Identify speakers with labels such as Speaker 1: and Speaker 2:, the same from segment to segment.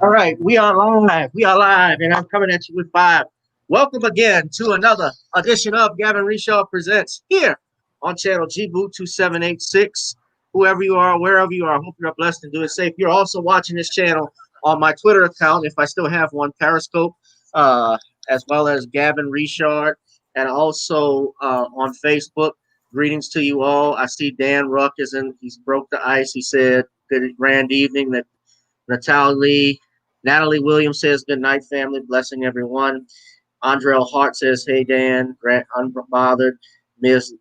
Speaker 1: All right, we are live. We are live, and I'm coming at you with five. Welcome again to another edition of Gavin Richard Presents here on channel GBoot 2786. Whoever you are, wherever you are, I hope you're blessed and doing safe. You're also watching this channel on my Twitter account, if I still have one, Periscope, uh, as well as Gavin Richard, and also on Facebook. Greetings to you all. I see Dan Ruck is in. He's broke the ice. He said, "Good grand evening." That Natalie Williams says, "Good night, family. Blessing everyone." Andrell Hart says, "Hey, Dan. Grant Unbothered." Ms.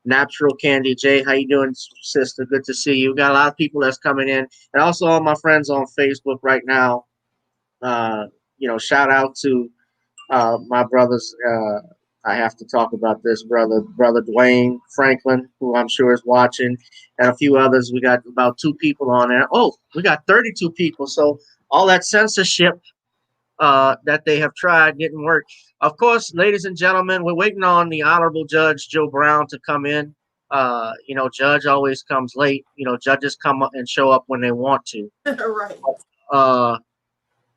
Speaker 1: Natural Candy J, how you doing, sister? Good to see you. Got a lot of people that's coming in. And also all my friends on Facebook right now. Shout out to my brothers. I have to talk about this brother Dwayne Franklin, who I'm sure is watching, and a few others. We got about two people on there. Oh, we got 32 people. So all that censorship that they have tried didn't work. Of course, ladies and gentlemen, we're waiting on the Honorable Judge Joe Brown to come in. Judge always comes late. Judges come up and show up when they want to.
Speaker 2: Right.
Speaker 1: Uh,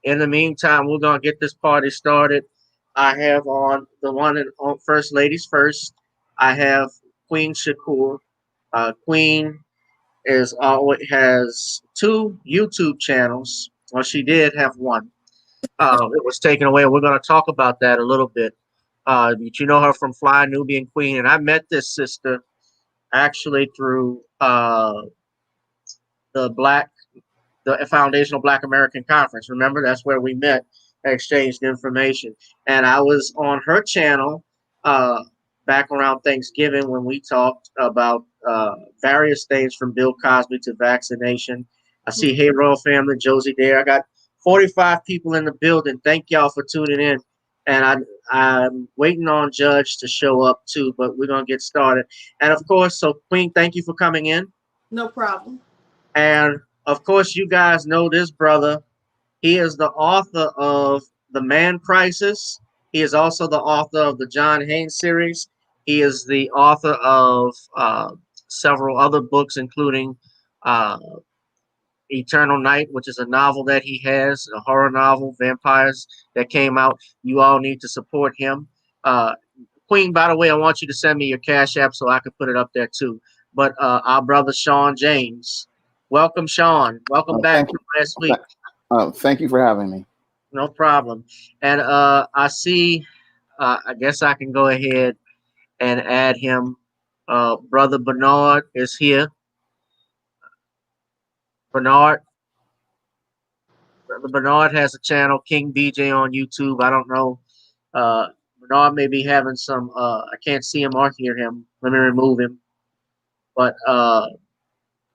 Speaker 1: in the meantime, we're gonna get this party started. I have on the one on First Ladies First. I have Queen Shakur. Queen is always has two YouTube channels. Well, she did have one. It was taken away. We're going to talk about that a little bit. But you know her from Fly Nubian Queen, and I met this sister actually through the Black the Foundational Black American Conference. Remember, that's where we met, exchanged information. And I was on her channel back around Thanksgiving when we talked about various things from Bill Cosby to vaccination. I see, hey, Royal Family, Josie there. I got 45 people in the building. Thank y'all for tuning in. And I'm waiting on Judge to show up too, but we're going to get started. And of course, so Queen, thank you for coming in.
Speaker 2: No problem.
Speaker 1: And of course, you guys know this brother. He is the author of The Man Crisis. He is also the author of the John Haynes series. He is the author of several other books, including uh, Eternal Night, which is a novel that he has, a horror novel, vampires that came out. You all need to support him. Uh, Queen, by the way, I want you to send me your Cash App so I can put it up there too. But our brother Shawn James, welcome, Shawn. Welcome back
Speaker 3: Thank
Speaker 1: from
Speaker 3: you.
Speaker 1: last week.
Speaker 3: Thank you for having me.
Speaker 1: No problem. And I see. I guess I can go ahead and add him. Brother Bernard is here. Bernard. Brother Bernard has a channel, King BJ on YouTube. I don't know. Bernard may be having some. I can't see him or hear him. Let me remove him. But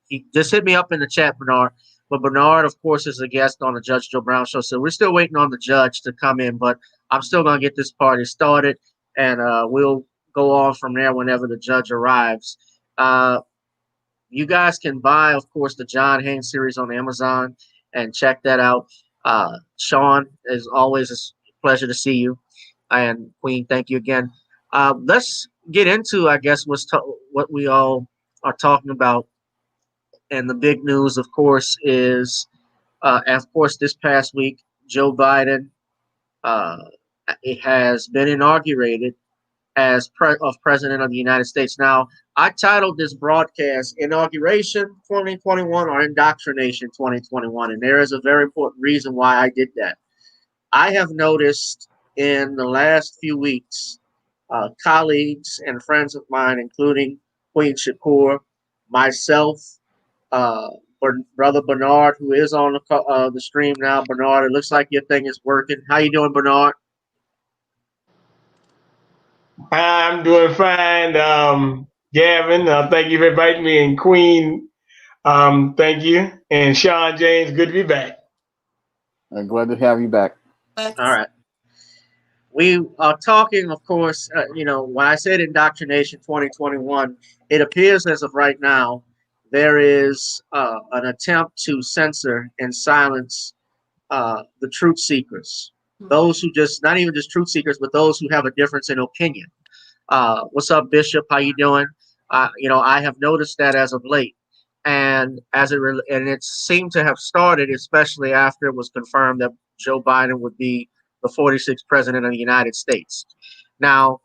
Speaker 1: he just hit me up in the chat, Bernard. But Bernard, of course, is a guest on the Judge Joe Brown show. So we're still waiting on the judge to come in. But I'm still going to get this party started. And we'll go on from there whenever the judge arrives. You guys can buy, of course, the John Haynes series on Amazon and check that out. Shawn, as always, it's a pleasure to see you. And Queen, thank you again. Let's get into, I guess, what we all are talking about. And the big news, of course, is, this past week, Joe Biden uh, it has been inaugurated as President of the United States. Now, I titled this broadcast Inauguration 2021 or Indoctrination 2021, and there is a very important reason why I did that. I have noticed in the last few weeks, colleagues and friends of mine, including Queen Shakur, myself, uh, Brother Bernard, who is on the stream now. Bernard, it looks like your thing is working. How you doing, Bernard?
Speaker 4: I'm doing fine, Gavin. Thank you for inviting me, and Queen, thank you, and Shawn James. Good to be back.
Speaker 3: Glad to have you back.
Speaker 1: All right. We are talking, of course, when I said Indoctrination 2021, it appears as of right now, there is an attempt to censor and silence the truth seekers. Those who not even just truth seekers, but those who have a difference in opinion. What's up, Bishop? How you doing? I have noticed that as of late. and and it seemed to have started, especially after it was confirmed that Joe Biden would be the 46th president of the United States. Now,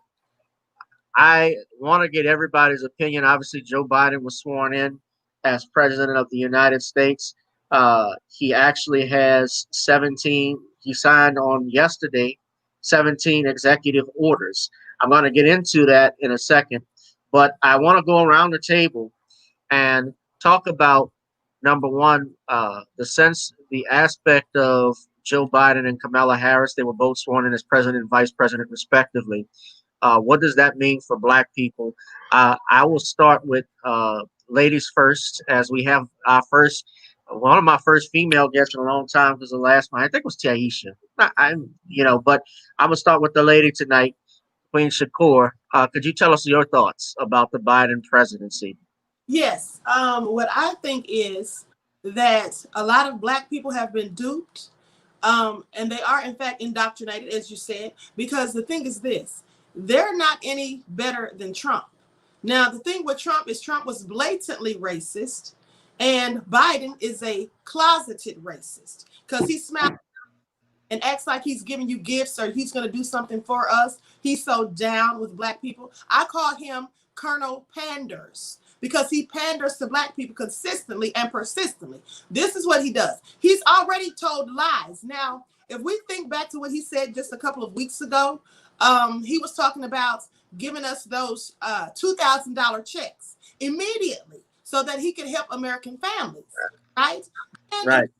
Speaker 1: I want to get everybody's opinion. Obviously, Joe Biden was sworn in as president of the United States. He actually has 17, he signed on yesterday, 17 executive orders. I'm going to get into that in a second, but I want to go around the table and talk about number one, the aspect of Joe Biden and Kamala Harris. They were both sworn in as president and vice president, respectively. What does that mean for Black people? I will start with ladies first, as we have our first, one of my first female guests in a long time, because the last one I think was Taisha. But I'm gonna start with the lady tonight, Queen Shakur. Could you tell us your thoughts about the Biden presidency?
Speaker 2: Yes. What I think is that a lot of Black people have been duped, and they are in fact indoctrinated, as you said, because the thing is this: they're not any better than Trump. Now, the thing with Trump is Trump was blatantly racist, and Biden is a closeted racist because he smiles and acts like he's giving you gifts or he's going to do something for us. He's so down with Black people. I call him Colonel Panders because he panders to Black people consistently and persistently. This is what he does. He's already told lies. Now, if we think back to what he said just a couple of weeks ago, he was talking about giving us those $2,000 checks immediately so that he could help American families, right? And
Speaker 1: Right.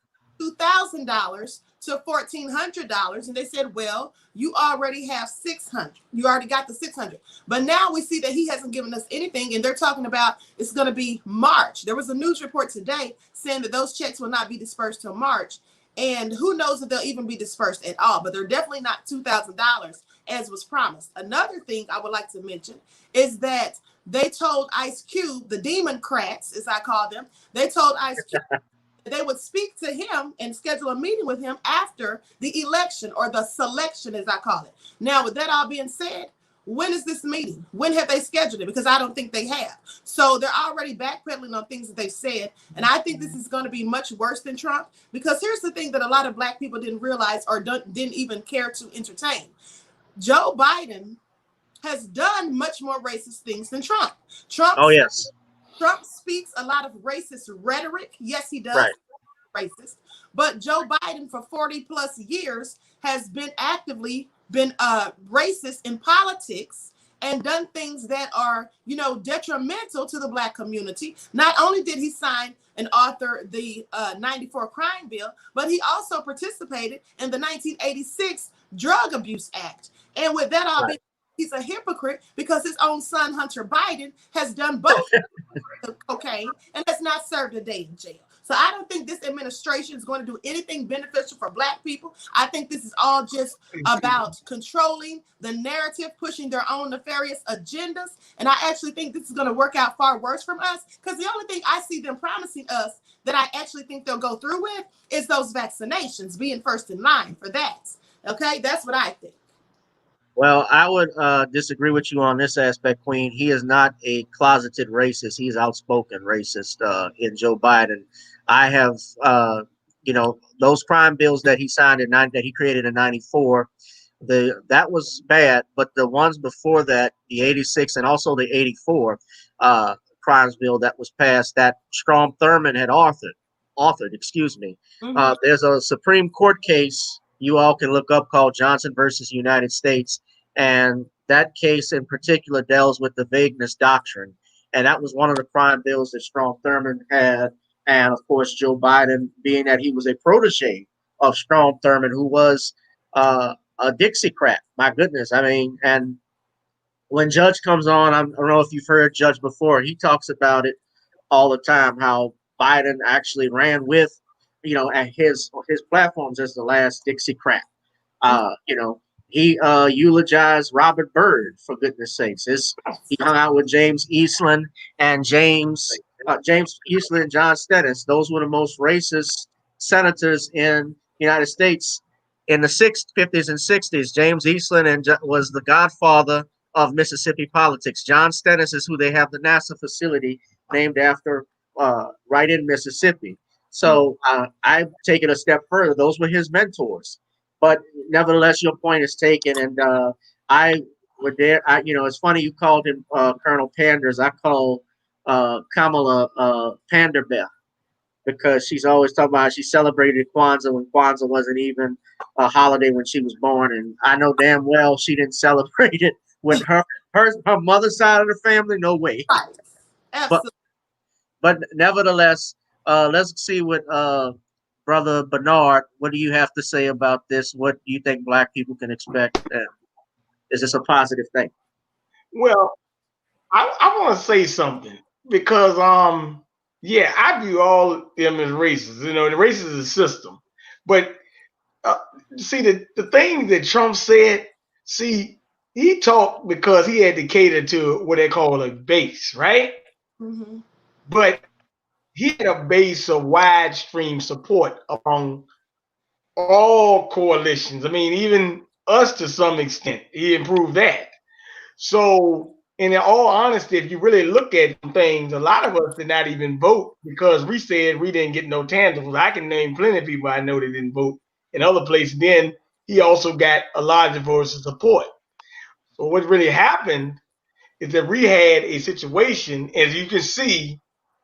Speaker 2: $2,000 to $1,400, and they said, well, you already have 600. You already got the 600. But now we see that he hasn't given us anything, and they're talking about it's going to be March. There was a news report today saying that those checks will not be dispersed till March, and who knows if they'll even be dispersed at all, but they're definitely not $2,000 as was promised. Another thing I would like to mention is that they told Ice Cube, the Democrats, as I call them, they told Ice Cube they would speak to him and schedule a meeting with him after the election, or the selection, as I call it. Now, with that all being said, when is this meeting? When have they scheduled it? Because I don't think they have. So they're already backpedaling on things that they've said. And I think this is going to be much worse than Trump, because here's the thing that a lot of Black people didn't realize or didn't even care to entertain. Joe Biden has done much more racist things than Trump.
Speaker 1: Oh, yes.
Speaker 2: Trump speaks a lot of racist rhetoric. Yes, he does.
Speaker 1: Right.
Speaker 2: Racist. But Joe Biden for 40 plus years has been actively racist in politics and done things that are, detrimental to the Black community. Not only did he sign and author the 94 crime bill, but he also participated in the 1986 Drug Abuse Act. And with that all, he's a hypocrite because his own son, Hunter Biden, has done both cocaine and has not served a day in jail. So I don't think this administration is going to do anything beneficial for Black people. I think this is all just about controlling the narrative, pushing their own nefarious agendas. And I actually think this is going to work out far worse from us, because the only thing I see them promising us that I actually think they'll go through with is those vaccinations, being first in line for that. Okay, that's what I think.
Speaker 1: Well, I would disagree with you on this aspect, Queen. He is not a closeted racist. He's outspoken racist in Joe Biden. I have, those crime bills that he signed that he created in '94, that was bad. But the ones before that, the '86 and also the '84 crimes bill that was passed, that Strom Thurmond had authored. Excuse me.
Speaker 2: Mm-hmm.
Speaker 1: There's a Supreme Court case you all can look up called Johnson versus United States. And that case in particular deals with the vagueness doctrine. And that was one of the crime bills that Strom Thurmond had. And of course, Joe Biden, being that he was a protege of Strom Thurmond, who was a Dixiecrat. My goodness. I mean, and when Judge comes on, I don't know if you've heard Judge before, he talks about it all the time, how Biden actually ran with, at his platforms as the last Dixiecrat. He eulogized Robert Byrd, for goodness sakes. He hung out with James Eastland and John Stennis. Those were the most racist senators in the United States in the 50s and 60s. James Eastland was the godfather of Mississippi politics. John Stennis is who they have the NASA facility named after, right in Mississippi. So I take it a step further. Those were his mentors. But nevertheless, your point is taken, and I would there. It's funny you called him Colonel Panders. I call Kamala Panderbear because she's always talking about how she celebrated Kwanzaa when Kwanzaa wasn't even a holiday when she was born, and I know damn well she didn't celebrate it with her mother's side of the family. No way.
Speaker 2: Right.
Speaker 1: But
Speaker 2: Absolutely.
Speaker 1: but nevertheless, let's see what Brother Bernard. What do you have to say about this? What do you think Black people can expect? Is this a positive thing?
Speaker 4: Well, I want to say something because yeah, I view all of them as racist. You know, the racist is a system. But see the thing that Trump said, see, he talked because he had to cater to what they call a base, right?
Speaker 2: Mm-hmm.
Speaker 4: But he had a base of widestream support among all coalitions. I mean, even us to some extent, he improved that. So, in all honesty, if you really look at things, a lot of us did not even vote because we said we didn't get no tangibles. I can name plenty of people I know that didn't vote in other places. Then he also got a larger voice of support. So, what really happened is that we had a situation, as you can see,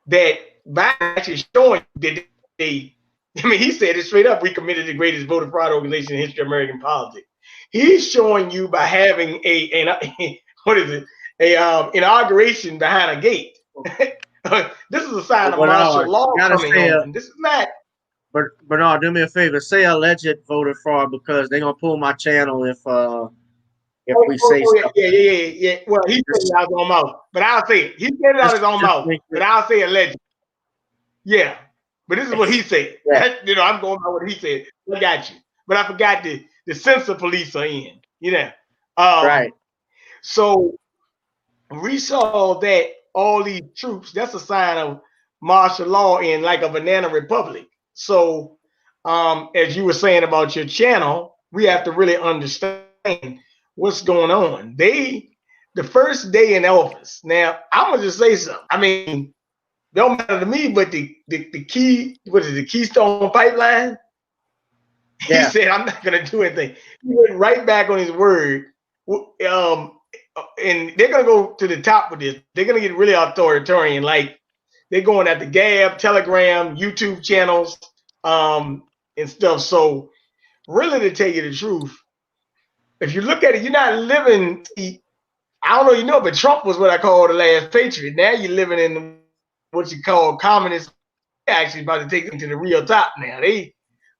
Speaker 4: that Biden actually showing that they, I mean, he said it straight up, we committed the greatest voter fraud organization in history of American politics. He's showing you by having a what is it, a inauguration behind a gate. This is a sign of martial
Speaker 1: Bernard,
Speaker 4: law
Speaker 1: you gotta
Speaker 4: coming
Speaker 1: say
Speaker 4: on. This is not.
Speaker 1: Bernard, do me a favor. Say alleged voter fraud because they're gonna pull my channel if we say stuff.
Speaker 4: Yeah. Well, he said it out of his own mouth, but I'll say it. He said it out of his own
Speaker 1: Just
Speaker 4: mouth,
Speaker 1: make
Speaker 4: but
Speaker 1: it.
Speaker 4: I'll say alleged. Yeah, but this is what he said.
Speaker 1: Yeah,
Speaker 4: I'm going by what he said. I got you, but I forgot the censor police are in.
Speaker 1: right.
Speaker 4: So we saw that all these troops. That's a sign of martial law in like a banana republic. So, as you were saying about your channel, we have to really understand what's going on. The first day in office. Now, I'm gonna just say something. I mean, don't matter to me, but the key, what is it, the Keystone Pipeline? He
Speaker 1: Yeah,
Speaker 4: said, I'm not going to do anything. He went right back on his word. And they're going to go to the top with this. They're going to get really authoritarian. Like they're going at the Gab, Telegram, YouTube channels, and stuff. So, really, to tell you the truth, if you look at it, you're not living. I don't know, but Trump was what I call the last patriot. Now you're living in what you call communist. Actually about to take them to the real top now.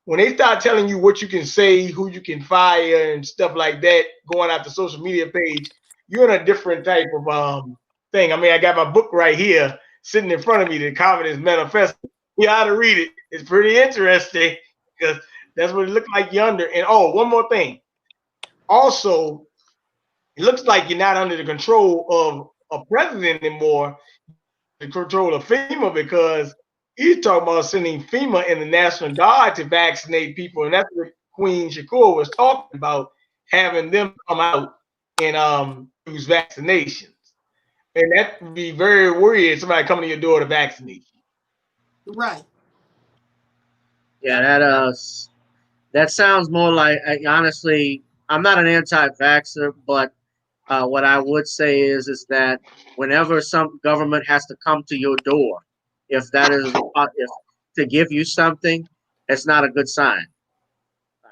Speaker 4: When they start telling you what you can say, who you can fire, and stuff like that, going out the social media page, you're in a different type of thing. I mean, I got my book right here sitting in front of me, the Communist Manifesto. You ought to read it. It's pretty interesting because that's what it looked like yonder. And one more thing. Also, it looks like you're not under the control of a president anymore, the control of FEMA, because he's talking about sending FEMA and the National Guard to vaccinate people, and that's what Queen Shakur was talking about, having them come out and use vaccinations. And that would be very weird. Somebody coming to your door to vaccinate you.
Speaker 2: Right.
Speaker 1: yeah. That sounds more like. Honestly, I'm not an anti-vaxxer, but what I would say is that whenever some government has to come to your door, if that is if to give you something, it's not a good sign.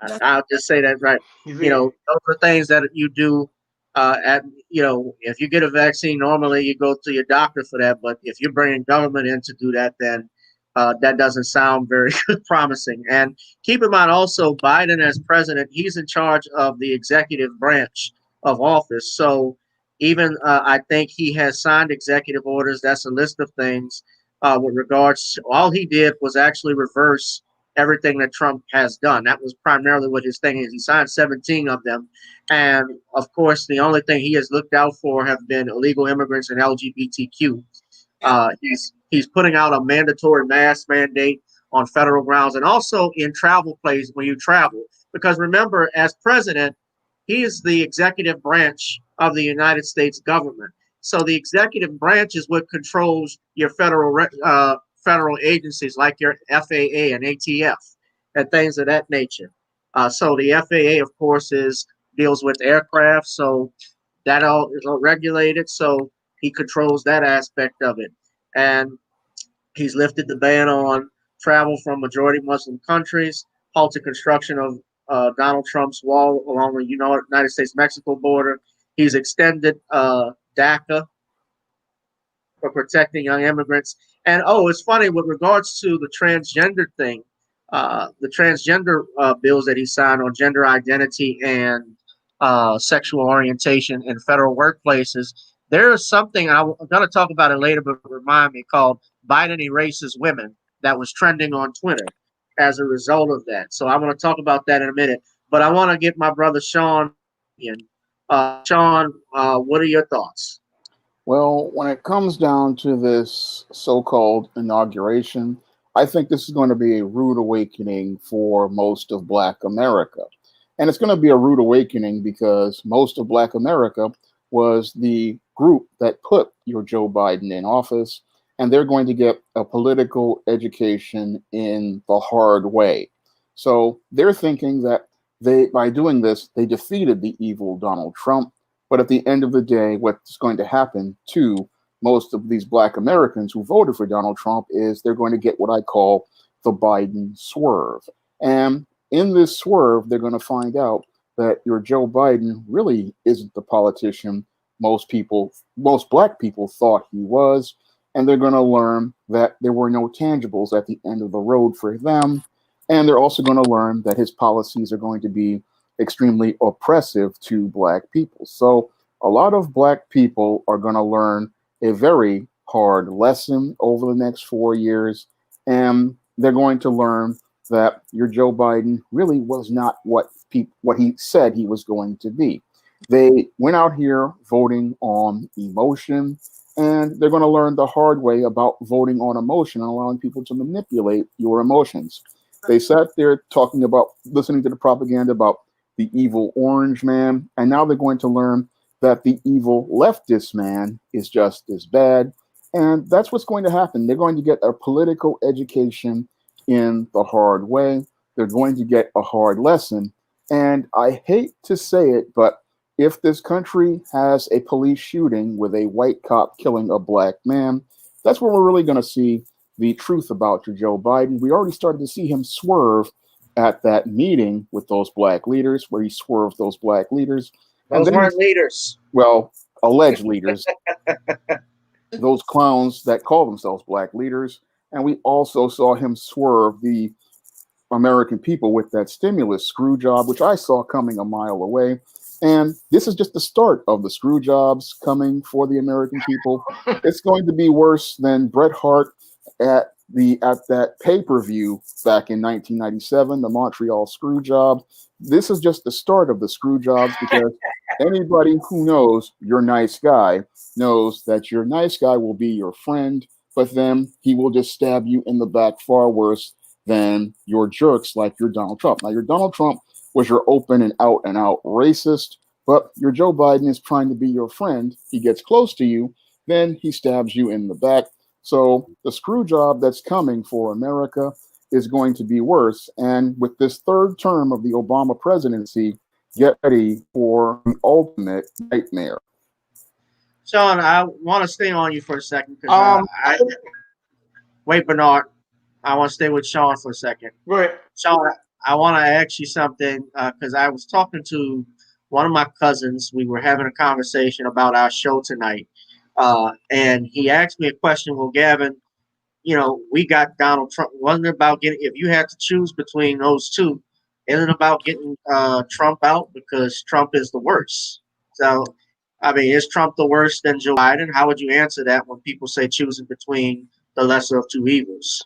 Speaker 2: That's
Speaker 1: I'll just say that right.
Speaker 4: You see?
Speaker 1: Those are things that you do. If you get a vaccine, normally you go to your doctor for that. But if you're bringing government in to do that, then that doesn't sound very promising. And keep in mind also, Biden as president, he's in charge of the executive branch of office. So even I think he has signed executive orders. That's a list of things with regards. All he did was actually reverse everything that Trump has done. That was primarily what his thing is. He signed 17 of them. And of course, the only thing he has looked out for have been illegal immigrants and LGBTQ. He's putting out a mandatory mask mandate on federal grounds and also in travel places when you travel. Because remember, as president, he is the executive branch of the United States government. So the executive branch is what controls your federal agencies like your FAA and ATF and things of that nature. So the FAA, of course, deals with aircraft, so that all is all regulated. So he controls that aspect of it, and he's lifted the ban on travel from majority Muslim countries, halted construction of Donald Trump's wall along the United States-Mexico border. He's extended DACA for protecting young immigrants. And it's funny with regards to the transgender thing, the transgender bills that he signed on gender identity and sexual orientation in federal workplaces. There is something I'm going to talk about it later, but remind me, called Biden erases women, that was trending on Twitter as a result of that. So I want to talk about that in a minute. But I want to get my brother Shawn in. Shawn, what are your thoughts?
Speaker 3: Well, when it comes down to this so-called inauguration, I think this is going to be a rude awakening for most of Black America. And it's going to be a rude awakening because most of Black America was the group that put your Joe Biden in office, and they're going to get a political education in the hard way. So they're thinking that by doing this, they defeated the evil Donald Trump. But at the end of the day, what's going to happen to most of these Black Americans who voted for Donald Trump is they're going to get what I call the Biden swerve. And in this swerve, they're going to find out that your Joe Biden really isn't the politician most Black people thought he was. And they're going to learn that there were no tangibles at the end of the road for them. And they're also going to learn that his policies are going to be extremely oppressive to Black people. So a lot of Black people are going to learn a very hard lesson over the next 4 years. And they're going to learn that your Joe Biden really was not what he said he was going to be. They went out here voting on emotion, and they're going to learn the hard way about voting on emotion and allowing people to manipulate your emotions. They sat there listening to the propaganda about the evil orange man, and now they're going to learn that the evil leftist man is just as bad. And that's what's going to happen. They're going to get a political education in the hard way. They're going to get a hard lesson. And I hate to say it, but if this country has a police shooting with a white cop killing a Black man, that's where we're really going to see the truth about your Joe Biden. We already started to see him swerve at that meeting with those Black leaders, where he swerved those Black leaders.
Speaker 1: Those weren't leaders.
Speaker 3: Well, alleged leaders. Those clowns that call themselves Black leaders. And we also saw him swerve the American people with that stimulus screw job, which I saw coming a mile away. And this is just the start of the screw jobs coming for the American people. It's going to be worse than Bret Hart at that pay-per-view back in 1997, the Montreal screw job. This is just the start of the screw jobs, because anybody who knows your nice guy knows that your nice guy will be your friend, but then he will just stab you in the back far worse than your jerks like your Donald Trump. Now, your Donald Trump was your open and out racist, but your Joe Biden is trying to be your friend. He gets close to you, then he stabs you in the back. So the screw job that's coming for America is going to be worse. And with this third term of the Obama presidency, get ready for the ultimate nightmare.
Speaker 1: Shawn, I want to stay on you for a second. Wait, Bernard. I want to stay with Shawn for a second.
Speaker 4: Right.
Speaker 1: Shawn, I want to ask you something, because I was talking to one of my cousins. We were having a conversation about our show tonight. And he asked me a question. Well, Gavin, we got Donald Trump. Wasn't it about if you had to choose between those two, isn't it about getting Trump out, because Trump is the worst? So, I mean, is Trump the worst than Joe Biden? How would you answer that when people say choosing between the lesser of two evils?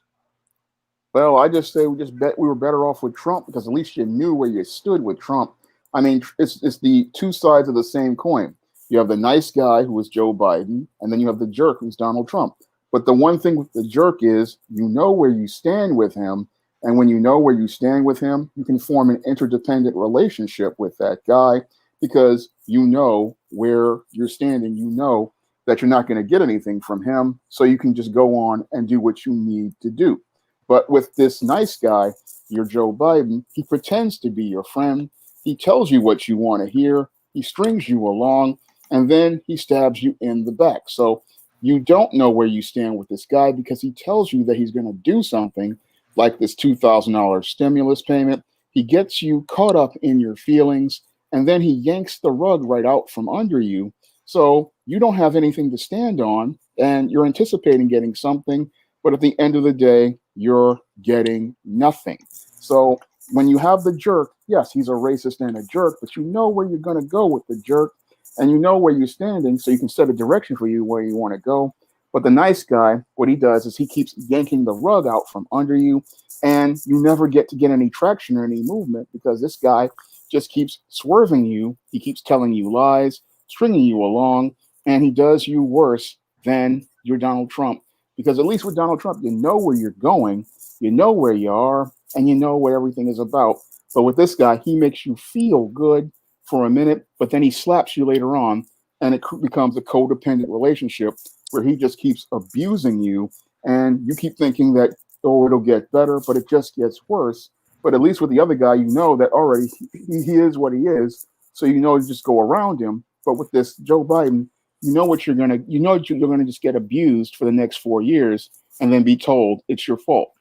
Speaker 3: Well, I just say we were better off with Trump, because at least you knew where you stood with Trump. I mean, it's the two sides of the same coin. You have the nice guy, who is Joe Biden, and then you have the jerk, who's Donald Trump. But the one thing with the jerk is you know where you stand with him. And when you know where you stand with him, you can form an interdependent relationship with that guy, because you know where you're standing. You know that you're not going to get anything from him, so you can just go on and do what you need to do. But with this nice guy, your Joe Biden, he pretends to be your friend. He tells you what you want to hear. He strings you along, and then he stabs you in the back. So you don't know where you stand with this guy because he tells you that he's going to do something like this $2,000 stimulus payment. He gets you caught up in your feelings, and then he yanks the rug right out from under you. So you don't have anything to stand on, and you're anticipating getting something, but at the end of the day, you're getting nothing. So when you have the jerk, yes, he's a racist and a jerk, but you know where you're going to go with the jerk, and you know where you're standing, so you can set a direction for you where you want to go. But the nice guy, what he does is he keeps yanking the rug out from under you, and you never get to get any traction or any movement because this guy just keeps swerving you. He keeps telling you lies, stringing you along, and he does you worse than your Donald Trump. Because at least with Donald Trump, you know where you're going, you know where you are, and you know what everything is about. But with this guy, he makes you feel good for a minute, but then he slaps you later on, and it becomes a codependent relationship where he just keeps abusing you, and you keep thinking that, oh, it'll get better, but it just gets worse. But at least with the other guy, you know that already he is what he is, so you know to just go around him. But with this Joe Biden, you know what you're gonna just get abused for the next 4 years, and then be told it's your fault.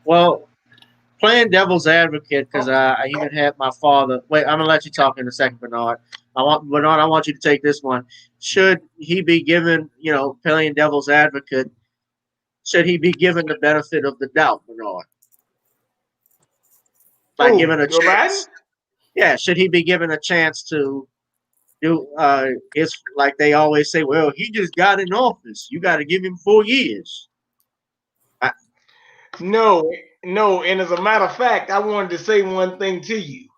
Speaker 1: Well, playing devil's advocate, because I even had my father. Wait, I'm gonna let you talk in a second, Bernard. Bernard. I want you to take this one. Should he be given, playing devil's advocate? Should he be given the benefit of the doubt, Bernard? By given a
Speaker 4: Joe Biden?
Speaker 1: chance? Yeah, should he be given a chance to do? It's like they always say. Well, he just got in office. You got to give him 4 years.
Speaker 4: No. And as a matter of fact, I wanted to say one thing to you.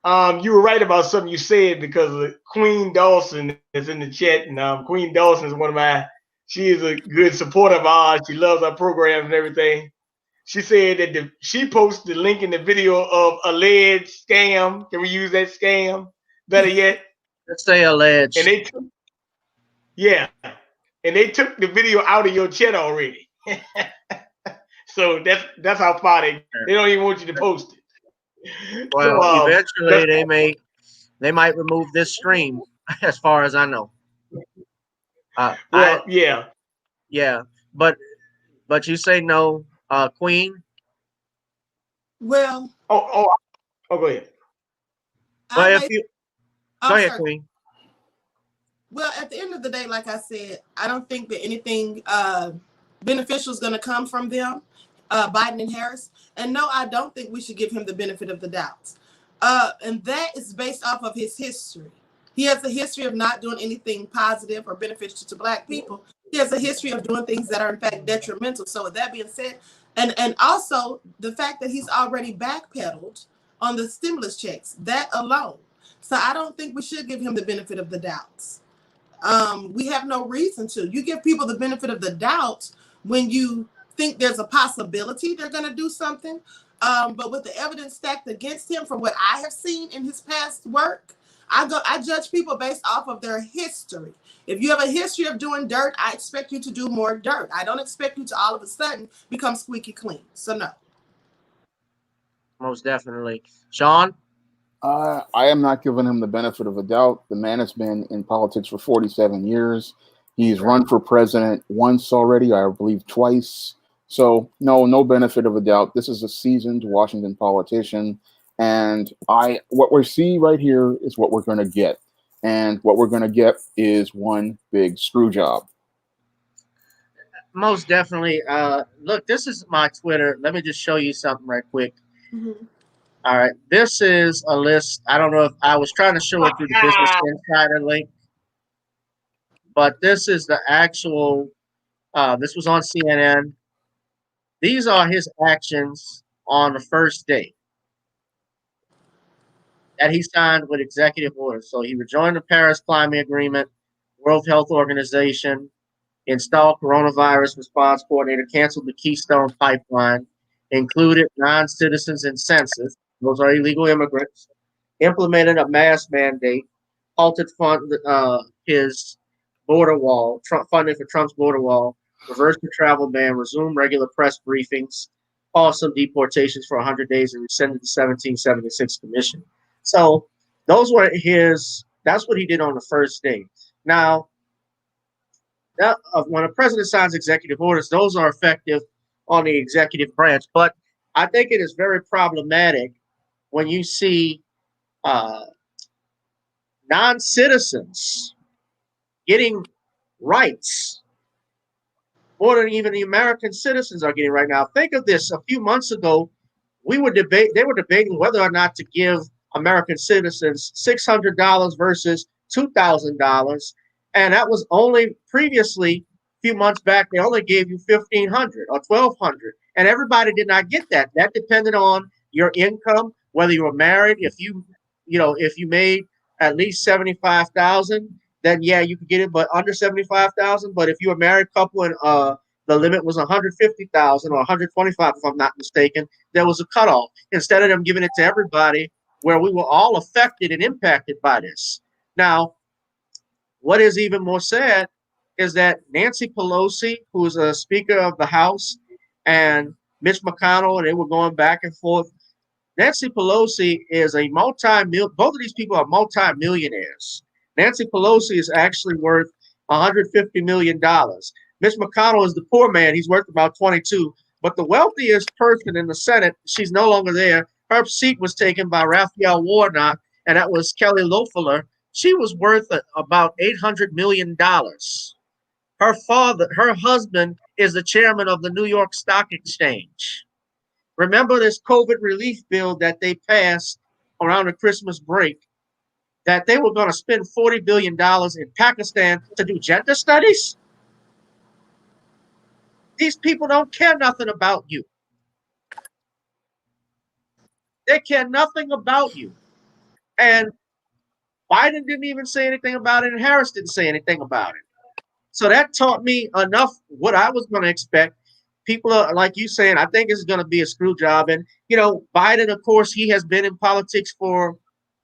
Speaker 4: You were right about something you said because Queen Dawson is in the chat, and Queen Dawson is she is a good supporter of ours. She loves our programs and everything. She said that she posted the link in the video of alleged scam. Can we use that scam? Better yet,
Speaker 1: Let's say alleged.
Speaker 4: and they took the video out of your chat already. So that's how far they don't even want you to post it.
Speaker 1: Well,
Speaker 4: So,
Speaker 1: eventually they might remove this stream, as far as I know. Yeah, but you say no, Queen.
Speaker 2: Well,
Speaker 4: go ahead.
Speaker 1: Go ahead, Queen.
Speaker 2: Well, at the end of the day, like I said, I don't think that anything beneficial is going to come from them, Biden and Harris. And no, I don't think we should give him the benefit of the doubt. And that is based off of his history. He has a history of not doing anything positive or beneficial to Black people. He has a history of doing things that are in fact detrimental. So with that being said, and also the fact that he's already backpedaled on the stimulus checks, that alone. So I don't think we should give him the benefit of the doubts. We have no reason to. You give people the benefit of the doubt when you think there's a possibility they're going to do something. But with the evidence stacked against him from what I have seen in his past work, I judge people based off of their history. If you have a history of doing dirt, I expect you to do more dirt. I don't expect you to all of a sudden become squeaky clean. So no.
Speaker 1: Most definitely. Shawn?
Speaker 3: I am not giving him the benefit of the doubt. The man has been in politics for 47 years. He's run for president once already, I believe twice. So no benefit of a doubt. This is a seasoned Washington politician. And what we see right here is what we're going to get. And what we're going to get is one big screw job.
Speaker 1: Most definitely. Look, this is my Twitter. Let me just show you something right quick.
Speaker 2: Mm-hmm.
Speaker 1: All right. This is a list. I don't know if I was trying to show it through the Business Insider link, but this is the actual, this was on CNN. These are his actions on the first day that he signed with executive orders. So he rejoined the Paris Climate Agreement, World Health Organization, installed coronavirus response coordinator, canceled the Keystone Pipeline, included non-citizens in census. Those are illegal immigrants. Implemented a mask mandate. halted his border wall, funding for Trump's border wall, reversed the travel ban, resumed regular press briefings, paused some deportations for 100 days, and rescinded the 1776 commission. So those were that's what he did on the first day. Now, when a president signs executive orders, those are effective on the executive branch. But I think it is very problematic when you see uh, non-citizens getting rights more than even the American citizens are getting right now. Think of this: a few months ago, they were debating whether or not to give American citizens $600 versus $2,000, and that was only previously a few months back. They only gave you $1,500 or $1,200, and everybody did not get that. That depended on your income, whether you were married. If you made at least 75,000, then yeah, you could get it, but under 75,000. But if you're a married couple and the limit was 150,000 or 125, if I'm not mistaken, there was a cutoff. Instead of them giving it to everybody, where we were all affected and impacted by this. Now, what is even more sad is that Nancy Pelosi, who is a Speaker of the House, and Mitch McConnell, and they were going back and forth. Nancy Pelosi is both of these people are multi-millionaires. Nancy Pelosi is actually worth $150 million. Mitch McConnell is the poor man. He's worth about 22. But the wealthiest person in the Senate, she's no longer there. Her seat was taken by Raphael Warnock, and that was Kelly Loeffler. She was worth about $800 million. Her husband is the chairman of the New York Stock Exchange. Remember this COVID relief bill that they passed around the Christmas break, that they were going to spend $40 billion in Pakistan to do gender studies? These people don't care nothing about you. They care nothing about you. And Biden didn't even say anything about it, and Harris didn't say anything about it. So that taught me enough what I was going to expect. People are, like you saying, I think it's going to be a screw job. And, Biden, of course, he has been in politics for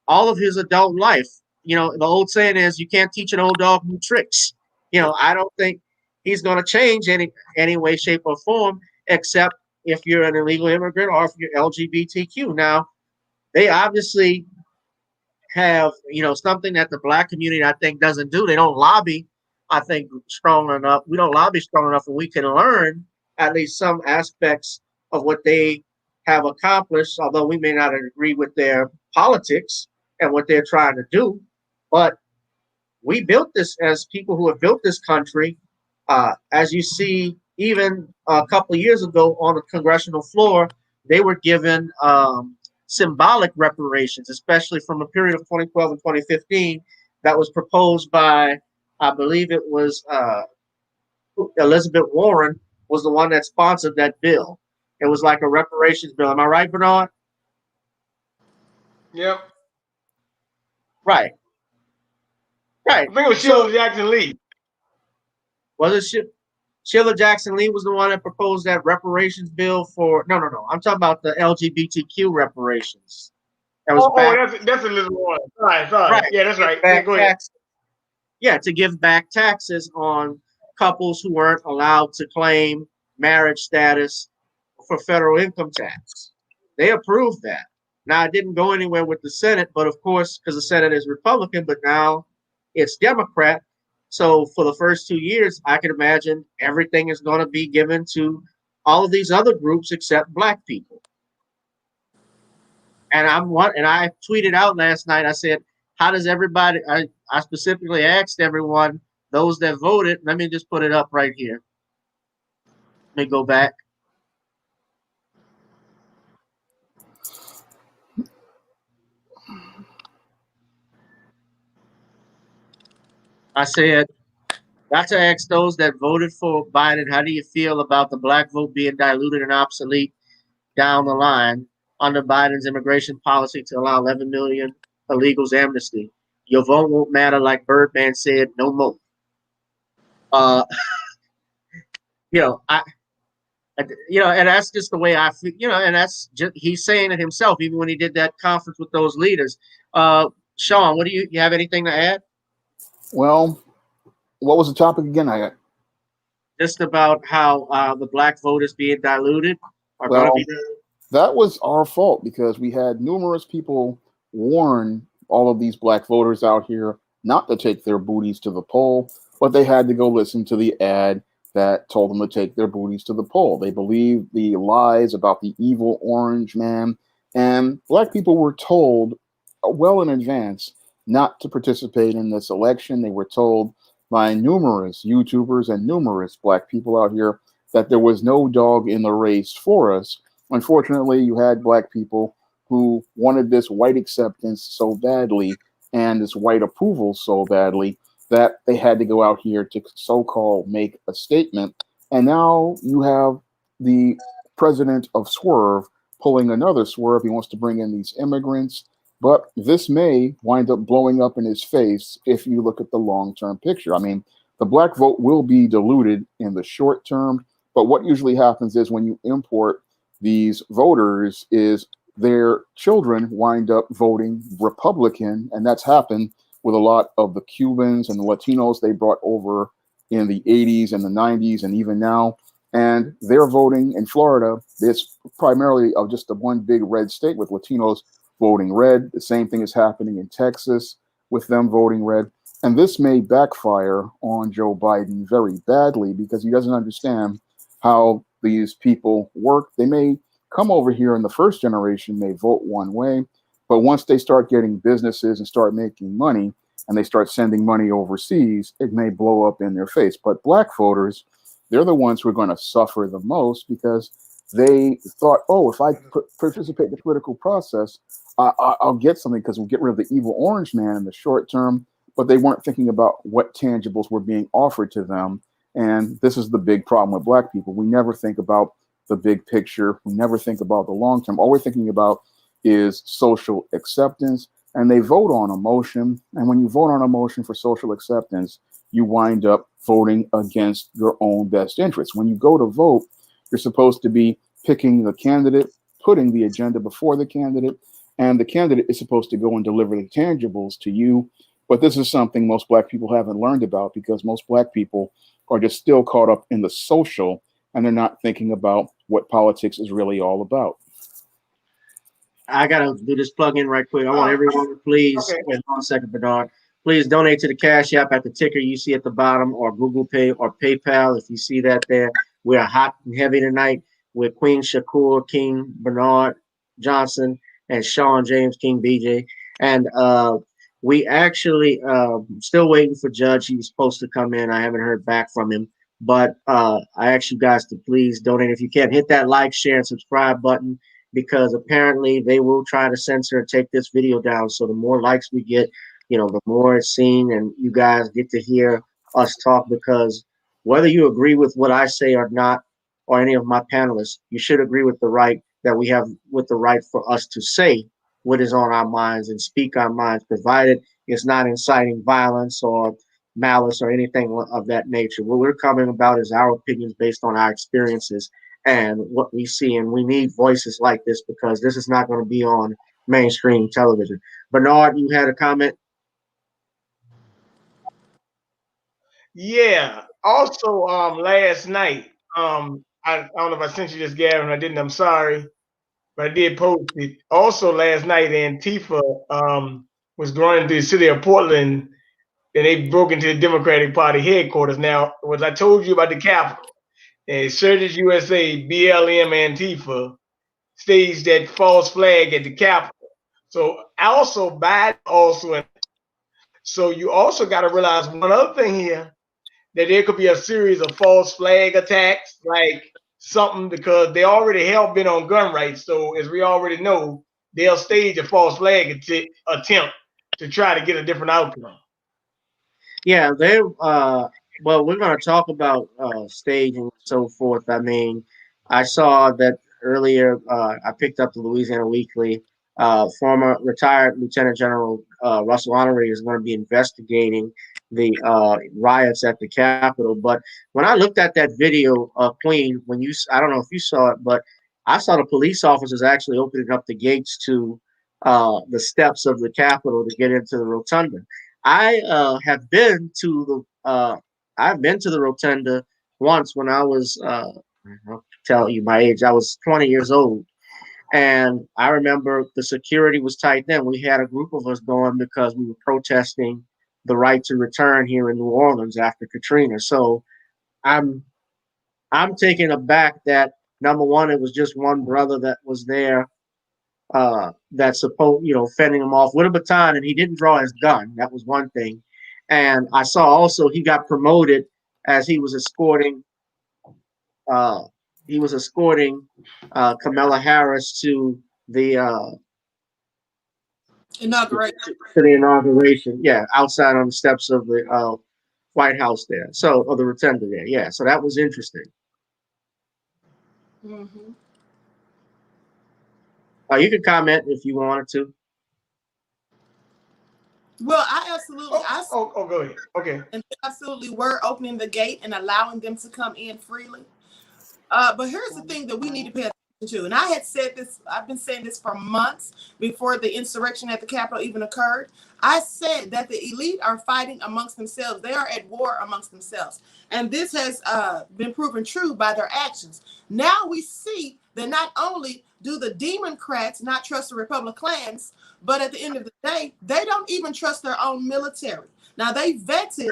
Speaker 1: all of his adult life. The old saying is, you can't teach an old dog new tricks. I don't think he's going to change any way, shape, or form, except if you're an illegal immigrant or if you're LGBTQ. Now, they obviously have, something that the Black community, I think, doesn't do. They don't lobby, I think, strong enough. We don't lobby strong enough, and we can learn at least some aspects of what they have accomplished, although we may not agree with their politics and what they're trying to do. But we built this as people who have built this country. As you see, even a couple of years ago on the congressional floor, they were given symbolic reparations, especially from a period of 2012 and 2015 that was proposed by, I believe it was Elizabeth Warren was the one that sponsored that bill. It was like a reparations bill. Am I right, Bernard?
Speaker 4: Yep.
Speaker 1: Right.
Speaker 4: I think it was Sheila Jackson Lee.
Speaker 1: Was it Sheila Jackson Lee was the one that proposed that reparations bill for? No. I'm talking about the LGBTQ reparations.
Speaker 4: That was that's Elizabeth Warren. Sorry. Right. Yeah, that's right. Yeah, go ahead.
Speaker 1: Yeah, to give back taxes on couples who weren't allowed to claim marriage status for federal income tax. They approved that. Now, it didn't go anywhere with the Senate, but of course, because the Senate is Republican, but now it's Democrat. So for the first 2 years, I can imagine everything is going to be given to all of these other groups except Black people. And I tweeted out last night, I said, how does everybody, I specifically asked everyone, those that voted, let me just put it up right here. Let me go back. I said, got to ask those that voted for Biden, how do you feel about the Black vote being diluted and obsolete down the line under Biden's immigration policy to allow 11 million illegals amnesty? Your vote won't matter, like Birdman said, no more. And that's just the way I feel, and that's just, he's saying it himself, even when he did that conference with those leaders. Shawn, what do you have anything to add?
Speaker 3: Well, what was the topic again?
Speaker 1: Just about how the black vote is being diluted, are going to be
Speaker 3: Well,
Speaker 1: diluted?
Speaker 3: that was our fault because we had numerous people warn all of these black voters out here not to take their booties to the poll, but they had to go listen to the ad that told them to take their booties to the poll. They believed the lies about the evil orange man, and black people were told well in advance not to participate in this election. They were told by numerous YouTubers and numerous black people out here that there was no dog in the race for us. Unfortunately, you had black people who wanted this white acceptance so badly and this white approval so badly that they had to go out here to so-called make a statement. And now you have the president of Swerve pulling another swerve. He wants to bring in these immigrants, but this may wind up blowing up in his face if you look at the long-term picture. I mean, the black vote will be diluted in the short term, but what usually happens is when you import these voters is their children wind up voting Republican, and that's happened with a lot of the Cubans and the Latinos they brought over in the 80s and the 90s and even now. And they're voting in Florida. It's primarily of just a one big red state with Latinos voting red. The same thing is happening in Texas with them voting red. And this may backfire on Joe Biden very badly because he doesn't understand how these people work. They may come over here in the first generation, may vote one way, but once they start getting businesses and start making money and they start sending money overseas, it may blow up in their face. But black voters, they're the ones who are going to suffer the most because they thought, oh, if I participate in the political process, I'll get something because we'll get rid of the evil orange man in the short term. But they weren't thinking about what tangibles were being offered to them. And this is the big problem with black people. We never think about the big picture. We never think about the long term. All we're thinking about is social acceptance. And they vote on emotion. And when you vote on emotion for social acceptance, you wind up voting against your own best interests. When you go to vote, you're supposed to be picking the candidate, putting the agenda before the candidate, and the candidate is supposed to go and deliver the tangibles to you. But this is something most black people haven't learned about because most black people are just still caught up in the social and they're not thinking about what politics is really all about.
Speaker 1: I gotta do this plug in right quick. I want everyone to please
Speaker 4: Okay.
Speaker 1: wait 1 second, Bernard. Please donate to the Cash App at the ticker you see at the bottom, or Google Pay or PayPal. If you see that there, we're hot and heavy tonight with Queen Shakur, King Bernard Johnson, and Shawn James, King BJ. And we actually still waiting for Judge. He was supposed to come in. I haven't heard back from him. But I ask you guys to please donate. If you can, hit that like, share, and subscribe button, because apparently they will try to censor and take this video down. So the more likes we get, the more it's seen, and you guys get to hear us talk, because whether you agree with what I say or not, or any of my panelists, you should agree with the right that we have, with the right for us to say what is on our minds and speak our minds, provided it's not inciting violence or malice or anything of that nature. What we're coming about is our opinions based on our experiences and what we see. And we need voices like this because this is not going to be on mainstream television. Bernard, you had a comment?
Speaker 4: Yeah. Also, last night, I don't know if I sent you this, Gavin. I didn't. I'm sorry, but I did post it. Also, last night, Antifa was running through the city of Portland, and they broke into the Democratic Party headquarters. Now, was I told you about the Capitol? And Insurgents USA, BLM, Antifa staged that false flag at the Capitol. So also Biden also. So you also got to realize one other thing here, that there could be a series of false flag attacks, like something, because they already hell bent on gun rights. So as we already know, they'll stage a false flag attempt to try to get a different outcome.
Speaker 1: Yeah, they well, we're going to talk about staging and so forth. I mean, I saw that earlier. I picked up the Louisiana Weekly. Former retired Lieutenant General Russell Honoré is going to be investigating the riots at the Capitol. But when I looked at that video, Queen, I don't know if you saw it, but I saw the police officers actually opening up the gates to the steps of the Capitol to get into the rotunda. I have been to I've been to the rotunda once when I was I'll tell you my age. I was 20 years old, and I remember the security was tight then. We had a group of us going because we were protesting the right to return here in New Orleans after Katrina. So I'm I'm taken aback that number one, it was just one brother that was there that supposed, fending him off with a baton, and he didn't draw his gun. That was one thing. And I saw also he got promoted as uh, he was escorting Kamala Harris to the
Speaker 2: Inauguration.
Speaker 1: to the inauguration. Yeah, outside on the steps of the White House there. So, or the rotunda there. Yeah, so that was interesting.
Speaker 2: Mm-hmm.
Speaker 1: You could comment if you wanted to.
Speaker 2: Well, I absolutely,
Speaker 4: go ahead. Okay.
Speaker 2: and absolutely were opening the gate and allowing them to come in freely. But here's the thing that we need to pay attention to. And I had said this, I've been saying this for months before the insurrection at the Capitol even occurred. I said that the elite are fighting amongst themselves. They are at war amongst themselves. And this has been proven true by their actions. Now we see that not only do the Democrats not trust the Republicans, but at the end of the day, they don't even trust their own military. Now, they vetted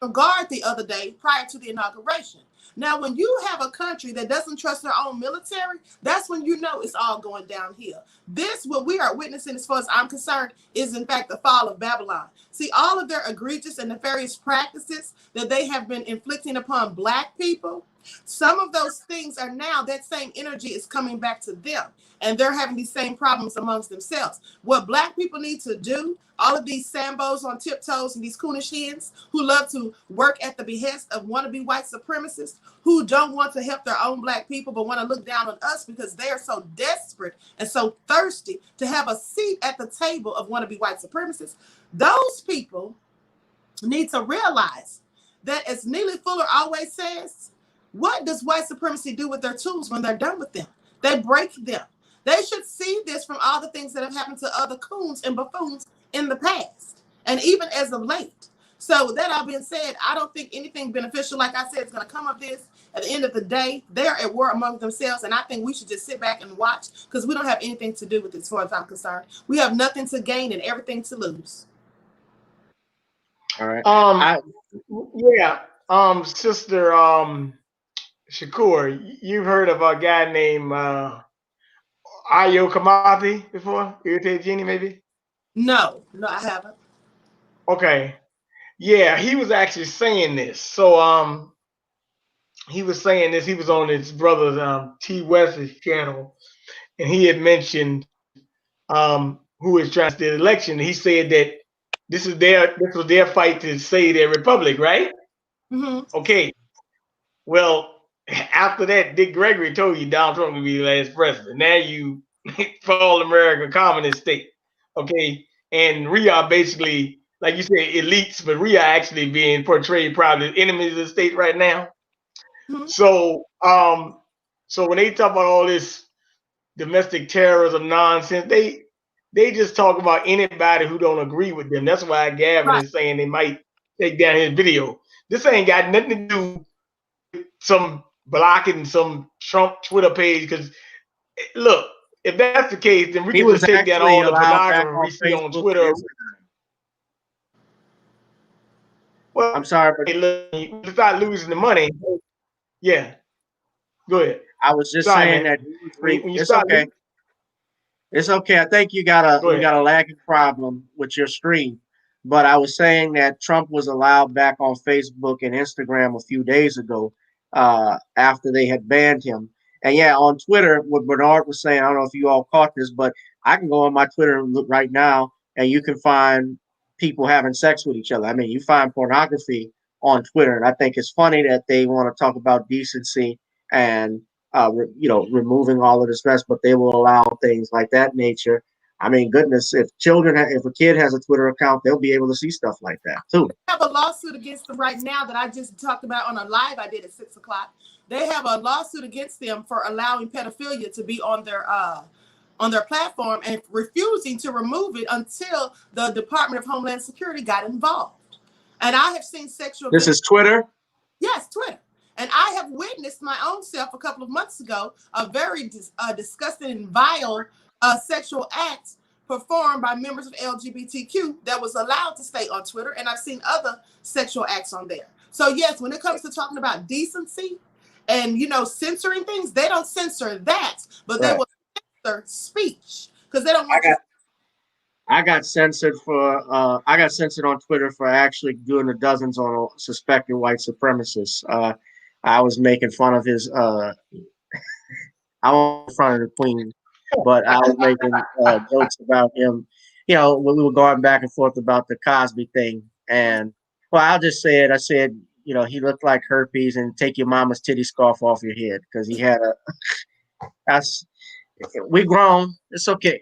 Speaker 2: a guard the other day prior to the inauguration. Now, when you have a country that doesn't trust their own military, that's when you know it's all going downhill. This, what we are witnessing, as far as I'm concerned, is in fact the fall of Babylon. See, all of their egregious and nefarious practices that they have been inflicting upon Black people, some of those things are now, that same energy is coming back to them. And they're having these same problems amongst themselves. What Black people need to do, all of these Sambos on tiptoes and these coonish hens who love to work at the behest of wannabe white supremacists who don't want to help their own Black people but want to look down on us because they are so desperate and so thirsty to have a seat at the table of wannabe white supremacists. Those people need to realize that, as Neely Fuller always says, what does white supremacy do with their tools when they're done with them? They break them. They should see this from all the things that have happened to other coons and buffoons in the past, and even as of late. So that all being said, I don't think anything beneficial, like I said, is going to come of this. At the end of the day, they're at war among themselves, and I think we should just sit back and watch because we don't have anything to do with it as far as I'm concerned. We have nothing to gain and everything to lose.
Speaker 1: All right.
Speaker 4: Sister Shakur, you've heard of a guy named Ayo Kamathi before? Irritated Genie, maybe?
Speaker 2: No, I haven't.
Speaker 4: Okay. Yeah, he was actually saying this. So he was saying this. He was on his brother T West's channel, and he had mentioned who is trying to steal the election. He said that this was their fight to save their republic, right?
Speaker 2: Mm-hmm.
Speaker 4: Okay. Well, after that, Dick Gregory told you Donald Trump would be the last president. Now you fall American communist state. Okay. And Riyadh basically, like you said, elites, but Riyadh actually being portrayed probably as enemies of the state right now. Mm-hmm. So when they talk about all this domestic terrorism nonsense, they just talk about anybody who don't agree with them. That's why Gavin is saying they might take down his video. This ain't got nothing to do with some blocking some Trump Twitter page. Because look, if that's the case, then we can just take down all the pornography we see on Twitter. Well,
Speaker 1: I'm sorry, but
Speaker 4: look, you start losing the money. Yeah, go ahead.
Speaker 1: I was just saying that it's okay. It's okay. I think you got a lagging problem with your stream. But I was saying that Trump was allowed back on Facebook and Instagram a few days ago after they had banned him. And yeah, on Twitter, what Bernard was saying, I don't know if you all caught this, but I can go on my Twitter and look right now, and you can find people having sex with each other. I mean, you find pornography on Twitter, and I think it's funny that they want to talk about decency and removing all of the stress, but they will allow things like that nature. I mean, goodness, if a kid has a Twitter account, they'll be able to see stuff like that too.
Speaker 2: I have a lawsuit against them right now that I just talked about on a live I did at 6 o'clock. They have a lawsuit against them for allowing pedophilia to be on on their platform and refusing to remove it until the Department of Homeland Security got involved. And I have seen sexual.
Speaker 1: This is Twitter?
Speaker 2: Yes, Twitter. And I have witnessed my own self a couple of months ago a very disgusting and vile sexual act performed by members of LGBTQ that was allowed to stay on Twitter. And I've seen other sexual acts on there. So yes, when it comes to talking about decency and, you know, censoring things, they don't censor that, but they will censor speech because they don't want
Speaker 1: I got censored on Twitter for actually doing the dozens on a suspected white supremacist. I was making fun of his I was in front of the Queen, but I was making jokes about him. You know, when we were going back and forth about the Cosby thing. And well, I'll just say it. I said, you know, he looked like herpes, and take your mama's titty scarf off your head because he had we grown. It's okay.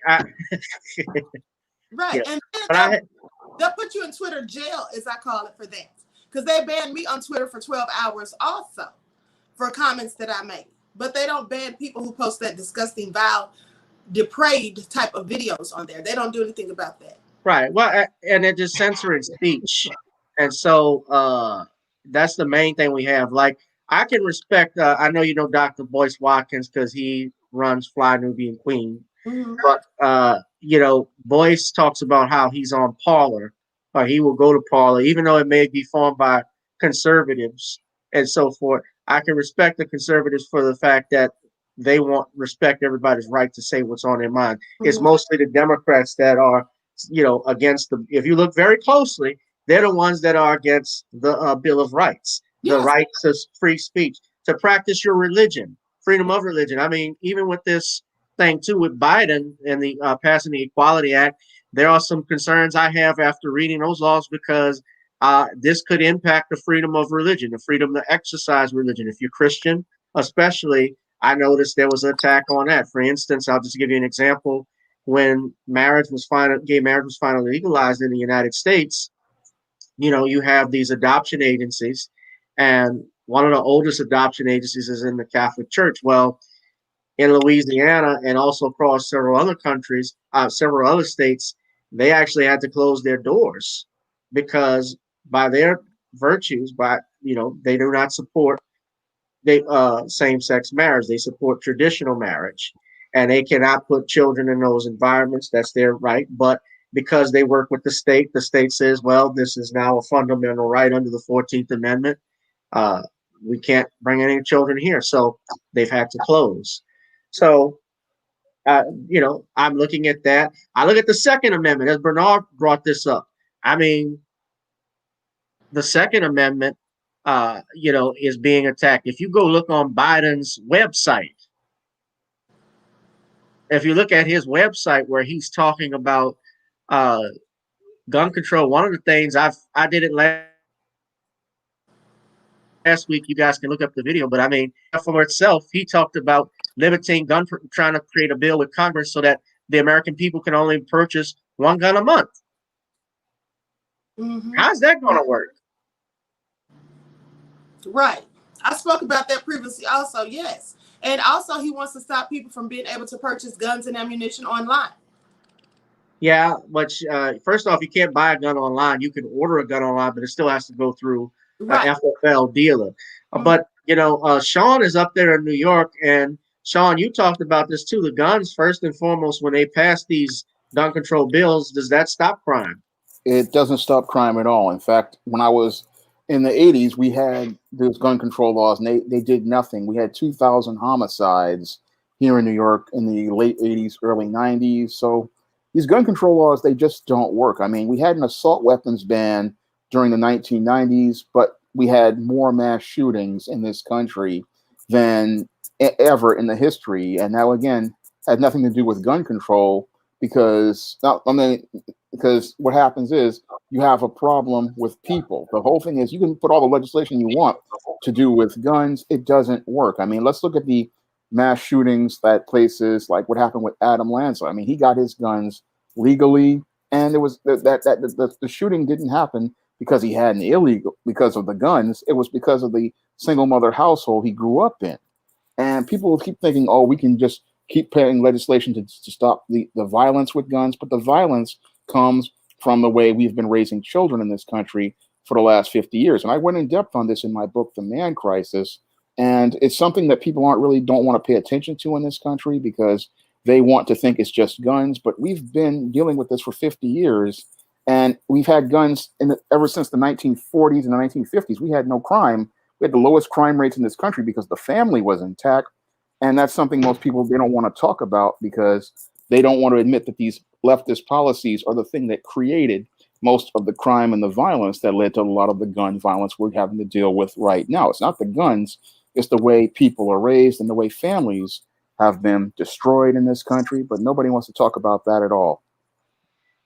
Speaker 2: right.
Speaker 1: Yeah.
Speaker 2: And they'll put you in Twitter jail, as I call it, for that. Because they banned me on Twitter for 12 hours also for comments that I made. But they don't ban people who post that disgusting, vile, depraved type of videos on there. They don't do anything about that.
Speaker 1: Right. Well, and they're just censoring speech. And so that's the main thing we have. Like, I can respect, I know you know Dr. Boyce Watkins because he runs Fly Nubian Queen.
Speaker 2: Mm-hmm.
Speaker 1: But, you know, Boyce talks about how he's on Parler, or he will go to Parler, even though it may be formed by conservatives and so forth. I can respect the conservatives for the fact that they respect everybody's right to say what's on their mind. Mm-hmm. It's mostly the Democrats that are, you know, against if you look very closely, they're the ones that are against the Bill of Rights, the right to free speech, to practice your religion, freedom of religion. I mean, even with this thing too, with Biden and the passing the Equality Act, there are some concerns I have after reading those laws because this could impact the freedom of religion, the freedom to exercise religion. If you're Christian, especially, I noticed there was an attack on that. For instance, I'll just give you an example. When gay marriage was finally legalized in the United States, you know, you have these adoption agencies, and one of the oldest adoption agencies is in the Catholic Church. Well, in Louisiana and also across several other countries, several other states, they actually had to close their doors because by their virtues, they do not support same-sex marriage. They support traditional marriage, and they cannot put children in those environments. That's their right. But because they work with the state says, well, this is now a fundamental right under the 14th Amendment. We can't bring any children here. So they've had to close. So, you know, I'm looking at that. I look at the Second Amendment, as Bernard brought this up. I mean, the Second Amendment, you know, is being attacked. If you go look on Biden's website, if you look at his website where he's talking about gun control, one of the things I did it last week, you guys can look up the video, but I mean, for itself, he talked about limiting trying to create a bill with Congress so that the American people can only purchase one gun a month. Mm-hmm. How's that going to work?
Speaker 2: Right. I spoke about that previously also, yes. And also he wants to stop people from being able to purchase guns and ammunition online.
Speaker 1: Yeah, but first off, you can't buy a gun online. You can order a gun online, but it still has to go through an FFL dealer. Mm-hmm. But, you know, Shawn is up there in New York. And, Shawn, you talked about this too. The guns, first and foremost, when they pass these gun control bills, does that stop crime?
Speaker 3: It doesn't stop crime at all. In fact, when I was in the 80s, we had those gun control laws, and they did nothing. We had 2,000 homicides here in New York in the late 80s, early 90s. So these gun control laws, they just don't work. I mean, we had an assault weapons ban during the 1990s, but we had more mass shootings in this country than ever in the history. And now, again, had nothing to do with gun control because what happens is you have a problem with people. The whole thing is you can put all the legislation you want to do with guns. It doesn't work. I mean, let's look at the mass shootings that places like what happened with Adam Lanza. I mean, he got his guns legally, and it was the shooting didn't happen because he had an illegal, because of the guns. It was because of the single mother household he grew up in. And people keep thinking, oh, we can just keep passing legislation to stop the violence with guns, but the violence comes from the way we've been raising children in this country for the last 50 years. And I went in depth on this in my book, The Man Crisis. And it's something that people don't want to pay attention to in this country because they want to think it's just guns. But we've been dealing with this for 50 years. And we've had guns ever since the 1940s and the 1950s. We had no crime. We had the lowest crime rates in this country because the family was intact. And that's something most people, they don't want to talk about because they don't want to admit that these leftist policies are the thing that created most of the crime and the violence that led to a lot of the gun violence we're having to deal with right now. It's not the guns, it's the way people are raised and the way families have been destroyed in this country, but nobody wants to talk about that at all.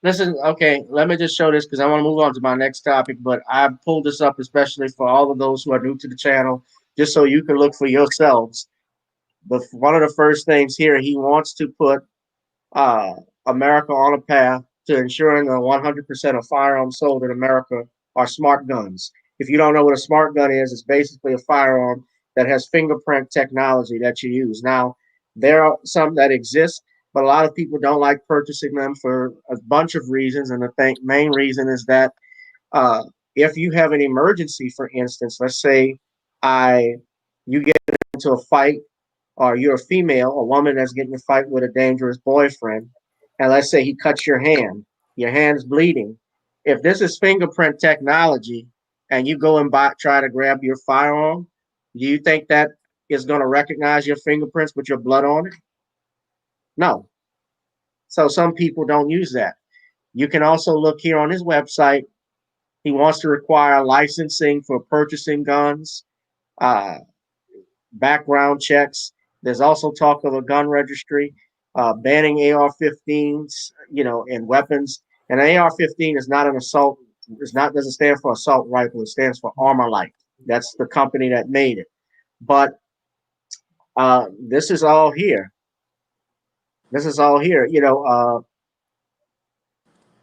Speaker 1: Listen, okay, let me just show this because I want to move on to my next topic, but I pulled this up especially for all of those who are new to the channel, just so you can look for yourselves. One of the first things here, he wants to put America on a path to ensuring that 100% of firearms sold in America are smart guns. If you don't know what a smart gun is, it's basically a firearm that has fingerprint technology that you use. Now, there are some that exist, but a lot of people don't like purchasing them for a bunch of reasons. And the main reason is that if you have an emergency, for instance, let's say you get into a fight, or you're a female, a woman that's getting in a fight with a dangerous boyfriend, and let's say he cuts your hand's bleeding. If this is fingerprint technology and you go and try to grab your firearm, do you think that is going to recognize your fingerprints with your blood on it? No. So some people don't use that. You can also look here on his website. He wants to require licensing for purchasing guns, background checks. There's also talk of a gun registry, banning AR-15s, and weapons. And an AR-15 is not an assault. Doesn't stand for assault rifle. It stands for Armor Light. That's the company that made it. But this is all here.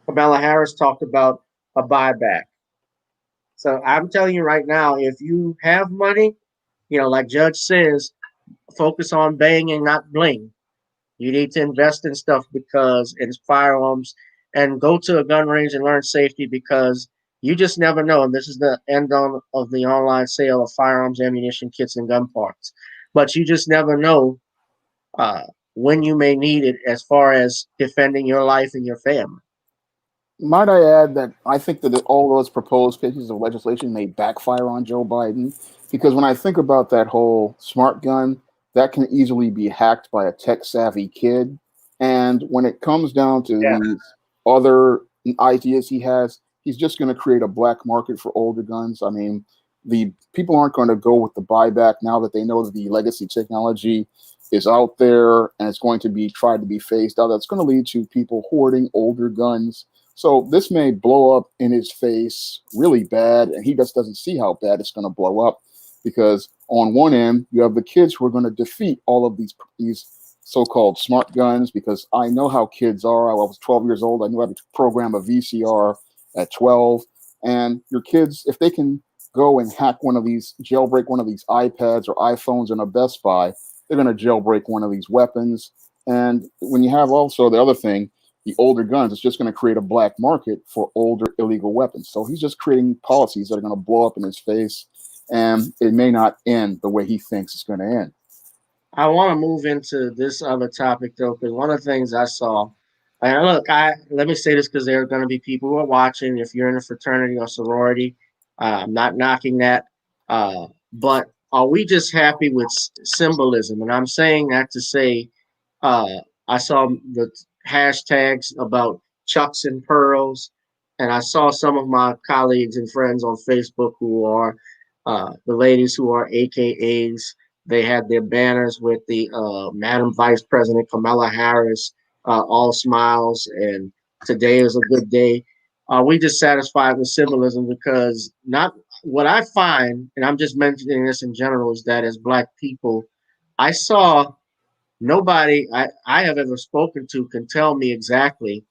Speaker 1: Kamala Harris talked about a buyback. So I'm telling you right now, if you have money, like Judge says, focus on banging, not bling. You need to invest in stuff because it's firearms, and go to a gun range and learn safety because you just never know. And this is the end of the online sale of firearms, ammunition, kits, and gun parts. But you just never know when you may need it as far as defending your life and your family.
Speaker 3: Might I add that I think that all those proposed pieces of legislation may backfire on Joe Biden, because when I think about that whole smart gun, that can easily be hacked by a tech-savvy kid. And when it comes down to these other ideas he has, he's just going to create a black market for older guns. I mean, the people aren't going to go with the buyback now that they know that the legacy technology is out there and it's going to be tried to be phased out. That's going to lead to people hoarding older guns. So this may blow up in his face really bad, and he just doesn't see how bad it's going to blow up, because on one end, you have the kids who are going to defeat all of these so-called smart guns, because I know how kids are. I was 12 years old. I knew how to program a VCR at 12. And your kids, if they can go and jailbreak one of these iPads or iPhones in a Best Buy, they're going to jailbreak one of these weapons. And when you have also the other thing, the older guns, it's just going to create a black market for older illegal weapons. So he's just creating policies that are going to blow up in his face, and it may not end the way he thinks it's going to end.
Speaker 1: I want to move into this other topic, though, because one of the things I saw, and look, let me say this because there are going to be people who are watching. If you're in a fraternity or sorority, I'm not knocking that. But are we just happy with symbolism? And I'm saying that to say, I saw the hashtags about chucks and pearls, and I saw some of my colleagues and friends on Facebook who are the ladies who are AKAs. They had their banners with the Madam Vice President Kamala Harris, all smiles, and today is a good day. Are we just satisfied with symbolism? Because not what I find, and I'm just mentioning this in general, is that as Black people, I saw nobody I have ever spoken to can tell me exactly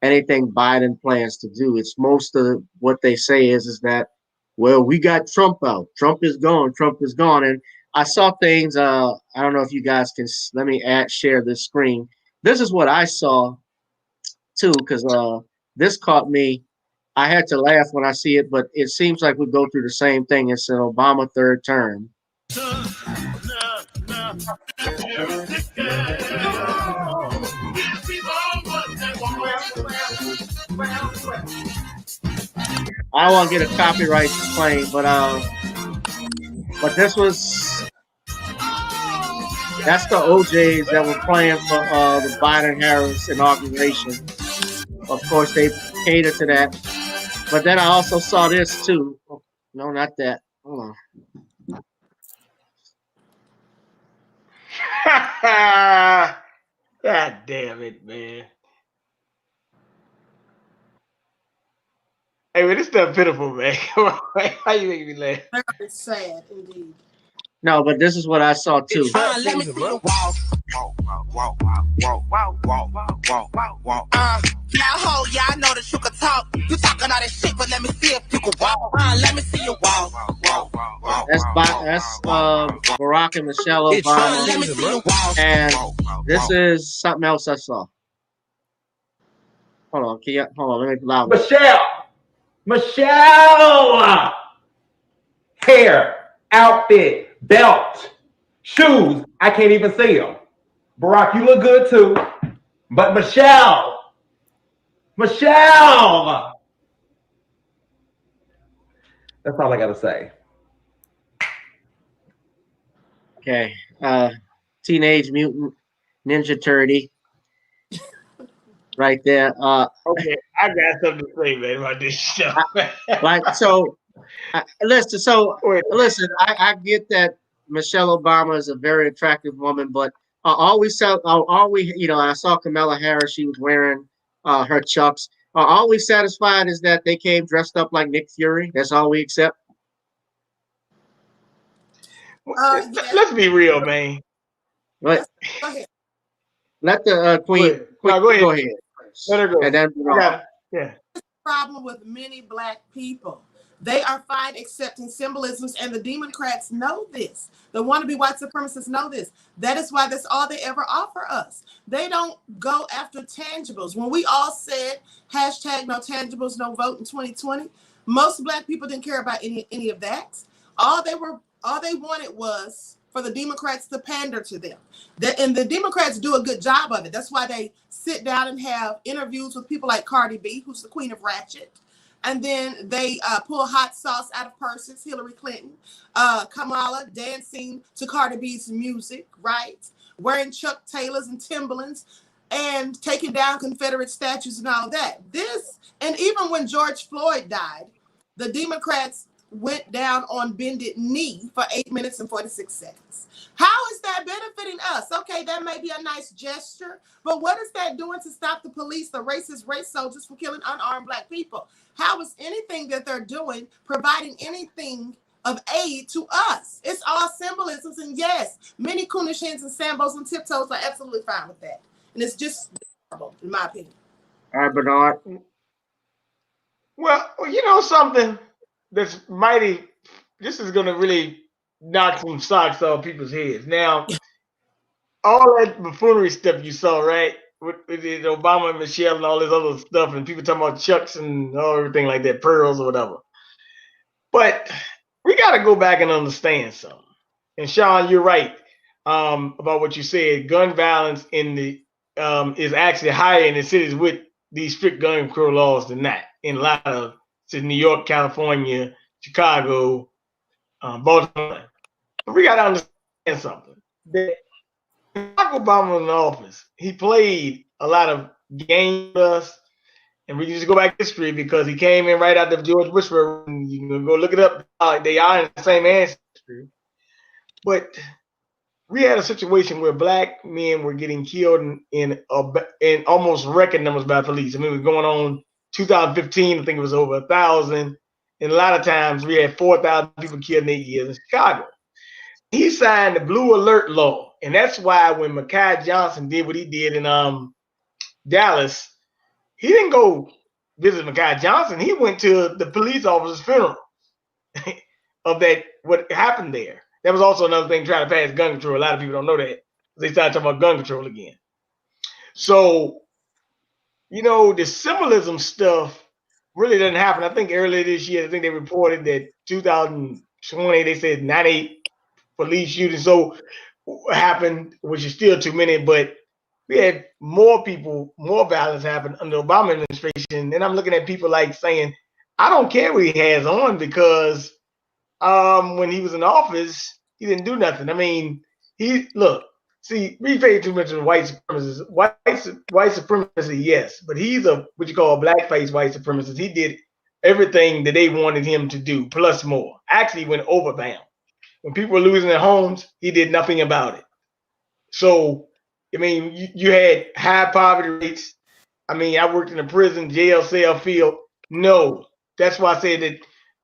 Speaker 1: anything Biden plans to do. It's most of what they say is that, well, we got Trump out. Trump is gone. Trump is gone. And I saw things. I don't know if you guys can. Let me share this screen. This is what I saw too, because this caught me. I had to laugh when I see it, but it seems like we go through the same thing. It's an Obama third term. I don't want to get a copyright claim, but this was that's the OJs that were playing for the Biden-Harris inauguration. Of course, they catered to that. But then I also saw this too. Oh, no, not that. Hold on.
Speaker 4: God damn it, man. Hey, man, this stuff pitiful, man. How you make me laugh?
Speaker 2: Very sad indeed.
Speaker 1: No, but this is what I saw too.
Speaker 5: Let me see you walk. Now, ho, yeah, I know that you can talk. You talking all that shit, but let me see if you can walk. Let me see you walk.
Speaker 1: That's Barack and Michelle Obama.
Speaker 5: Let me see you walk.
Speaker 1: And this is something else I saw. Hold on, hold on, let me loud.
Speaker 6: Michelle! Hair, outfit, belt, shoes. I can't even see them. Barack, you look good too. But Michelle! That's all I gotta say.
Speaker 1: Okay. Teenage Mutant Ninja Turtle. Right there.
Speaker 4: Okay, I got something to say, man, about this show.
Speaker 1: Listen. I get that Michelle Obama is a very attractive woman, but I saw Kamala Harris. She was wearing her chucks. Are we satisfied is that they came dressed up like Nick Fury? That's all we accept.
Speaker 4: Let's be real, man.
Speaker 1: Right.
Speaker 2: Go ahead.
Speaker 1: Let the queen.
Speaker 4: Go ahead.
Speaker 1: Go ahead.
Speaker 4: Let her go.
Speaker 1: And then,
Speaker 4: yeah.
Speaker 2: Problem with many black people. They are fine accepting symbolisms, and the Democrats know this. The wannabe white supremacists know this. That is why that's all they ever offer us. They don't go after tangibles. When we all said hashtag no tangibles, no vote in 2020, most black people didn't care about any of that. All they wanted was for the Democrats to pander to them. And the Democrats do a good job of it. That's why they sit down and have interviews with people like Cardi B, who's the queen of ratchet. And then they pull hot sauce out of purses, Hillary Clinton, Kamala dancing to Cardi B's music, right? Wearing Chuck Taylors and Timberlands and taking down Confederate statues and all that. And even when George Floyd died, the Democrats went down on bended knee for 8 minutes and 46 seconds. How is that benefiting us? Okay, that may be a nice gesture, but what is that doing to stop the police, the racist race soldiers, from killing unarmed black people? How is anything that they're doing providing anything of aid to us? It's all symbolisms, and yes, many Kunishins and Sambos and tiptoes are absolutely fine with that. And it's just terrible, in my opinion.
Speaker 1: All right, Bernard.
Speaker 4: Well, you know something that's mighty. This is going to really knock some socks off people's heads. Now, all that buffoonery stuff you saw, right? With Obama and Michelle and all this other stuff, and people talking about chucks and everything like that, pearls or whatever. But we got to go back and understand something. And Shawn, you're right about what you said. Gun violence is actually higher in the cities with these strict gun control laws than that. In a lot of New York, California, Chicago, Baltimore. But we got to understand something. That when Barack Obama was in office, he played a lot of games with us. And we just go back to history because he came in right after George Bush. And you can go look it up. They are in the same ancestry. But we had a situation where black men were getting killed in almost record numbers by police. I mean, it was going on 2015. I think it was over 1,000. And a lot of times we had 4,000 people killed in 8 years in Chicago. He signed the Blue Alert Law. And that's why when Mekhi Johnson did what he did in Dallas, he didn't go visit Mekhi Johnson. He went to the police officer's funeral of what happened there. That was also another thing trying to pass gun control. A lot of people don't know that. They started talking about gun control again. So, the symbolism stuff really doesn't happen. I think earlier this year, I think they reported that 2020, they said 98 police shootings happened, which is still too many, but we had more violence happen under the Obama administration. And I'm looking at people like saying, I don't care what he has on because when he was in office, he didn't do nothing. I mean, we pay too much of white supremacists. White supremacy, yes, but he's what you call a blackface white supremacist. He did everything that they wanted him to do, plus more. Actually, went overbound. When people were losing their homes, he did nothing about it. So, I mean, you had high poverty rates. I mean, I worked in a prison, jail cell field. No, that's why I said that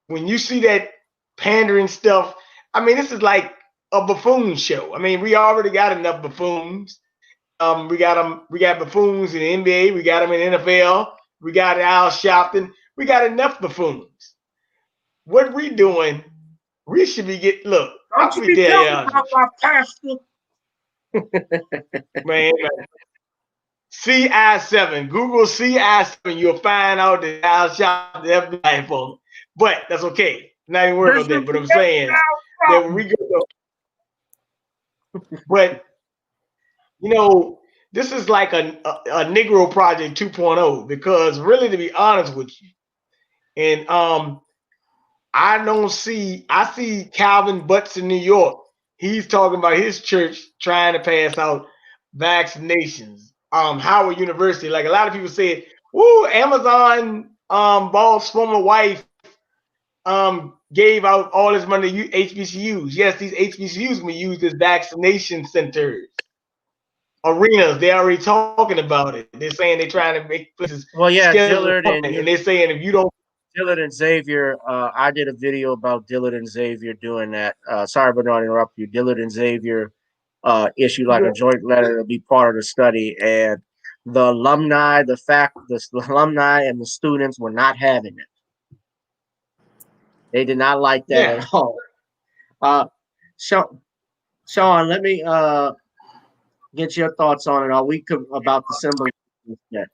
Speaker 4: when you see that pandering stuff, I mean, this is like a buffoon show. I mean, we already got enough buffoons. We got buffoons in the NBA. We got them in the NFL. We got Al Sharpton. We got enough buffoons. What we doing? We should be look.
Speaker 7: Don't you be talking about my pastor.
Speaker 4: Man. CI7. Google CI7. You'll find out that Al Sharpton the FBI phone. But that's okay. Not even worried about that. But I'm saying that when we go, but this is like a Negro Project 2.0 because really, to be honest with you, and I see Calvin Butts in New York. He's talking about his church trying to pass out vaccinations. Howard University, like a lot of people said, "Woo, Amazon boss former wife gave out all his money to HBCUs." Yes, these HBCUs can be used as vaccination centers, arenas. They're already talking about it. They're saying they're trying to make places.
Speaker 1: Well, yeah, Dillard
Speaker 4: and they're saying if you don't.
Speaker 1: Dillard and Xavier, I did a video about Dillard and Xavier doing that. Sorry for not interrupt you. Dillard and Xavier issued like a joint letter to be part of the study, and the alumni and the students were not having it. They did not like that at all. Shawn, let me get your thoughts on it. Are we about the symbolism?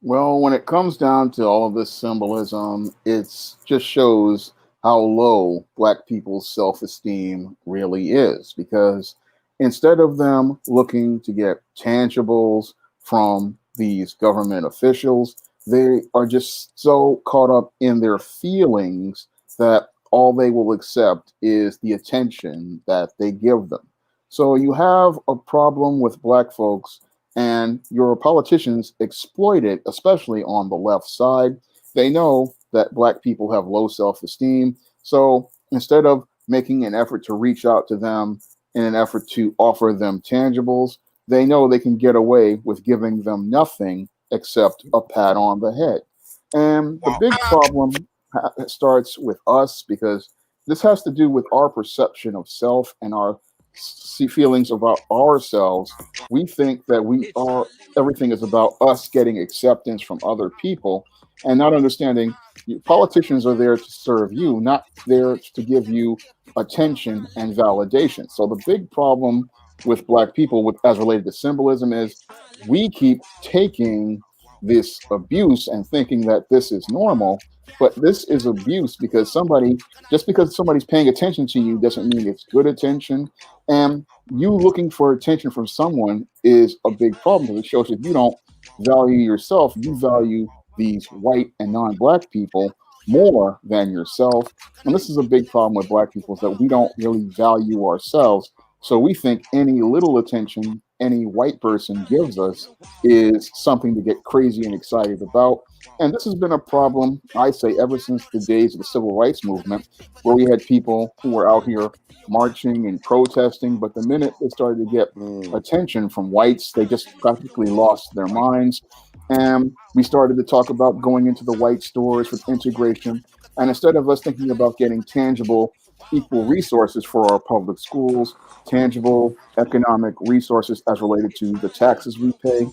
Speaker 3: Well, when it comes down to all of this symbolism, it just shows how low Black people's self-esteem really is. Because instead of them looking to get tangibles from these government officials, they are just so caught up in their feelings that all they will accept is the attention that they give them. So you have a problem with Black folks, and your politicians exploit it, especially on the left side. They know that Black people have low self-esteem. So instead of making an effort to reach out to them in an effort to offer them tangibles, they know they can get away with giving them nothing except a pat on the head. And the big problem starts with us, because this has to do with our perception of self and our feelings about ourselves. We think that everything is about us getting acceptance from other people, and not understanding politicians are there to serve you, not there to give you attention and validation. So the big problem with Black people as related to symbolism is we keep taking this abuse and thinking that this is normal, but this is abuse because because somebody's paying attention to you doesn't mean it's good attention. And you looking for attention from someone is a big problem, because it shows if you don't value yourself, you value these white and non-Black people more than yourself. And this is a big problem with Black people, is that we don't really value ourselves. So we think any little attention any white person gives us is something to get crazy and excited about. And this has been a problem, I say, ever since the days of the civil rights movement, where we had people who were out here marching and protesting, but the minute they started to get attention from whites, they just practically lost their minds. And we started to talk about going into the white stores with integration. And instead of us thinking about getting tangible, equal resources for our public schools, tangible economic resources as related to the taxes we pay,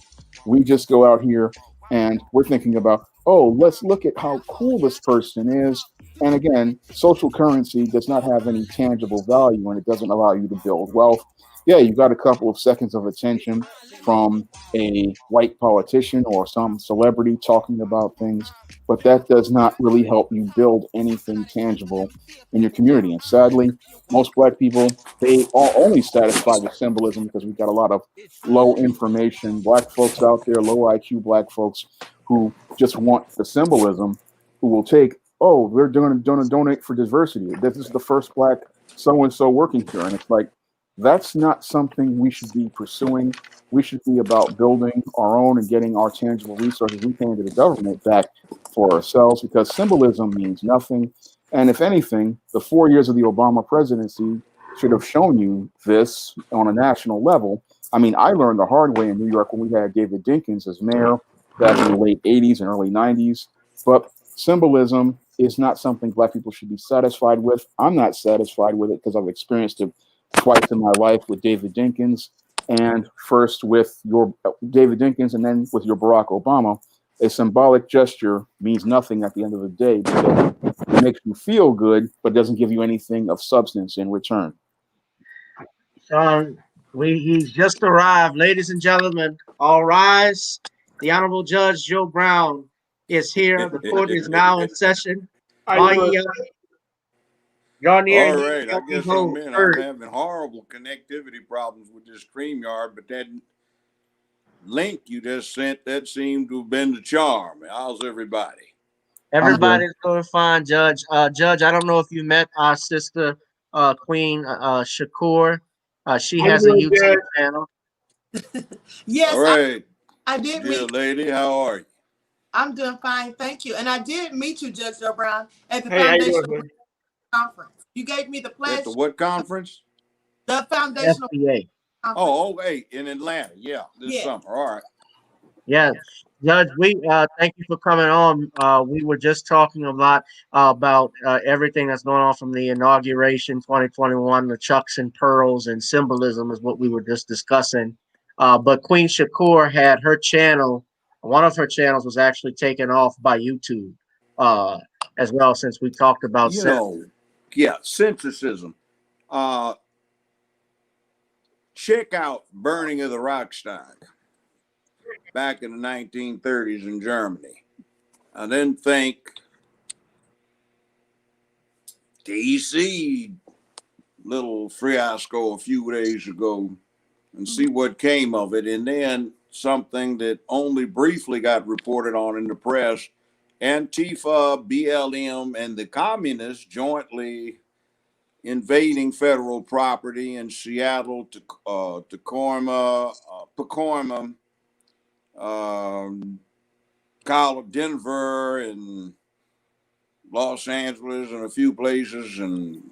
Speaker 3: we just go out here and we're thinking about oh, let's look at how cool this person is. And again, social currency does not have any tangible value and it doesn't allow you to build wealth. Yeah, you got a couple of seconds of attention from a white politician or some celebrity talking about things, but that does not really help you build anything tangible in your community. And sadly, most black people, they are only satisfied with symbolism because we've got a lot of low information black folks out there, low IQ black folks who just want the symbolism, who will take, oh, we're doing to donate for diversity. This is the first black so and so working here. And it's like, that's not something we should be pursuing. We should be about building our own and getting our tangible resources we pay into the government back for ourselves because symbolism means nothing. And if anything, the 4 years of the Obama presidency should have shown you this on a national level. I mean, I learned the hard way in New York when we had David Dinkins as mayor back in the late 80s and early 90s. But symbolism is not something black people should be satisfied with. I'm not satisfied with it because I've experienced it twice in my life with David Dinkins, and first with your David Dinkins and then with your Barack Obama. A symbolic gesture means nothing at the end of the day because it makes you feel good, but doesn't give you anything of substance in return.
Speaker 1: He's just arrived, ladies and gentlemen. All rise. The Honorable Judge Joe Brown is here. The court is now in session.
Speaker 4: How you doing?
Speaker 1: Draw near.
Speaker 8: All right, I guess I'm in. I'm having horrible connectivity problems with this StreamYard, but that link you just sent, that seemed to have been the charm. How's everybody?
Speaker 1: Everybody's doing fine, Judge. Judge, I don't know if you met our sister, Queen Shakur. She has a YouTube channel.
Speaker 2: Yes,
Speaker 8: all right.
Speaker 2: I did
Speaker 8: dear
Speaker 2: meet
Speaker 8: lady, how are you?
Speaker 2: I'm doing fine, thank you. And I did meet you, Judge Joe Brown, at the foundation conference. You gave me the pledge.
Speaker 8: At the what conference?
Speaker 2: The foundational
Speaker 1: FBA.
Speaker 2: conference.
Speaker 8: Oh, okay, in Atlanta. Yeah, this summer. All right.
Speaker 1: Yes, Judge. We thank you for coming on. We were just talking a lot about everything that's going on from the inauguration 2021, the Chucks and Pearls and symbolism is what we were just discussing. But Queen Shakur had her channel. One of her channels was actually taken off by YouTube as well, since we talked about
Speaker 8: censorship. Check out Burning of the Reichstag back in the 1930s in Germany. And then think DC little fiasco a few days ago and see what came of it. And then something that only briefly got reported on in the press, Antifa, BLM, and the communists jointly invading federal property in Seattle, Pacoima, Denver, and Los Angeles, and a few places, and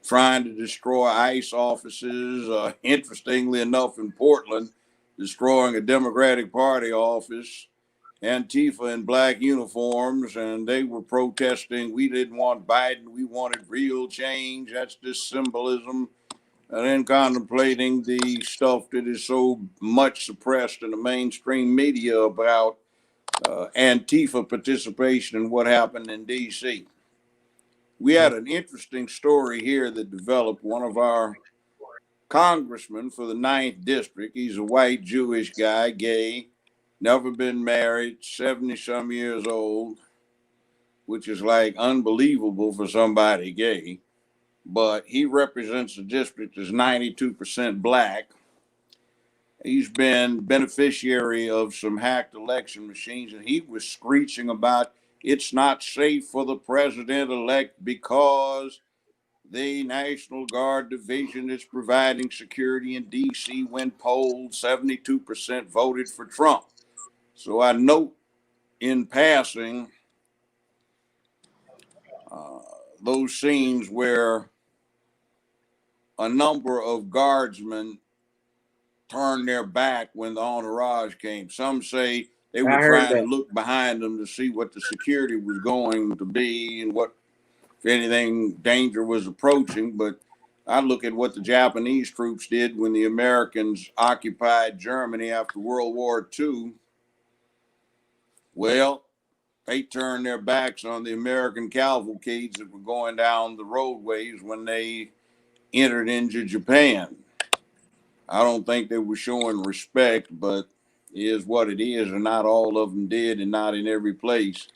Speaker 8: trying to destroy ICE offices. Interestingly enough, in Portland, destroying a Democratic Party office. Antifa in black uniforms, and they were protesting. We didn't want Biden. We wanted real change. That's just symbolism. And then contemplating the stuff that is so much suppressed in the mainstream media about Antifa participation in what happened in D.C. We had an interesting story here that developed. One of our congressmen for the 9th District, he's a white Jewish guy, gay, never been married, 70-some years old, which is like unbelievable for somebody gay. But he represents a district that's 92% black. He's been beneficiary of some hacked election machines, and he was screeching about it's not safe for the president-elect because the National Guard division is providing security in D.C. when polled 72% voted for Trump. So I note in passing those scenes where a number of guardsmen turned their back when the entourage came. Some say they were trying to look behind them to see what the security was going to be and what, if anything, danger was approaching. But I look at what the Japanese troops did when the Americans occupied Germany after World War II. Well, they turned their backs on the American cavalcades that were going down the roadways when they entered into Japan. I don't think they were showing respect, but it is what it is, and not all of them did, and not in every place.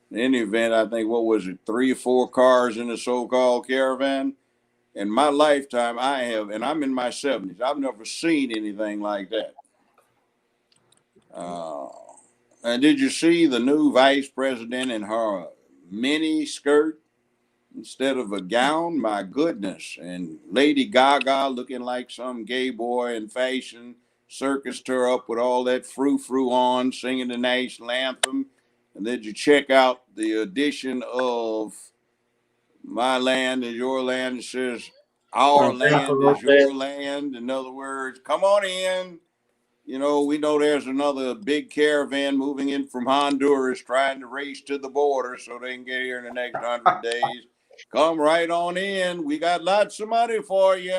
Speaker 8: In any event, I think, what was it, 3 or 4 cars in the so-called caravan? In my lifetime, I have, and I'm in my 70s, I've never seen anything like that. And did you see the new vice president in her mini skirt instead of a gown? My goodness. And Lady Gaga looking like some gay boy in fashion, circused her up with all that frou-frou on, singing the national anthem. And did you check out the edition of My Land is Your Land? It says, Our land is your land. In other words, come on in. You know, we know there's another big caravan moving in from Honduras trying to race to the border so they can get here in the next 100 days. Come right on in. We got lots of money for you.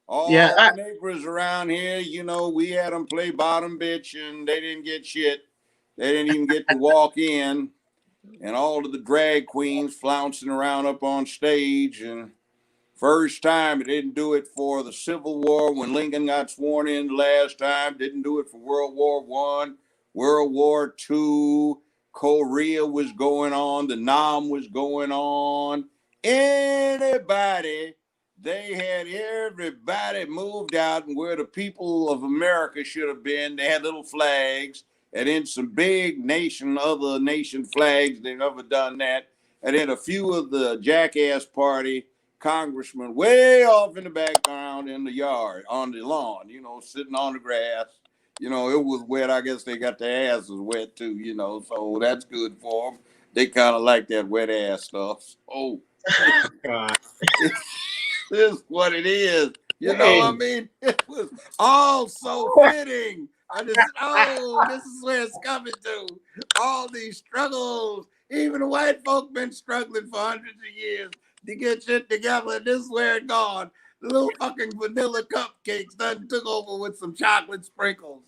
Speaker 8: All the neighbors around here, you know, we had them play bottom bitch and they didn't get shit. They didn't even get to walk in. And all of the drag queens flouncing around up on stage. And first time, it didn't do it for the Civil War when Lincoln got sworn in the last time. Didn't do it for World War I, World War II. Korea was going on. The Nam was going on. Anybody, they had everybody moved out, and where the people of America should have been, they had little flags. And then some big other nation flags. They've never done that. And then a few of the Jackass Party congressmen way off in the background in the yard, on the lawn, you know, sitting on the grass. You know, it was wet. I guess they got their asses wet too, you know, so that's good for them. They kind of like that wet ass stuff. Oh, God. This is what it is. You know what I mean? It was all so fitting. I just, this is where it's coming to. All these struggles. Even the white folk been struggling for hundreds of years to get shit together, and this is where it gone. The little fucking vanilla cupcakes done took over with some chocolate sprinkles.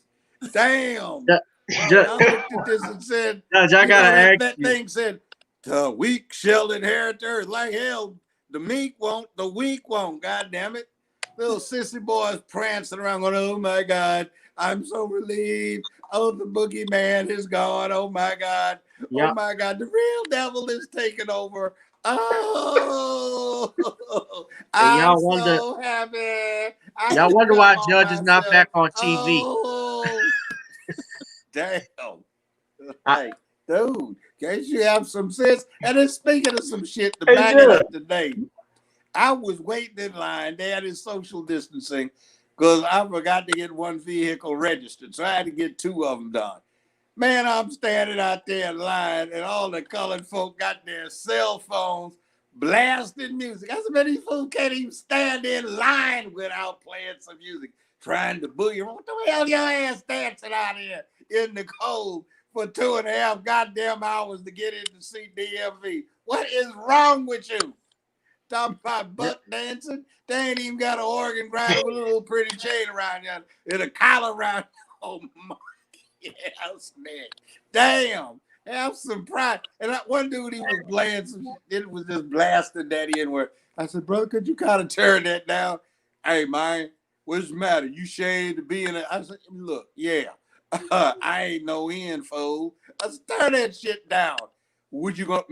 Speaker 8: Damn. I looked at this and said,
Speaker 1: Judge, I gotta ask
Speaker 8: that thing said, the weak shall inherit the earth. Like hell, the meek won't, the weak won't. God damn it. Little sissy boys prancing around going, oh my God, I'm so relieved. Oh, the boogeyman is gone. Oh my God. Oh my God. The real devil is taking over. Oh, I'm so happy.
Speaker 1: Y'all wonder why Judge is not back on TV.
Speaker 8: Oh, damn. Like, dude, can't you have some sense? And then speaking of some shit to back it up today, I was waiting in line. They had this social distancing because I forgot to get one vehicle registered. So I had to get 2 of them done. Man, I'm standing out there in line, and all the colored folk got their cell phones blasting music. I said, man, these fools can't even stand in line without playing some music, trying to boogie. What the hell your ass dancing out here in the cold for 2.5 goddamn hours to get in to see DMV? What is wrong with you? Talking about buck dancing. They ain't even got an organ grinder with a little pretty chain around you and a collar around you. Oh my. Yes, man. Damn. Have some pride. And that one dude, he was playing some, it was just blasting that in where I said, brother, could you kind of turn that down? Hey, man, what's the matter? You ashamed to be in it? I said, look, yeah, I ain't no end, fool. I said, turn that shit down. Would you go,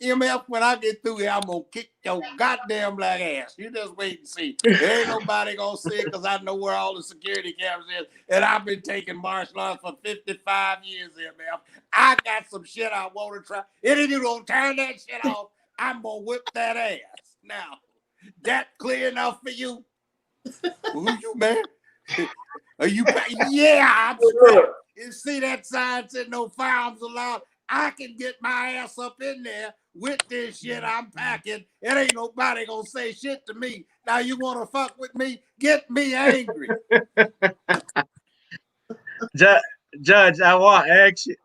Speaker 8: MF, when I get through here, I'm going to kick your goddamn black ass. You just wait and see. There ain't nobody going to see it because I know where all the security cameras is. And I've been taking martial arts for 55 years, MF. I got some shit I want to try. If you don't turn that shit off, I'm going to whip that ass. Now, that clear enough for you? Who you, man? Are you? Yeah, I'm strapped. You see that sign said no firearms allowed? I can get my ass up in there with this shit I'm packing. It ain't nobody gonna say shit to me. Now you wanna fuck with me? Get me angry.
Speaker 1: Judge, I want to ask you,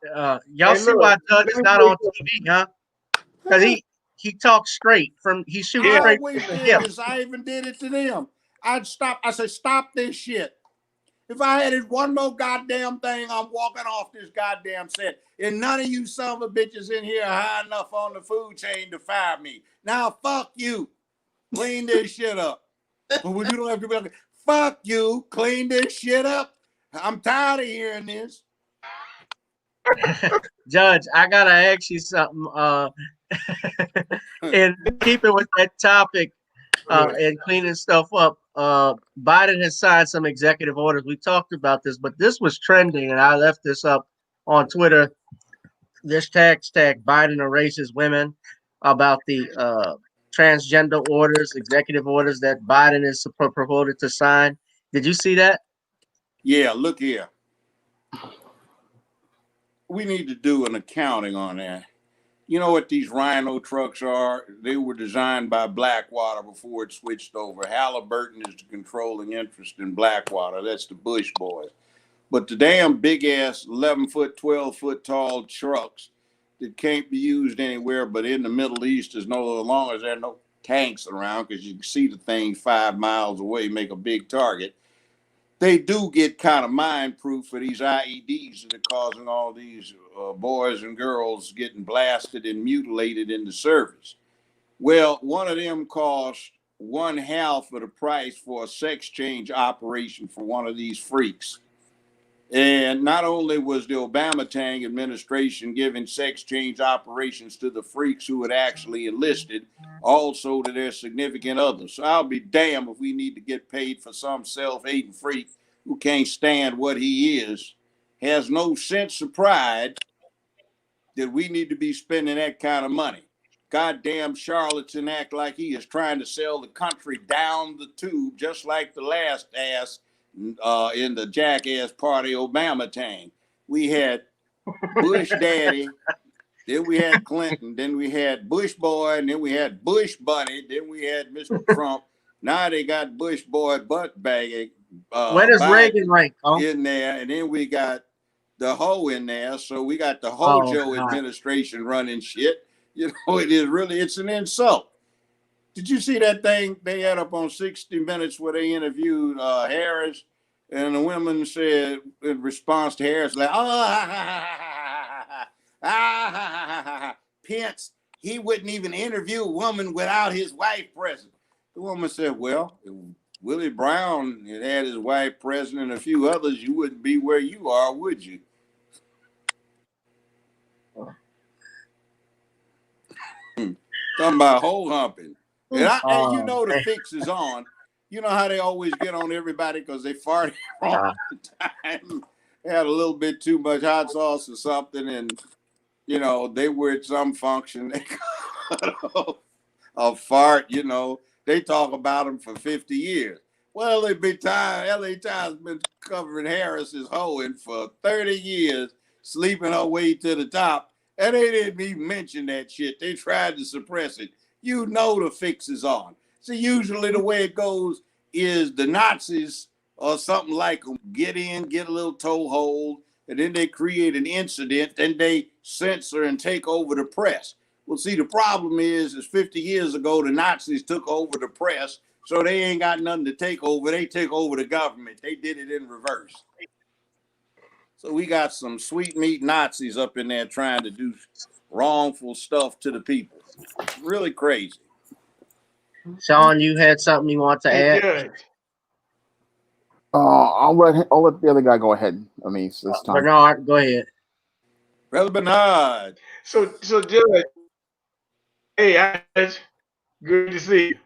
Speaker 1: y'all see why Judge is not on TV, huh? Because he talks straight he shoots straight from the hip.
Speaker 8: I even did it to them. I said, stop this shit. If I had it one more goddamn thing, I'm walking off this goddamn set. And none of you son of a bitches in here are high enough on the food chain to fire me. Now, fuck you. Clean this shit up. Well, you don't have to be like, fuck you. Clean this shit up. I'm tired of hearing this.
Speaker 1: Judge, I gotta ask you something. And keeping with that topic, and cleaning stuff up. Biden has signed some executive orders. We talked about this, but this was trending, and I left this up on Twitter. This hashtag Biden erases women, about the transgender orders, executive orders that Biden is purported to sign. Did you see that?
Speaker 8: Yeah, look here. We need to do an accounting on that. You know what these Rhino trucks are? They were designed by Blackwater before it switched over. Halliburton is the controlling interest in Blackwater. That's the Bush boys. But the damn big ass 11-foot, 12-foot tall trucks that can't be used anywhere but in the Middle East, as long as there are no tanks around, because you can see the thing 5 miles away, make a big target. They do get kind of mind-proof for these IEDs that are causing all these boys and girls getting blasted and mutilated in the service. Well, one of them cost 1/2 of the price for a sex change operation for one of these freaks. And not only was the Obama-Tang administration giving sex change operations to the freaks who had actually enlisted, also to their significant others. So I'll be damned if we need to get paid for some self-hating freak who can't stand what he is, has no sense of pride, that we need to be spending that kind of money. Goddamn charlatan act like he is trying to sell the country down the tube, just like the last ass in the jackass party Obama-Tang. We had Bush daddy, then we had Clinton, then we had Bush boy, and then we had Bush bunny, then we had Mr. Trump. Now they got Bush boy butt bagging.
Speaker 1: Where does Reagan rank?
Speaker 8: In there, and then we got the hoe in there. So we got the Hojo administration running shit. You know, it's an insult. Did you see that thing they had up on 60 Minutes where they interviewed Harris, and the women said in response to Harris, like, Pence, he wouldn't even interview a woman without his wife present. The woman said, well, if Willie Brown had his wife present and a few others, you wouldn't be where you are, would you? Talking about hole humping. And you know the fix is on. You know how they always get on everybody because they farted all the time. They had a little bit too much hot sauce or something, and you know they were at some function. They got a fart. You know they talk about them for 50 years. Well, LA Times been covering Harris's hoeing for 30 years, sleeping her way to the top, and they didn't even mention that shit. They tried to suppress it. You know the fix is on. So usually the way it goes is the Nazis or something like them get in, get a little toehold, and then they create an incident, then they censor and take over the press. Well, see, the problem is 50 years ago, the Nazis took over the press, so they ain't got nothing to take over. They take over the government. They did it in reverse. So we got some sweet meat Nazis up in there trying to do wrongful stuff to the people. Really crazy.
Speaker 1: Shawn, you had something you want to add?
Speaker 4: Good.
Speaker 3: I'll let the other guy go ahead. I mean, it's this time.
Speaker 1: Bernard, go ahead.
Speaker 8: Brother Bernard.
Speaker 4: So Judge, hey, good to see you.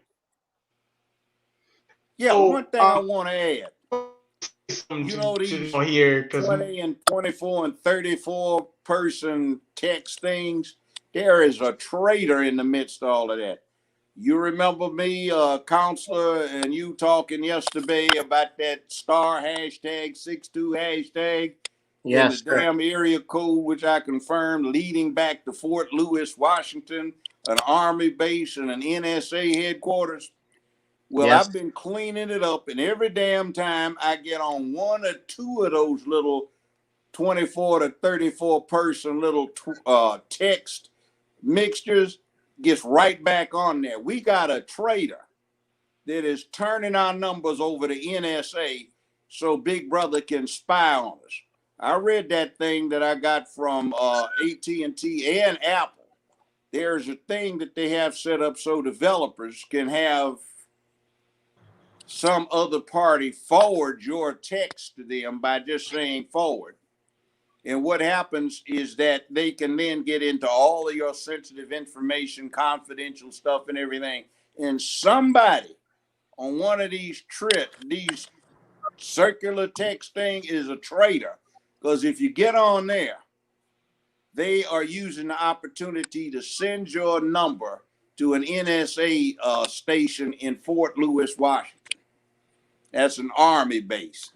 Speaker 8: Yeah,
Speaker 4: So,
Speaker 8: one thing I want to add. You know these
Speaker 4: here
Speaker 8: 20 and 24 and 34 person text things? There is a traitor in the midst of all of that. You remember me, counselor, and you talking yesterday about that star hashtag, 62 hashtag in the damn area code, which I confirmed, leading back to Fort Lewis, Washington, an Army base and an NSA headquarters? Well, I've been cleaning it up, and every damn time I get on one or two of those little 24 to 34 person little text mixtures, gets right back on there. We got a traitor that is turning our numbers over to NSA so Big Brother can spy on us. I read that thing that I got from AT&T and Apple. There's a thing that they have set up so developers can have some other party forward your text to them by just saying forward. And what happens is that they can then get into all of your sensitive information, confidential stuff and everything. And somebody on one of these these circular text thing is a traitor. Because if you get on there, they are using the opportunity to send your number to an NSA station in Fort Lewis, Washington. That's an Army base.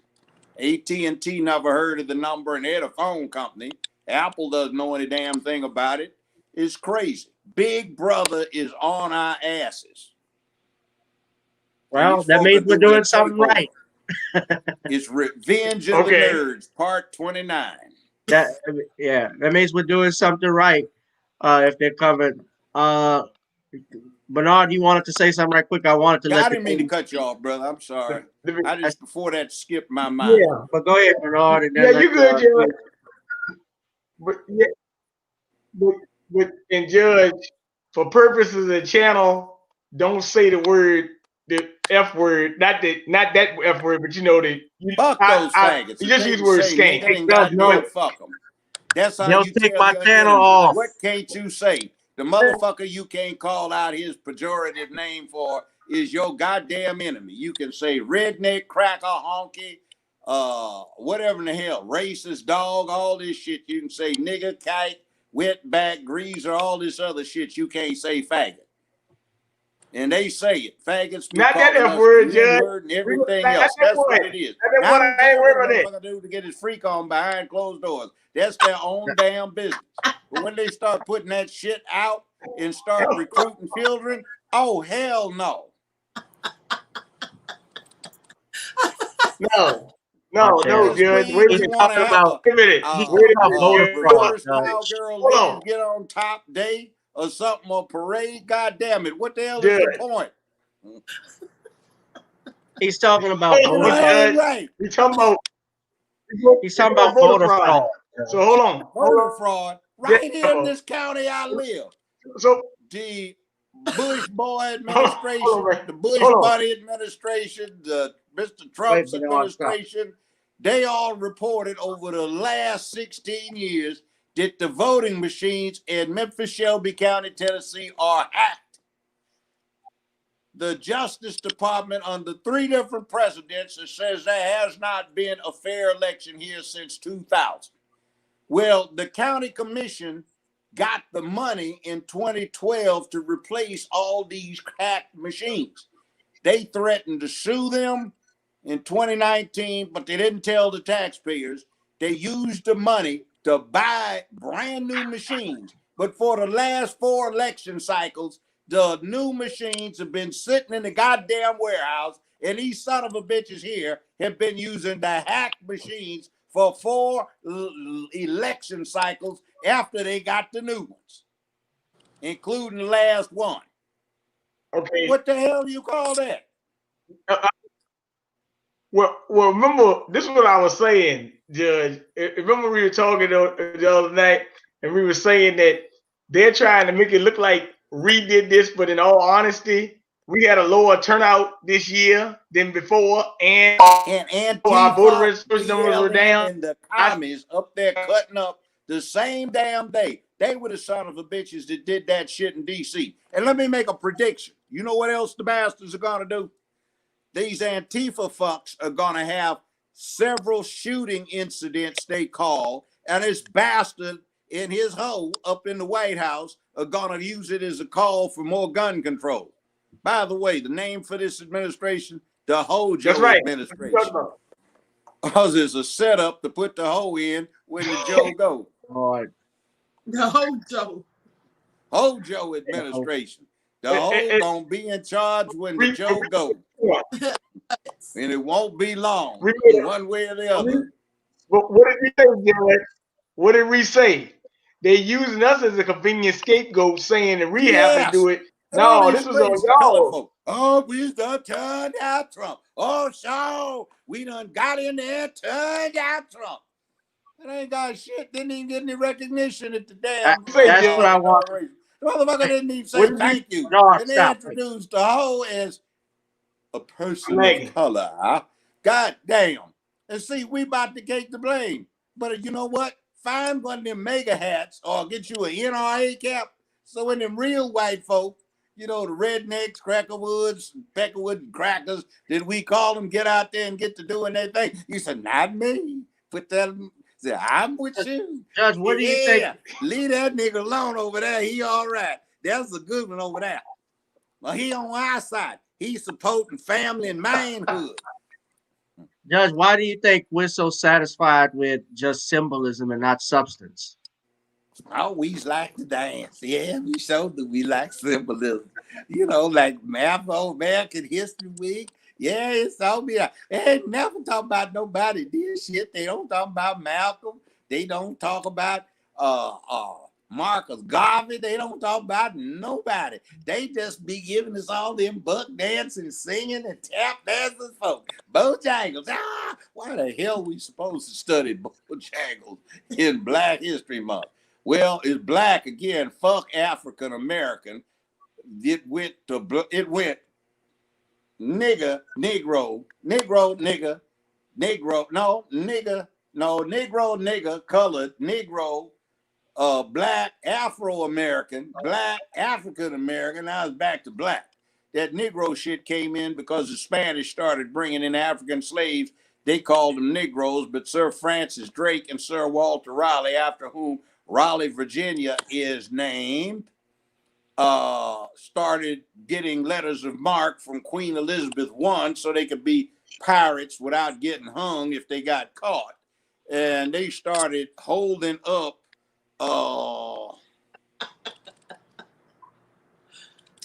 Speaker 8: AT&T never heard of the number, and they're a phone company. Apple doesn't know any damn thing about it. It's crazy. Big Brother is on our asses.
Speaker 1: Well, that means we're doing something right.
Speaker 8: It's Revenge of the Nerds, part 29.
Speaker 1: That means we're doing something right. If they're covered. Bernard, you wanted to say something right quick? I wanted to
Speaker 8: I didn't mean to cut you off, brother. I'm sorry. I just before that skipped my mind.
Speaker 1: Yeah, but go ahead, Bernard. And
Speaker 4: then you good, Judge. But and Judge, for purposes of the channel, don't say the F word, not that F word, but you know the
Speaker 8: fuck those faggots.
Speaker 4: You just use the word skank.
Speaker 8: No, fuck them. That's how you
Speaker 1: take
Speaker 8: tell
Speaker 1: my
Speaker 8: your
Speaker 1: channel
Speaker 8: enemy.
Speaker 1: off.
Speaker 8: What can't you say? The motherfucker you can't call out his pejorative name for is your goddamn enemy. You can say redneck, cracker, honky, whatever in the hell, racist, dog, all this shit. You can say nigger, kite, wetback, greaser, all this other shit. You can't say faggot. And they say it. Faggots be
Speaker 4: not that
Speaker 8: calling
Speaker 4: F word,
Speaker 8: us
Speaker 4: Judge.
Speaker 8: and everything else. That's what it is. Now, I don't care what motherfucker do to get his freak on behind closed doors. That's their own damn business. But when they start putting that shit out and start recruiting children, oh, hell no.
Speaker 4: No, Judge. Wait a minute.
Speaker 8: Reverse cowgirl get on top day or something, or parade. God damn it. What the hell is the point?
Speaker 1: He's talking about
Speaker 8: right.
Speaker 4: He's talking about
Speaker 1: voter fraud.
Speaker 4: So hold on.
Speaker 8: Voter fraud. Right here in this county I live.
Speaker 4: So
Speaker 8: the Bush boy administration, the Bush buddy administration, the Mr. Trump's administration, they all reported over the last 16 years that the voting machines in Memphis, Shelby County, Tennessee are hacked. The Justice Department under 3 different presidents says there has not been a fair election here since 2000. Well, the county commission got the money in 2012 to replace all these hacked machines. They threatened to sue them in 2019, but they didn't tell the taxpayers. They used the money to buy brand new machines. But for the last 4 election cycles, the new machines have been sitting in the goddamn warehouse, and these son of a bitches here have been using the hacked machines for 4 election cycles after they got the new ones, including the last one.
Speaker 4: Okay.
Speaker 8: What the hell do you call that?
Speaker 4: Well, remember, this is what I was saying, Judge. Remember we were talking the other night, and we were saying that they're trying to make it look like Reed did this, but in all honesty, we had a lower turnout this year than before, and
Speaker 8: Antifa,
Speaker 4: our voter registration numbers were down.
Speaker 8: And the commies up there cutting up the same damn day. They were the son of a bitches that did that shit in D.C. And let me make a prediction. You know what else the bastards are going to do? These Antifa fucks are going to have several shooting incidents, they call, and this bastard in his hole up in the White House are going to use it as a call for more gun control. By the way, the name for this administration, the Hojo administration. Because it's a setup to put the hoe in when the Joe goes.
Speaker 2: The
Speaker 8: Hojo administration. The hoe gonna be in charge when the Joe goes. And it won't be long, one way or the other.
Speaker 4: But what did we say, Jared? What did we say? They using us as a convenient scapegoat, saying that we have to do it. No, this was on y'all.
Speaker 8: Oh, we done turned out Trump. Oh, so we done got in there, turned out Trump. That ain't got shit. Didn't even get any recognition at the damn
Speaker 1: That's what I want.
Speaker 8: inauguration. The motherfucker didn't even say
Speaker 1: Wouldn't
Speaker 8: thank you.
Speaker 1: No,
Speaker 8: And they
Speaker 1: stop.
Speaker 8: introduced the whole as a person
Speaker 4: Megan.
Speaker 8: of color. Huh? God damn. And see, we about to take the blame. But you know what? Find one of them mega hats or get you an NRA cap. So when them real white folk, you know, the rednecks, crackerwoods, peckerwood crackers, did we call them, get out there and get to doing their thing? You said, not me. Put that, say, I'm with you.
Speaker 1: Judge, what do you think?
Speaker 8: Leave that nigga alone over there. He all right. That's a good one over there. Well, he on our side. He's supporting family and manhood.
Speaker 1: Judge, why do you think we're so satisfied with just symbolism and not substance?
Speaker 8: I always like to dance. Yeah, we sure do. We like symbolism. You know, like American History Week. Yeah, it's all be. They ain't never talk about nobody did shit. They don't talk about Malcolm. They don't talk about Marcus Garvey. They don't talk about nobody. They just be giving us all them buck dancing, singing, and tap dancing folks. Bojangles. Why the hell we supposed to study Bojangles in Black History Month? Well, it's black again. Fuck African American. It went nigga, negro, nigga, negro, no, nigga, no, negro, nigga, colored, negro, black, Afro-American, black, African-American. Now it's back to black. That negro shit came in because the Spanish started bringing in African slaves. They called them negroes, but Sir Francis Drake and Sir Walter Raleigh, after whom Raleigh, Virginia is named, started getting letters of marque from Queen Elizabeth I so they could be pirates without getting hung if they got caught. And they started holding up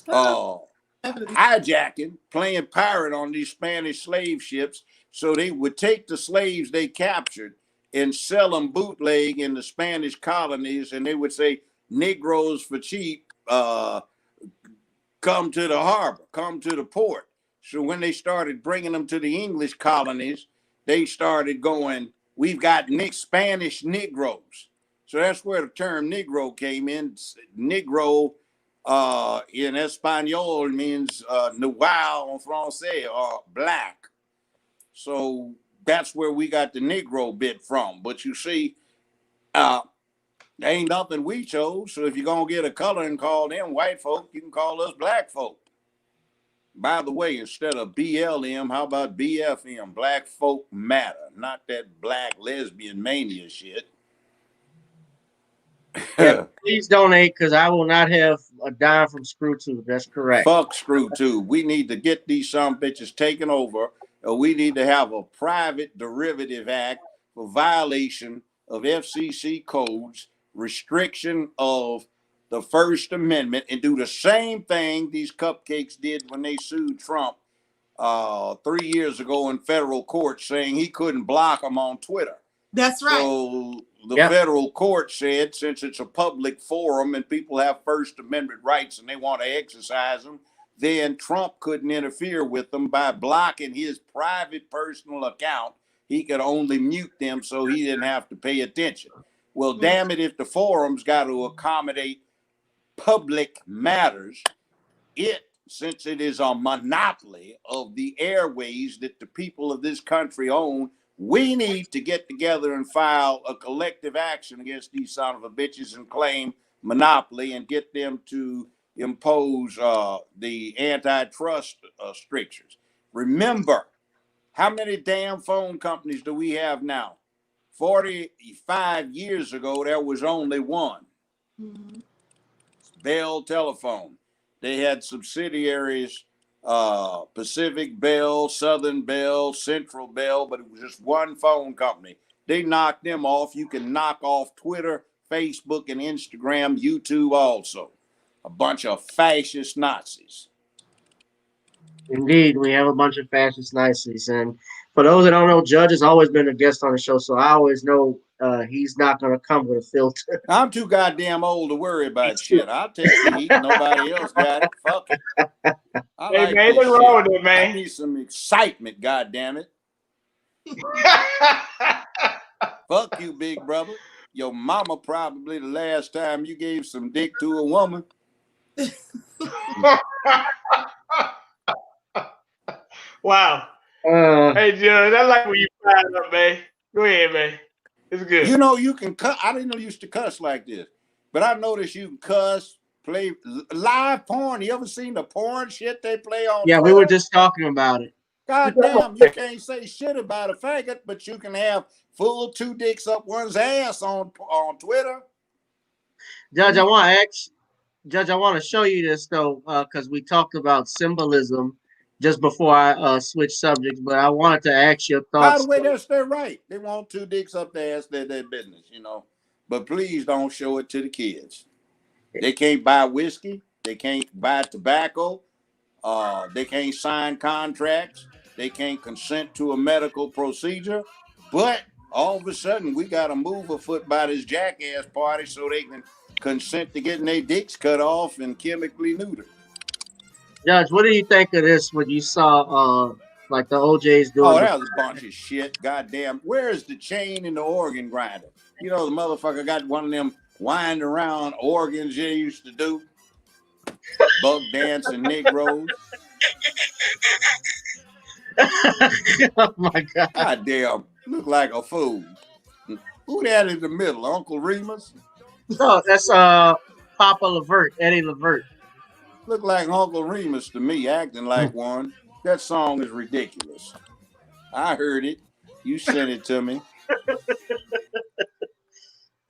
Speaker 8: hijacking, playing pirate on these Spanish slave ships. So they would take the slaves they captured and sell them bootleg in the Spanish colonies, and they would say, Negroes for cheap, come to the harbor, come to the port. So when they started bringing them to the English colonies, they started going, we've got Spanish Negroes. So that's where the term Negro came in. Negro in Espanol means noir en français, or black. So that's where we got the Negro bit from. But you see, ain't nothing we chose. So if you're going to get a color and call them white folk, you can call us black folk. By the way, instead of BLM, how about BFM? Black Folk Matter, not that black lesbian mania shit.
Speaker 1: Yeah, please donate, because I will not have a dime from ScrewTube. That's correct.
Speaker 8: Fuck ScrewTube. We need to get these some bitches taken over, or we need to have a private derivative act for violation of FCC codes, restriction of the First Amendment, and do the same thing these cupcakes did when they sued Trump 3 years ago in federal court, saying he couldn't block them on Twitter.
Speaker 2: That's right.
Speaker 8: So the federal court said, since it's a public forum and people have First Amendment rights and they want to exercise them, then Trump couldn't interfere with them by blocking his private personal account. He could only mute them so he didn't have to pay attention. Well, damn it, if the forum's got to accommodate public matters, since it is a monopoly of the airways that the people of this country own, we need to get together and file a collective action against these son of a bitches and claim monopoly and get them to impose the antitrust strictures. Remember, how many damn phone companies do we have now? 45 years ago, there was only one. Mm-hmm. Bell Telephone. They had subsidiaries, Pacific Bell, Southern Bell, Central Bell, but it was just one phone company. They knocked them off. You can knock off Twitter, Facebook, and Instagram, YouTube also. A bunch of fascist Nazis.
Speaker 1: Indeed, we have a bunch of fascist Nazis. And for those that don't know, Judge has always been a guest on the show, so I always know he's not going to come with a filter.
Speaker 8: I'm too goddamn old to worry about shit. I'll take the heat. Nobody else got it. Fuck it. I
Speaker 4: Hey,
Speaker 8: like
Speaker 4: man,
Speaker 8: this
Speaker 4: nothing wrong
Speaker 8: shit.
Speaker 4: with it, man.
Speaker 8: I need some excitement, goddammit. Fuck you, big brother. Your mama probably the last time you gave some dick to a woman.
Speaker 4: Wow. Hey, Judge, I like when you fire up, man. Go ahead, man. It's good.
Speaker 8: You know, you can cut. I didn't used to cuss like this, but I noticed you can cuss, play live porn. You ever seen the porn shit they play on?
Speaker 1: Yeah,
Speaker 8: Twitter?
Speaker 1: we were just talking about it.
Speaker 8: God damn, you can't say shit about a faggot, but you can have full two dicks up one's ass on Twitter.
Speaker 1: Judge, I want to Judge, I want to show you this though, because we talked about symbolism just before I switch subjects. But I wanted to ask your
Speaker 8: By the
Speaker 1: thoughts.
Speaker 8: way, that's their right. They want two dicks up their ass, their business, you know. But please don't show it to the kids. They can't buy whiskey. They can't buy tobacco. They can't sign contracts. They can't consent to a medical procedure. But all of a sudden, we got to move afoot by this jackass party so they can consent to getting their dicks cut off and chemically neutered.
Speaker 1: Judge, what do you think of this? When you saw like the OJ's doing?
Speaker 8: Oh, that was a bunch of shit. Goddamn. Where is the chain in the organ grinder? You know, the motherfucker got one of them wind around organs they used to do. Buck dancing Negroes.
Speaker 1: Oh my God!
Speaker 8: God damn, look like a fool. Who that in the middle? Uncle Remus?
Speaker 1: No, that's Papa Levert, Eddie Levert.
Speaker 8: Look like Uncle Remus to me, acting like one. That song is ridiculous. I heard it. You sent it to me.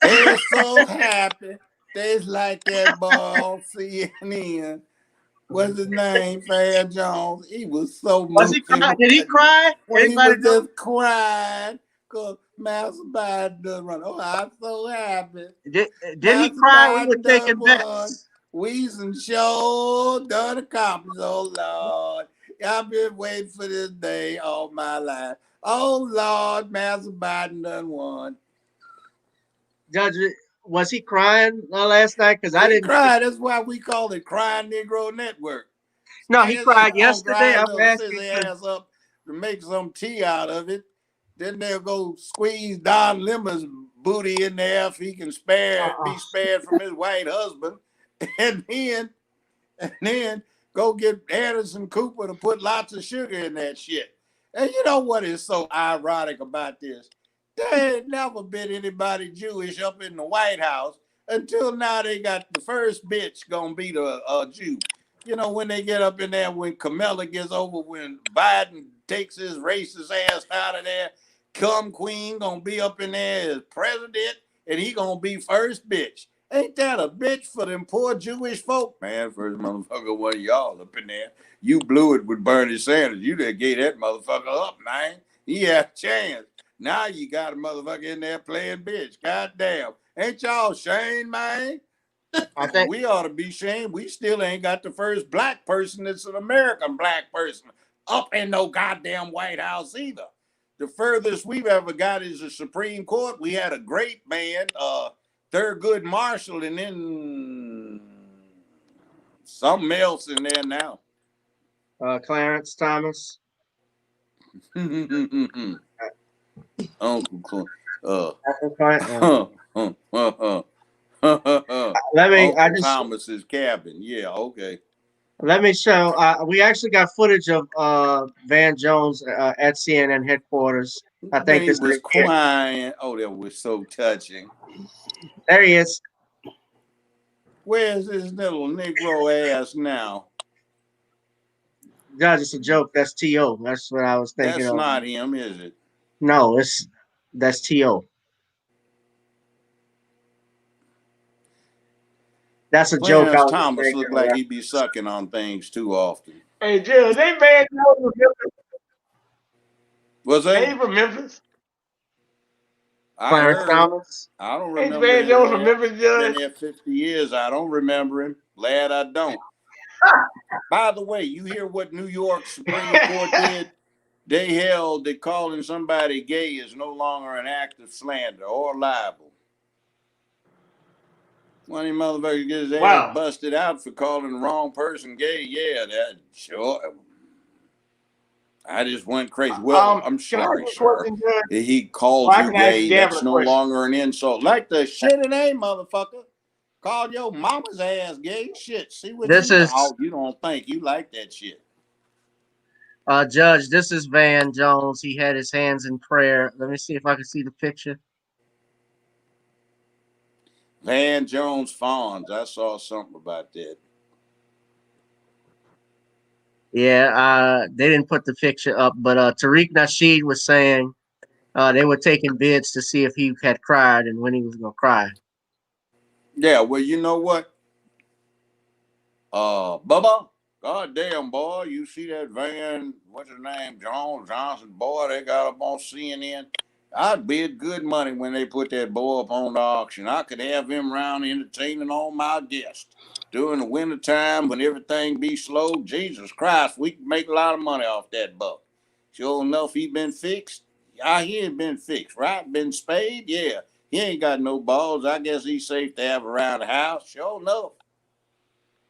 Speaker 8: They're so happy. They's like that boy on CNN. What's his name? Fair Jones. He was so
Speaker 1: Was he crying? Did he cry?
Speaker 8: When he
Speaker 1: Anybody
Speaker 8: was
Speaker 1: know?
Speaker 8: just crying because Master Biden done run. Oh, I'm so happy.
Speaker 1: Did he cry? We were
Speaker 8: Biden
Speaker 1: taking
Speaker 8: done
Speaker 1: bets.
Speaker 8: Weezen show done accomplished. Oh Lord, I've been waiting for this day all my life. Oh Lord, Master Biden done won.
Speaker 1: Judge, was he crying last night? Because I didn't
Speaker 8: cry. That's why we call it Crying Negro Network.
Speaker 1: No, he cried yesterday. I'm
Speaker 8: They'll sit
Speaker 1: asking.
Speaker 8: their ass up to make some tea out of it. Then they'll go squeeze Don Lemon's booty in there if he can be spared from his white husband, and then go get Anderson Cooper to put lots of sugar in that shit. And you know what is so ironic about this? There ain't never been anybody Jewish up in the White House until now. They got the first bitch gonna be the Jew. You know, when they get up in there, when Kamala gets over, when Biden takes his racist ass out of there, come Queen gonna be up in there as president, and he gonna be first bitch. Ain't that a bitch for them poor Jewish folk? Man, first motherfucker, one of y'all up in there. You blew it with Bernie Sanders. You done gave that motherfucker up, man. He had a chance. Now you got a motherfucker in there playing bitch. God damn. Ain't y'all ashamed, man?
Speaker 1: I think
Speaker 8: we ought to be ashamed. We still ain't got the first black person that's an American black person up in no goddamn White House either. The furthest we've ever got is the Supreme Court. We had a great man, Thurgood Marshall, and then something else in there now.
Speaker 1: Clarence Thomas.
Speaker 8: Uncle
Speaker 1: Let me.
Speaker 8: Uncle Thomas's cabin. Yeah, okay.
Speaker 1: Let me show. We actually got footage of Van Jones at CNN headquarters. I think
Speaker 8: he
Speaker 1: this
Speaker 8: was
Speaker 1: right here.
Speaker 8: crying. Oh, that was so touching.
Speaker 1: There he is.
Speaker 8: Where's this little Negro ass now?
Speaker 1: Judge, it's a joke. That's T.O. That's what I was thinking.
Speaker 8: That's not him, is it?
Speaker 1: No, that's T.O. That's a joke.
Speaker 8: Clarence Thomas looked like he'd be sucking on things too often.
Speaker 4: Hey, Jill, they Van Jones from Memphis.
Speaker 8: Was that?
Speaker 4: Ain't from Memphis.
Speaker 1: Clarence Thomas.
Speaker 8: I don't remember.
Speaker 4: Van Jones from Memphis, Judge.
Speaker 8: Been there 50 years. I don't remember him. Glad I don't. By the way, you hear what New York Supreme Court did? They held that calling somebody gay is no longer an act of slander or libel. One of them motherfuckers get his ass busted out for calling the wrong person gay. Yeah, that sure. I just went crazy. Well, I'm sorry, sir. He called you gay. That's no longer an insult. Like the shit it ain't, motherfucker. Called your mama's ass gay. Shit. See what
Speaker 1: this
Speaker 8: you
Speaker 1: is
Speaker 8: oh, you don't think you like that shit.
Speaker 1: Judge, this is Van Jones. He had his hands in prayer. Let me see if I can see the picture.
Speaker 8: Van Jones Fonz. I saw something about that.
Speaker 1: Yeah, they didn't put the picture up, but Tariq Nasheed was saying they were taking bids to see if he had cried and when he was gonna cry.
Speaker 8: Yeah, well, you know what? Bubba, goddamn boy, you see that Van, what's his name, Johnson, boy, they got up on CNN. I'd bid good money when they put that boy up on the auction. I could have him around entertaining all my guests. During the winter time when everything be slow, Jesus Christ, we can make a lot of money off that buck. Sure enough, he been fixed. I hear he been fixed, right? Been spayed? Yeah. He ain't got no balls. I guess he's safe to have around the house. Sure enough.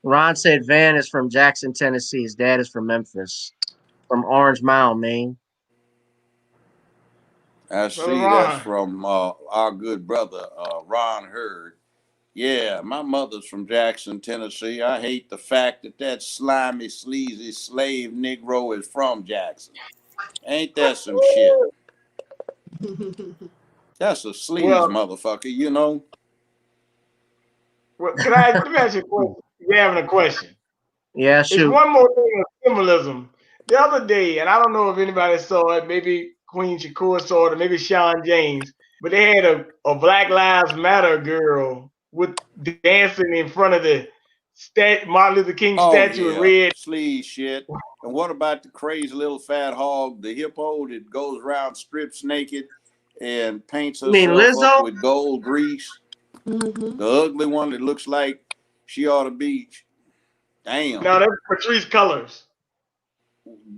Speaker 1: Ron said Van is from Jackson, Tennessee. His dad is from Memphis, from Orange Mound, Maine.
Speaker 8: I see that's from our good brother, Ron Hurd. Yeah, my mother's from Jackson, Tennessee. I hate the fact that slimy, sleazy slave Negro is from Jackson. Ain't that some shit? That's a sleaze motherfucker, you know?
Speaker 4: Well, let me ask you a question? You're having a question.
Speaker 1: Yeah, shoot.
Speaker 4: There's one more thing of symbolism. The other day, and I don't know if anybody saw it, maybe Queen Shakur saw it, or maybe Shawn James, but they had a Black Lives Matter girl with dancing in front of the Martin Luther King statue in red.
Speaker 8: Sleaze shit. And what about the crazy little fat hog, the hippo that goes around strips naked and paints herself up with gold grease?
Speaker 2: Mm-hmm.
Speaker 8: The ugly one that looks like she ought to be. Damn.
Speaker 4: No, that's Patrice Cullors.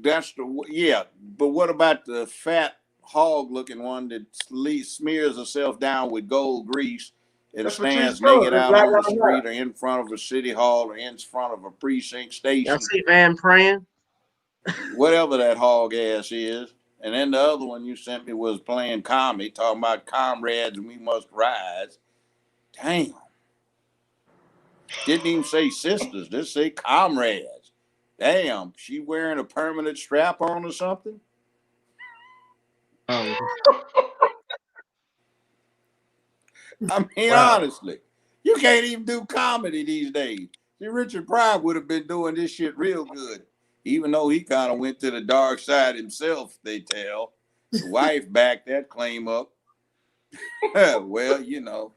Speaker 8: That's but what about the fat hog-looking one that smears herself down with gold grease and stands naked out on the street or in front of a city hall or in front of a precinct station?
Speaker 1: Y'all see Van praying?
Speaker 8: Whatever that hog ass is. And then the other one you sent me was playing comedy, talking about comrades and we must rise. Damn. Didn't even say sisters, just say comrades. Damn, she wearing a permanent strap on or something? I mean, honestly, you can't even do comedy these days. See, Richard Pryor would have been doing this shit real good, even though he kind of went to the dark side himself, they tell. The wife backed that claim up. Well, you know,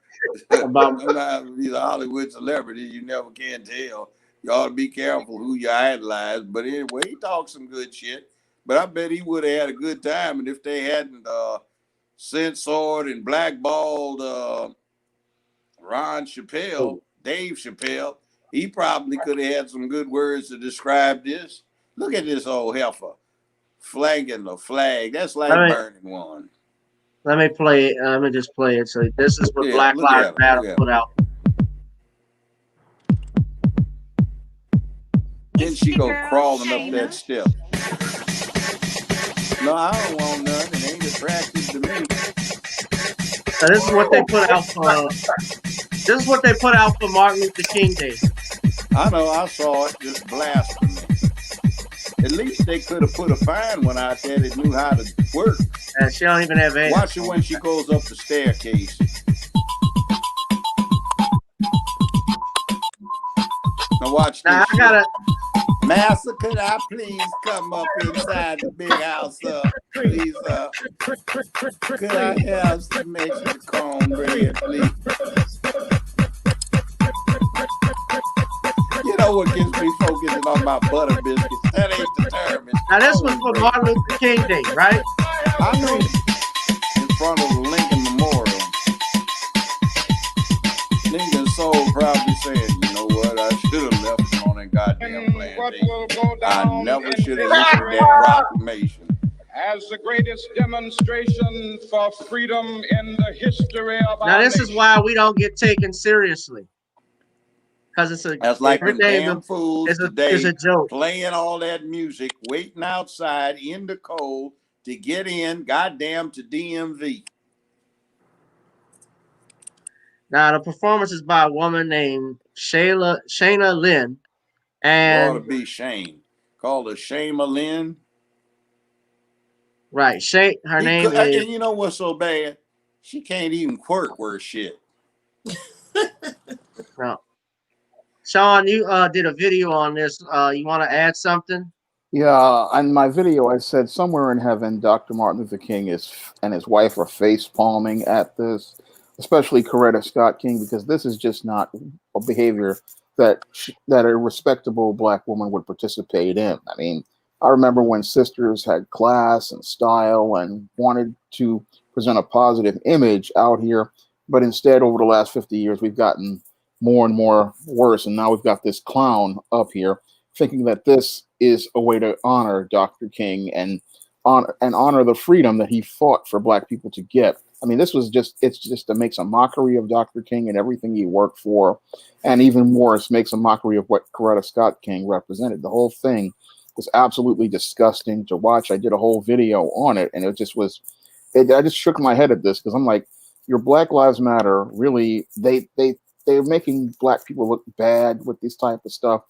Speaker 8: these Hollywood celebrities, you never can tell. You ought to be careful who you idolize. But anyway, he talked some good shit. But I bet he would have had a good time. And if they hadn't censored and blackballed Ron Chappelle, Dave Chappelle, he probably could have had some good words to describe this. Look at this old heifer flagging the flag. That's like burning one.
Speaker 1: Let me play it. Let me just play it. So this is what Black Lives Matter put out.
Speaker 8: Then she go crawling up that step. No, I don't want none. It ain't attractive to me.
Speaker 1: So this is what they put out for. This is what they put out for Martin Luther King Day.
Speaker 8: I know. I saw it. Just blasphemy. At least they could have put a fine one out there that knew how to work.
Speaker 1: And she don't even have any.
Speaker 8: Watch her when she goes up the staircase. Now watch this.
Speaker 1: Now I gotta.
Speaker 8: Master, could I please come up inside the big house? Please, could I have some extra cornbread, please? You know what gets me focusing on my butter biscuits? That ain't determined.
Speaker 1: Now this was for Martin Luther King Day, right?
Speaker 8: I know. In front of the Lincoln Memorial. Lincoln's soul probably saying, you know what, I should have left him on that goddamn plantation. I never should have listened to that proclamation.
Speaker 9: As the greatest demonstration for freedom in the history of
Speaker 1: now, this is why we don't get taken seriously. because it's a
Speaker 8: That's like
Speaker 1: her
Speaker 8: them
Speaker 1: name
Speaker 8: damn fools
Speaker 1: is
Speaker 8: today
Speaker 1: a joke.
Speaker 8: playing all that music, waiting outside in the cold to get in, goddamn, to DMV.
Speaker 1: Now the performance is by a woman named Shayna Lynn,
Speaker 8: You ought to
Speaker 1: and
Speaker 8: be shamed. Called her Shayma Lynn.
Speaker 1: right, her name is.
Speaker 8: And you know what's so bad? She can't even quirk worth shit.
Speaker 1: No. Shawn, you did a video on this. You want to add something?
Speaker 3: Yeah, in my video, I said somewhere in heaven, Dr. Martin Luther King and his wife are face palming at this, especially Coretta Scott King, because this is just not a behavior that a respectable black woman would participate in. I mean, I remember when sisters had class and style and wanted to present a positive image out here, but instead, over the last 50 years, we've gotten more and more worse, and now we've got this clown up here thinking that this is a way to honor Dr. King and honor the freedom that he fought for black people to get. I mean, it's just to makes a mockery of Dr. King and everything he worked for, and even worse, makes a mockery of what Coretta Scott King represented. The whole thing was absolutely disgusting to watch. I did a whole video on it, and it just was. I just shook my head at this because I'm like, your Black Lives Matter really they're making black people look bad with this type of stuff.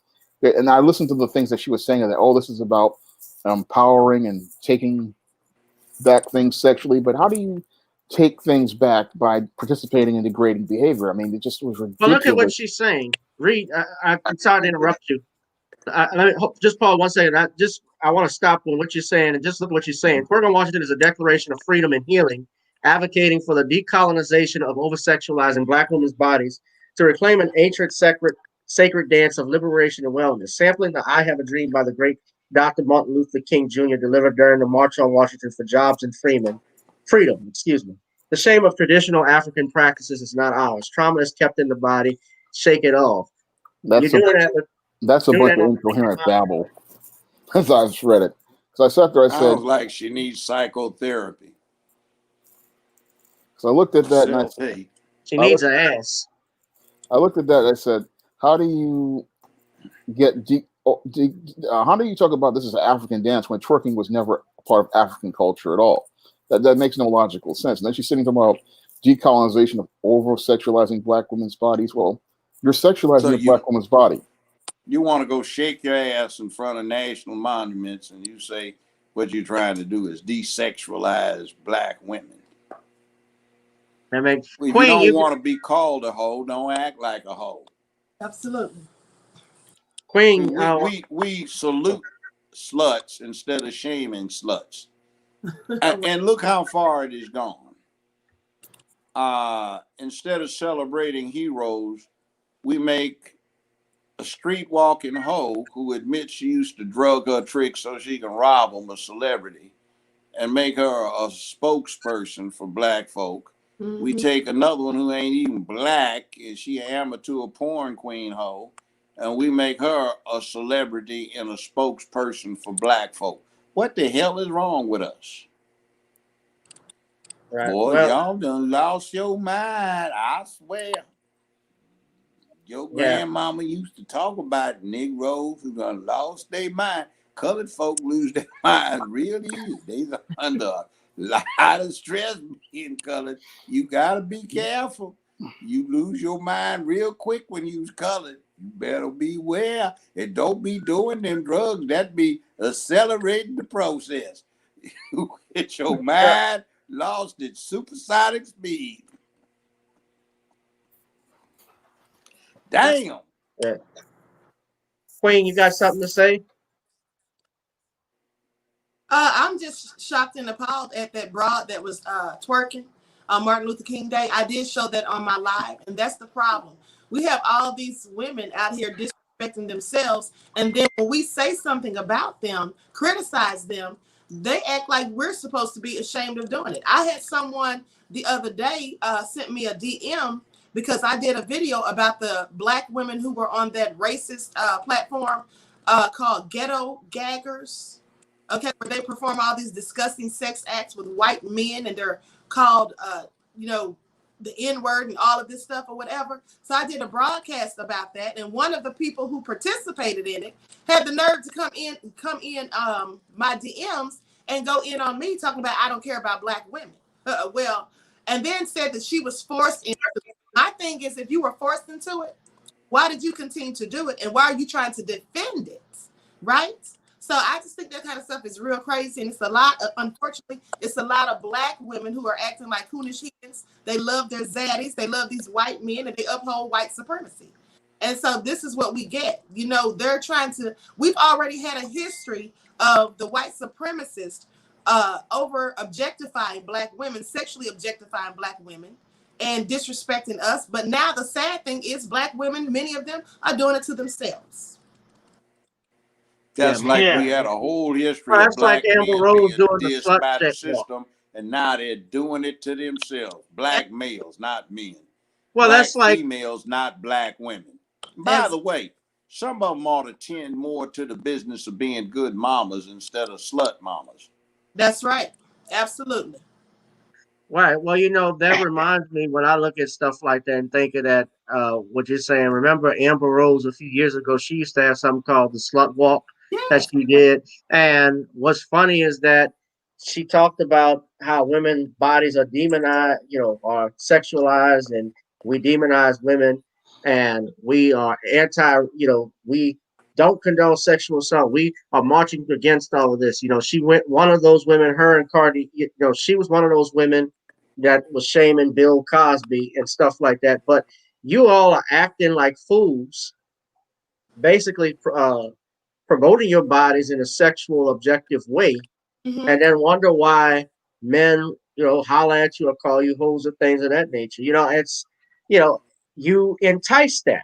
Speaker 3: And I listened to the things that she was saying that, oh, this is about empowering and taking back things sexually. But how do you take things back by participating in degrading behavior? I mean, it just was ridiculous.
Speaker 1: Well, look at what she's saying. Read. I'm sorry to interrupt you. Let me just pause 1 second. I want to stop on what you're saying and just look at what you're saying. Oregon, Washington is a declaration of freedom and healing, advocating for the decolonization of over-sexualizing black women's bodies to reclaim an ancient sacred dance of liberation and wellness, sampling the I Have a Dream by the great Dr. Martin Luther King Jr. delivered during the March on Washington for Jobs and Freedom. The shame of traditional African practices is not ours. Trauma is kept in the body. Shake it off.
Speaker 3: That's
Speaker 1: You're doing that with
Speaker 3: a bunch of incoherent babble. As I just read it. So I sat there, I said,
Speaker 8: Sounds like she needs psychotherapy.
Speaker 3: So I looked at that and I said,
Speaker 1: she needs an ass.
Speaker 3: I looked at that and I said, how do you how do you talk about this as an African dance when twerking was never a part of African culture at all? That makes no logical sense. And then she's sitting talking about decolonization of over-sexualizing black women's bodies. Well, you're sexualizing a black woman's body.
Speaker 8: You want to go shake your ass in front of national monuments and you say what you're trying to do is desexualize black women. If you don't want to be called a hoe, don't act like a hoe.
Speaker 2: Absolutely.
Speaker 1: Queen,
Speaker 8: we salute sluts instead of shaming sluts. And look how far it has gone. Instead of celebrating heroes, we make a street walking hoe who admits she used to drug her tricks so she can rob them, a celebrity, and make her a spokesperson for black folk. Mm-hmm. We take another one who ain't even black, and she an amateur porn queen hoe, and we make her a celebrity and a spokesperson for black folk. What the hell is wrong with us? Right. Boy, y'all done lost your mind, I swear. Your grandmama used to talk about Negroes who done lost their mind. Colored folk lose their mind real easy. They're under a lot of stress being colored. You gotta be careful. You lose your mind real quick when you's colored. You better beware and don't be doing them drugs. That be accelerating the process. You get your mind lost at supersonic speed. Damn.
Speaker 1: Yeah. Queen, you got something to say?
Speaker 2: I'm just shocked and appalled at that broad that was twerking on Martin Luther King Day. I did show that on my live, and that's the problem. We have all these women out here disrespecting themselves, and then when we say something about them, criticize them, they act like we're supposed to be ashamed of doing it. I had someone the other day sent me a DM because I did a video about the black women who were on that racist platform called Ghetto Gaggers. Okay, where they perform all these disgusting sex acts with white men, and they're called, the N-word and all of this stuff or whatever. So I did a broadcast about that, and one of the people who participated in it had the nerve to come in my DMs and go in on me talking about I don't care about black women. And then said that she was forced into it. My thing is, if you were forced into it, why did you continue to do it? And why are you trying to defend it? Right? So I just think that kind of stuff is real crazy. And it's a lot, unfortunately, it's a lot of black women who are acting like Coonish Higgins. They love their zaddies. They love these white men and they uphold white supremacy. And so this is what we get. You know, they're trying to, we've already had a history of the white supremacists over objectifying black women, sexually objectifying black women and disrespecting us. But now the sad thing is black women, many of them are doing it to themselves.
Speaker 8: That's like we had a whole history
Speaker 1: Well,
Speaker 8: of
Speaker 1: that's like
Speaker 8: black
Speaker 1: Amber
Speaker 8: men
Speaker 1: Rose
Speaker 8: being
Speaker 1: doing the
Speaker 8: dissed
Speaker 1: slut
Speaker 8: by the
Speaker 1: check walk.
Speaker 8: system, and now they're doing it to themselves. Black males, not men.
Speaker 1: Well,
Speaker 8: Black
Speaker 1: that's like
Speaker 8: females, not black women. By the way, some of them ought to tend more to the business of being good mamas instead of slut mamas.
Speaker 2: That's right. Absolutely.
Speaker 1: Right. Well, you know, that reminds me when I look at stuff like that and think of that, what you're saying. Remember Amber Rose a few years ago, she used to have something called the slut walk that she did. And what's funny is that she talked about how women's bodies are demonized, you know, are sexualized, and we demonize women, and we are we don't condone sexual assault. We are marching against all of this. You know, she went one of those women, her and Cardi, you know, she was one of those women that was shaming Bill Cosby and stuff like that. But you all are acting like fools, basically promoting your bodies in a sexual objective way, and then wonder why men, you know, holler at you or call you hoes or things of that nature. You know, it's, you know, you entice that.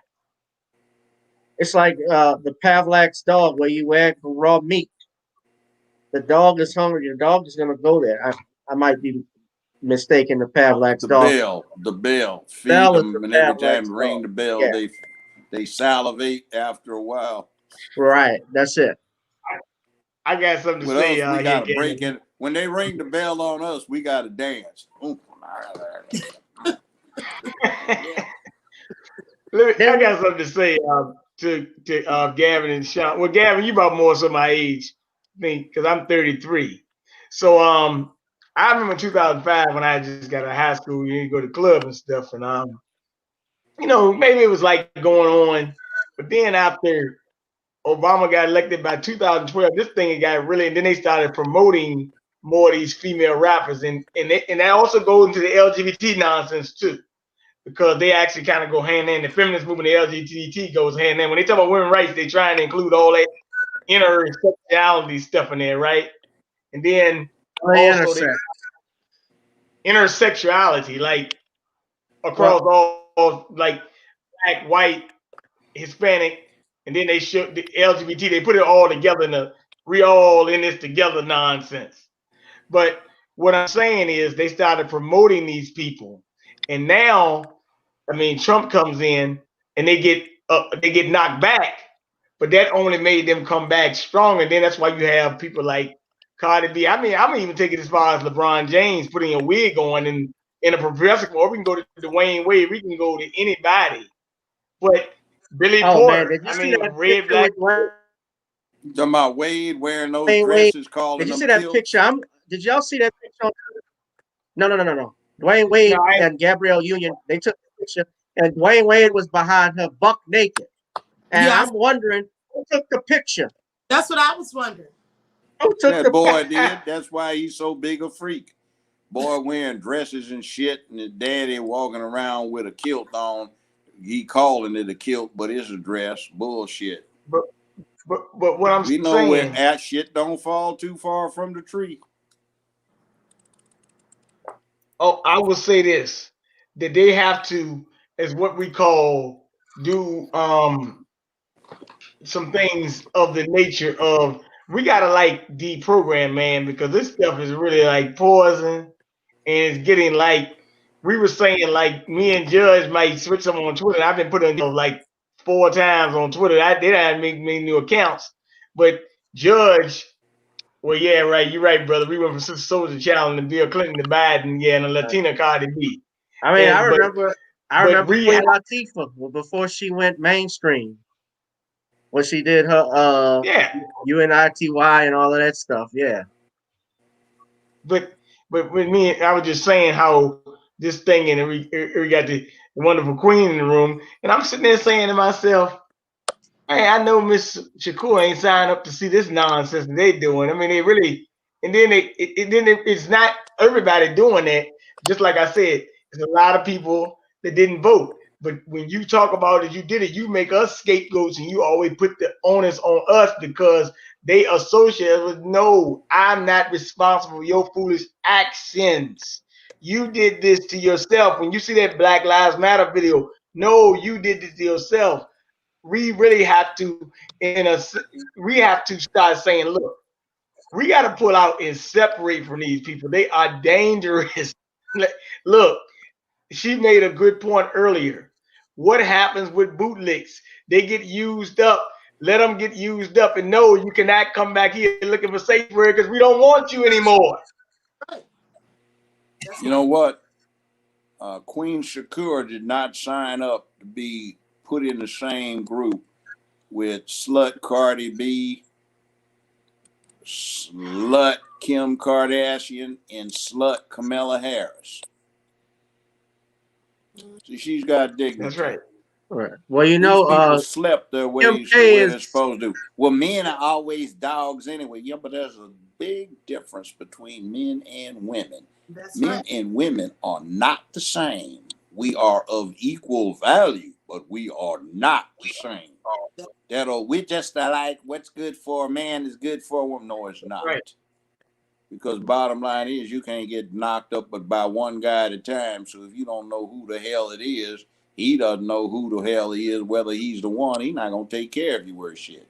Speaker 1: It's like the Pavlov's dog where you add raw meat. The dog is hungry. The dog is going to go there. I might be mistaken the Pavlov's dog.
Speaker 8: The bell. Feed
Speaker 1: Bell is
Speaker 8: them,
Speaker 1: the
Speaker 8: and every
Speaker 1: Pavlov's
Speaker 8: time you ring
Speaker 1: dog.
Speaker 8: the bell,
Speaker 1: Yeah.
Speaker 8: they salivate after a while.
Speaker 1: Right. That's it.
Speaker 4: I got something to
Speaker 8: With
Speaker 4: say.
Speaker 8: us, we got to break
Speaker 4: Gavin.
Speaker 8: it. When they ring the bell on us, we got to dance.
Speaker 4: I got something to say to Gavin and Shawn. Well, Gavin, you about more so my age, I think, because I'm 33. So I remember 2005 when I just got out of high school. You go to club and stuff, and you know, maybe it was like going on, but then after Obama got elected by 2012, this thing got really, and then they started promoting more of these female rappers, and that also goes into the LGBT nonsense too, because they actually kind of go hand in. The feminist movement, the LGBT goes hand in. When they talk about women's rights, they try and include all that intersectionality stuff in there, right? And then also the intersexuality, like across all, like black, white, Hispanic, and then they show the LGBT. They put it all together in we all in this together nonsense. But what I'm saying is they started promoting these people, and now, I mean, Trump comes in and they get knocked back, but that only made them come back stronger. And then that's why you have people like Cardi B. I mean, I'm even taking it as far as LeBron James putting a wig on in a progressive, or we can go to Dwayne Wade, we can go to anybody, but Billy Porter.
Speaker 1: Man, did you
Speaker 4: I
Speaker 1: see
Speaker 4: mean,
Speaker 1: that
Speaker 4: red,
Speaker 1: picture
Speaker 4: black.
Speaker 8: Talking about Wade wearing those dresses, calling
Speaker 1: did you
Speaker 8: them
Speaker 1: see that
Speaker 8: kilts?
Speaker 1: picture? Did y'all see that picture? No. Dwayne Wade and Gabrielle Union, they took the picture, and Dwayne Wade was behind her, buck naked. And I'm wondering who took the picture.
Speaker 2: That's what I was wondering.
Speaker 1: Who took
Speaker 8: that
Speaker 1: the
Speaker 8: boy did. That's why he's so big a freak. Boy wearing dresses and shit, and his daddy walking around with a kilt on. He calling it a kilt, but it's a dress. Bullshit.
Speaker 4: But what I'm
Speaker 8: we know
Speaker 4: saying,
Speaker 8: where that shit don't fall too far from the tree.
Speaker 4: Oh, I will say this: that they have to, as what we call, do some things of the nature of we gotta like deprogram, man, because this stuff is really like poison, and it's getting like we were saying, like me and Judge might switch them on Twitter. I've been putting like 4 times on Twitter. They didn't make me new accounts, but Judge. Well, yeah, right. You're right, brother. We went from Sister Soldier Child and Bill Clinton to Biden, yeah, and a Latina Cardi B.
Speaker 1: I mean,
Speaker 4: And
Speaker 1: I
Speaker 4: but
Speaker 1: remember Queen
Speaker 4: rehab,
Speaker 1: Latifah before she went mainstream when she did her
Speaker 4: yeah.
Speaker 1: UNITY and all of that stuff. Yeah,
Speaker 4: But with me, I was just saying how this thing, and we got the wonderful queen in the room, and I'm sitting there saying to myself, hey, I know Miss Shakur ain't signed up to see this nonsense that they doing. I mean, they really, and then it's not everybody doing that. Just like I said, there's a lot of people that didn't vote. But when you talk about it, you did it. You make us scapegoats, and you always put the onus on us because they associate with. No, I'm not responsible for your foolish actions. You did this to yourself. When you see that Black Lives Matter video, no, you did this to yourself. We really have to we have to start saying, look, we got to pull out and separate from these people. They are dangerous. Look, she made a good point earlier. What happens with bootlicks? They get used up. Let them get used up, and no, you cannot come back here looking for safe word because we don't want you anymore.
Speaker 2: Right.
Speaker 8: You know what? Queen Shakur did not sign up to be put in the same group with slut Cardi B, slut Kim Kardashian, and slut Kamala Harris. See, she's got
Speaker 4: That's
Speaker 8: dignity.
Speaker 4: right.
Speaker 1: right. Well, you
Speaker 8: These people
Speaker 1: know,
Speaker 8: slept their
Speaker 1: Kim
Speaker 8: ways to
Speaker 1: K
Speaker 8: where they're
Speaker 1: is
Speaker 8: supposed to. Well, men are always dogs anyway. Yeah, but there's a big difference between men and women.
Speaker 2: That's
Speaker 8: Men
Speaker 2: right.
Speaker 8: and women are not the same. We are of equal value, but we are not the same. We just like what's good for a man is good for a woman. No, it's not.
Speaker 4: Right.
Speaker 8: Because bottom line is you can't get knocked up but by one guy at a time. So if you don't know who the hell it is, he doesn't know who the hell he is, whether he's the one, he's not gonna take care of you worth shit.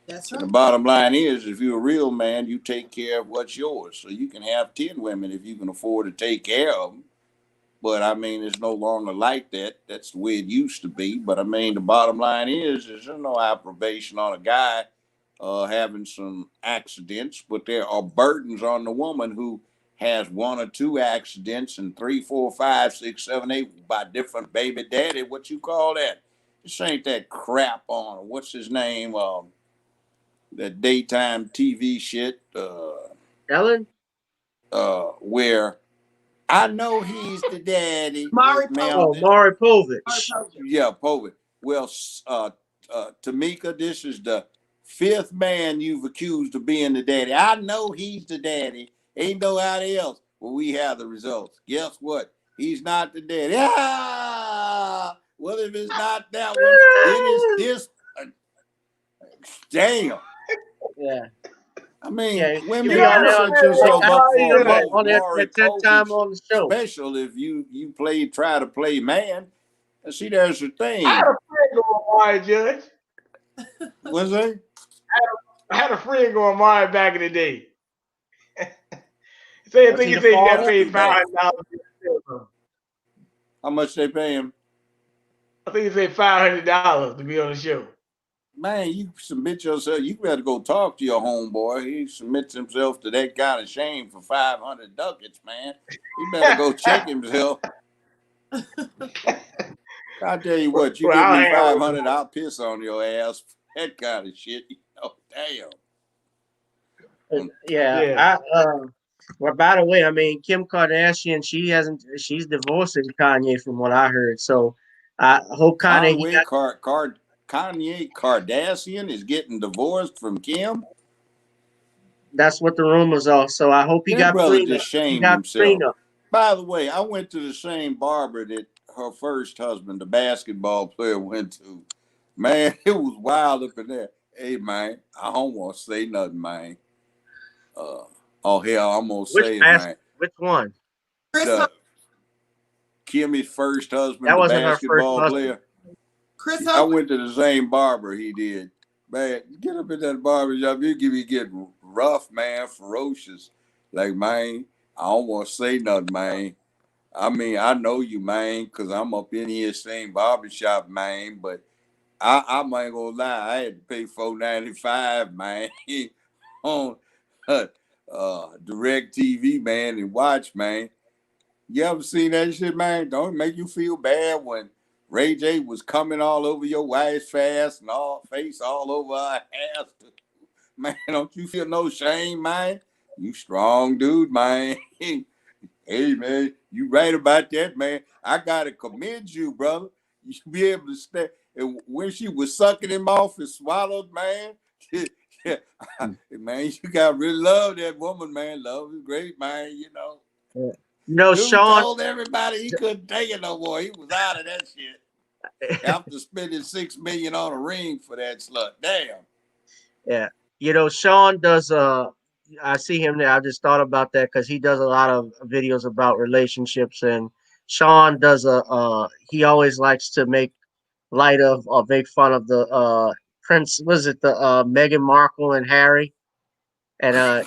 Speaker 2: That's
Speaker 8: And
Speaker 2: right.
Speaker 8: the bottom line is if you're a real man, you take care of what's yours. So you can have 10 women if you can afford to take care of them. But I mean, it's no longer like that. That's the way it used to be. But I mean, the bottom line is there's no approbation on a guy having some accidents, but there are burdens on the woman who has one or two accidents and 3, 4, 5, 6, 7, 8 by different baby daddy. What you call that? This ain't that crap on what's his name? That daytime TV shit.
Speaker 1: Ellen.
Speaker 8: Where I know he's the daddy.
Speaker 2: Mari
Speaker 1: Oh,
Speaker 2: Povich.
Speaker 1: Maury
Speaker 2: Mari
Speaker 1: Povich.
Speaker 2: Povich.
Speaker 8: Yeah, Povich. Well, Tamika, this is the 5th man you've accused of being the daddy. I know he's the daddy. Ain't nobody else. Well, we have the results. Guess what? He's not the daddy. Ah! Well, if it's not that one, then it's this. Damn.
Speaker 1: Yeah.
Speaker 8: I mean,
Speaker 1: Yeah,
Speaker 8: women,
Speaker 1: you be on
Speaker 8: don't
Speaker 1: there.
Speaker 8: set
Speaker 1: They
Speaker 8: yourself
Speaker 1: kind of
Speaker 8: up
Speaker 1: put
Speaker 8: for a
Speaker 1: him
Speaker 4: Yeah.
Speaker 1: on there
Speaker 8: Maury
Speaker 1: that 10 time
Speaker 8: Povich
Speaker 1: on the show.
Speaker 8: special if you try to play man. And see, there's the
Speaker 4: I
Speaker 8: thing.
Speaker 4: had a friend going Mari, Judge.
Speaker 8: What's that?
Speaker 4: I had a friend going Mari back in the day. I
Speaker 1: Was
Speaker 4: think
Speaker 1: he
Speaker 4: he
Speaker 1: the
Speaker 4: said he got
Speaker 1: father?
Speaker 8: That's too
Speaker 4: paid
Speaker 8: bad.
Speaker 4: $500.
Speaker 8: How much they pay him?
Speaker 4: I think he said $500 to be on the show.
Speaker 8: Man, you submit yourself. You better go talk to your homeboy. He submits himself to that kind of shame for 500 ducats, man. He better go check himself. I tell you what, you
Speaker 4: Well,
Speaker 8: give
Speaker 4: I'll
Speaker 8: me
Speaker 4: hang out with
Speaker 8: 500, I'll piss on your ass. That kind of shit. Damn.
Speaker 1: Yeah.
Speaker 4: Yeah.
Speaker 1: Well, by the way, I mean Kim Kardashian. She's divorcing Kanye, from what I heard. So I hope Kanye he
Speaker 8: Conway
Speaker 1: got.
Speaker 8: Kanye Kardashian is getting divorced from Kim.
Speaker 1: That's what the rumors are. So I hope he
Speaker 8: That
Speaker 1: got
Speaker 8: brother
Speaker 1: prenup.
Speaker 8: just
Speaker 1: He
Speaker 8: shamed
Speaker 1: got
Speaker 8: himself.
Speaker 1: prenup.
Speaker 8: By the way, I went to the same barber that her first husband, the basketball player, went to. Man, it was wild up in there. Hey, man, I don't want to say nothing, man. Oh, hell, I'm going to say it, man.
Speaker 1: Which one?
Speaker 2: Chris
Speaker 8: The Kimmy's first husband,
Speaker 1: That
Speaker 8: the
Speaker 1: wasn't her first
Speaker 8: basketball
Speaker 1: husband.
Speaker 8: player.
Speaker 2: Chris
Speaker 8: I
Speaker 2: Humphrey.
Speaker 8: went to the same barber he did. Man, get up in that barber shop. You give me get rough, man, ferocious. Like, man, I don't want to say nothing, man. I mean, I know you, man, because I'm up in here same barbershop, man, but I'm not gonna lie, I had to pay $4.95, man, on Direct TV, man, and watch, man. You ever seen that shit, man? Don't it make you feel bad when Ray J was coming all over your wife's face and all over her ass? Man, don't you feel no shame, man? You strong dude, man. Hey, man, you right about that, man. I gotta commend you, brother. You should be able to stay. And when she was sucking him off and swallowed, man, man, you gotta really love that woman, man. Love is great, man. You know.
Speaker 1: You know,
Speaker 8: Dude
Speaker 1: Shawn
Speaker 8: told everybody he couldn't take it no more. He was out of that shit. After spending $6 million on a ring for that slut. Damn.
Speaker 1: Yeah. You know, Shawn does I see him there. I just thought about that because he does a lot of videos about relationships, and Shawn does he always likes to make light of or make fun of the Prince, was it the Meghan Markle and Harry? And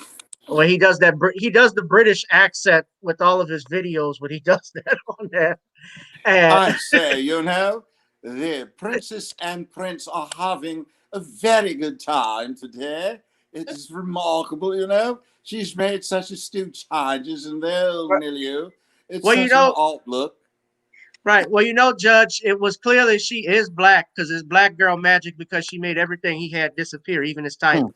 Speaker 1: when he does that, he does the British accent with all of his videos when he does that on there. And
Speaker 8: I say, you know, the princess and prince are having a very good time today. It is remarkable, you know. She's made such astute charges in their milieu. It's
Speaker 1: well, you
Speaker 8: such an
Speaker 1: know,
Speaker 8: outlook.
Speaker 1: right. Well, you know, Judge, it was clear that she is black because it's black girl magic because she made everything he had disappear, even his title.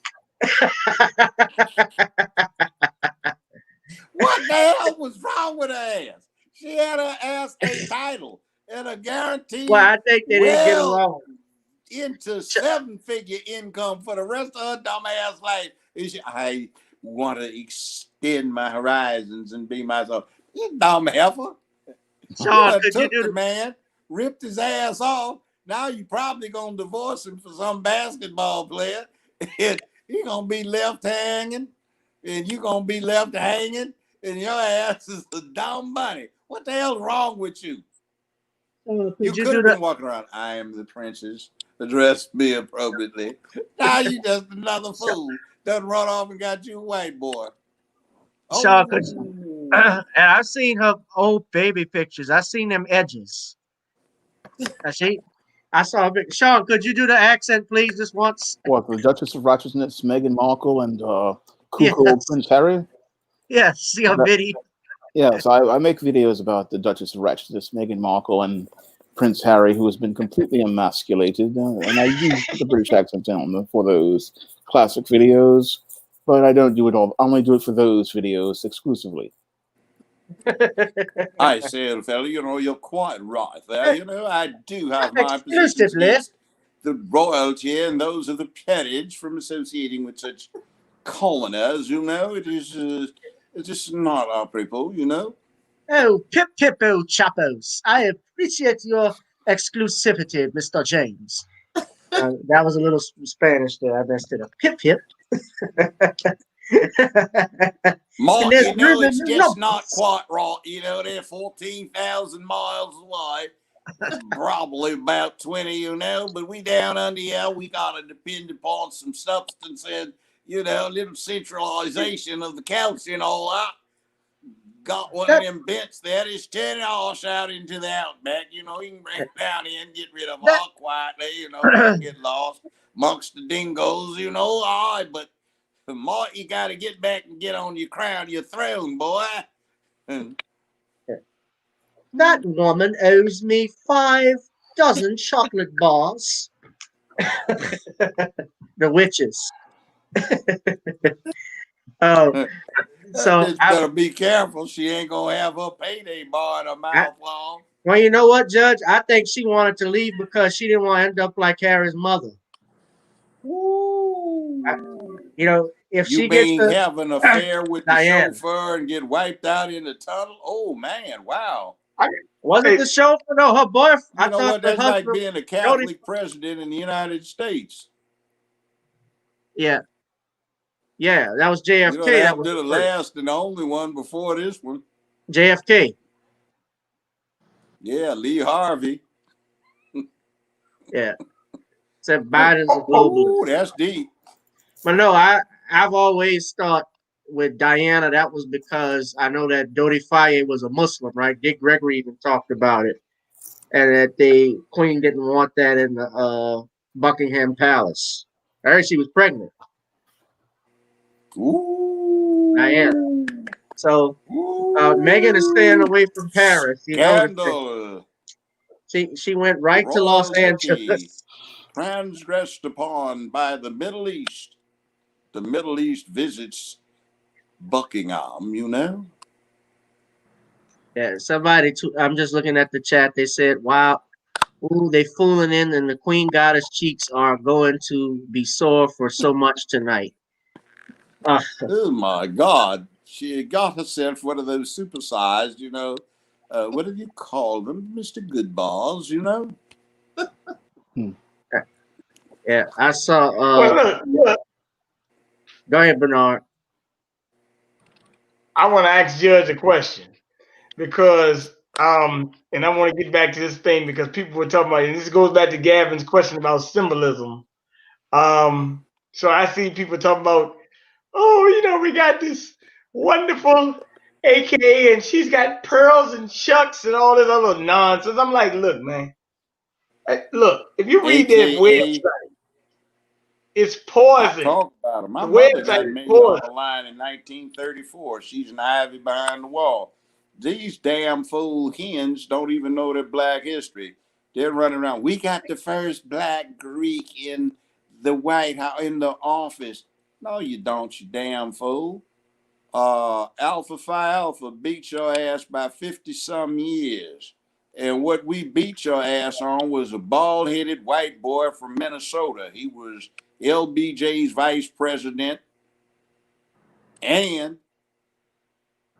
Speaker 8: What the hell was wrong with her ass? She had her ass a title and a guaranteed
Speaker 1: Well, I think they didn't get along.
Speaker 8: Into 7-figure income for the rest of her dumb ass life. I want to extend my horizons and be myself. You dumb heifer.
Speaker 1: Shawn,
Speaker 8: You
Speaker 1: could you
Speaker 8: took
Speaker 1: do
Speaker 8: the man, ripped his ass off. Now you probably gonna divorce him for some basketball player. And he gonna be left hanging, and you gonna be left hanging, and your ass is a dumb money. What the hell's wrong with you? You could have been walking around. I am the princess. Address me appropriately. Now you just another fool that run off and got you a white boy.
Speaker 1: Shawn, and I've seen her old baby pictures. I've seen them edges. I saw a bit. Shawn, could you do the accent, please, just once?
Speaker 3: What, the Duchess of Rochester, Meghan Markle, and Cuckoo
Speaker 1: Yes.
Speaker 3: Prince Harry?
Speaker 1: Yes, see a video.
Speaker 3: Yes, I make videos about the Duchess of Rochester, Meghan Markle, and Prince Harry, who has been completely emasculated, and I use the British accent on them for those classic videos, but I don't do it all. I only do it for those videos exclusively.
Speaker 8: I say, fella, you know, you're quite right there. You know, I do have my positions against the royalty and those of the peerage from associating with such commoners. You know, it is just not our people. You know.
Speaker 1: Oh, pip, chappos. I appreciate your exclusivity, Mr. James. That was a little Spanish there. I messed it up. Pip.
Speaker 8: Mark, you know, it's just not quite right. You know, they're 14,000 miles away. Probably about 20, you know, but we down under here, we got to depend upon some substance and, you know, a little centralization of the couch and all that. Got one of them bits that is 10 hours out into the outback. You know, you can bring it down in, get rid of them all quietly, you know, don't get lost amongst the dingoes, you know. All right, but Mark, you got to get back and get on your crown, your throne, boy.
Speaker 1: That woman owes me 5 dozen chocolate bars. The witches. Oh, so
Speaker 8: just better be careful. She ain't gonna have her payday bar in her mouth long.
Speaker 1: Well, you know what, Judge? I think she wanted to leave because she didn't want to end up like Harry's mother. You know, if
Speaker 8: you
Speaker 1: she gets to
Speaker 8: have an affair with the
Speaker 1: Diane.
Speaker 8: chauffeur and get wiped out in the tunnel. Oh man, wow.
Speaker 1: Was it the chauffeur? No, her boyfriend.
Speaker 8: You know what? That's like being a Catholic president in the United States.
Speaker 1: Yeah. Yeah, that was JFK.
Speaker 8: You know, that was the last and the only one before this one.
Speaker 1: JFK.
Speaker 8: Yeah, Lee Harvey.
Speaker 1: Yeah. Except Biden's a globalist.
Speaker 8: Oh, that's deep.
Speaker 1: But no, I've always thought with Diana that was because I know that Dodi Faye was a Muslim, right? Dick Gregory even talked about it, and that the Queen didn't want that in the Buckingham Palace. I heard she was pregnant.
Speaker 8: Ooh.
Speaker 1: Diana. So Megan is staying away from Paris. You notice that
Speaker 8: Scandal.
Speaker 1: she went right to Los
Speaker 8: Royalty
Speaker 1: Angeles.
Speaker 8: transgressed upon by the Middle East. The Middle East visits Buckingham, you know?
Speaker 1: Yeah, somebody. I'm just looking at the chat. They said, "Wow, ooh, they fooling in, and the Queen Goddess cheeks are going to be sore for so much tonight." Uh,
Speaker 8: Oh my God. She got herself one of those supersized, you know, what do you call them? Mr. Goodballs, you know?
Speaker 1: yeah, I saw.
Speaker 4: Well, look,
Speaker 1: Go ahead, Bernard.
Speaker 4: I want to ask Judge a question because, and I want to get back to this thing because people were talking about, and this goes back to Gavin's question about symbolism. So I see people talking about, oh, you know, we got this wonderful AKA, and she's got pearls and chucks and all this other nonsense. I'm like, look, man, look, if you read that
Speaker 8: AKA,
Speaker 4: website, it's
Speaker 8: I
Speaker 4: poison.
Speaker 8: talk about her. My
Speaker 4: The
Speaker 8: mother
Speaker 4: website
Speaker 8: got
Speaker 4: is
Speaker 8: married on
Speaker 4: poison.
Speaker 8: the line in 1934. She's an ivy behind the wall. These damn fool hens don't even know their black history. They're running around. We got the first black Greek in the White House, in the office. No, you don't, you damn fool. Alpha Phi Alpha beat your ass by 50 some years. And what we beat your ass on was a bald headed white boy from Minnesota. He was LBJ's vice president and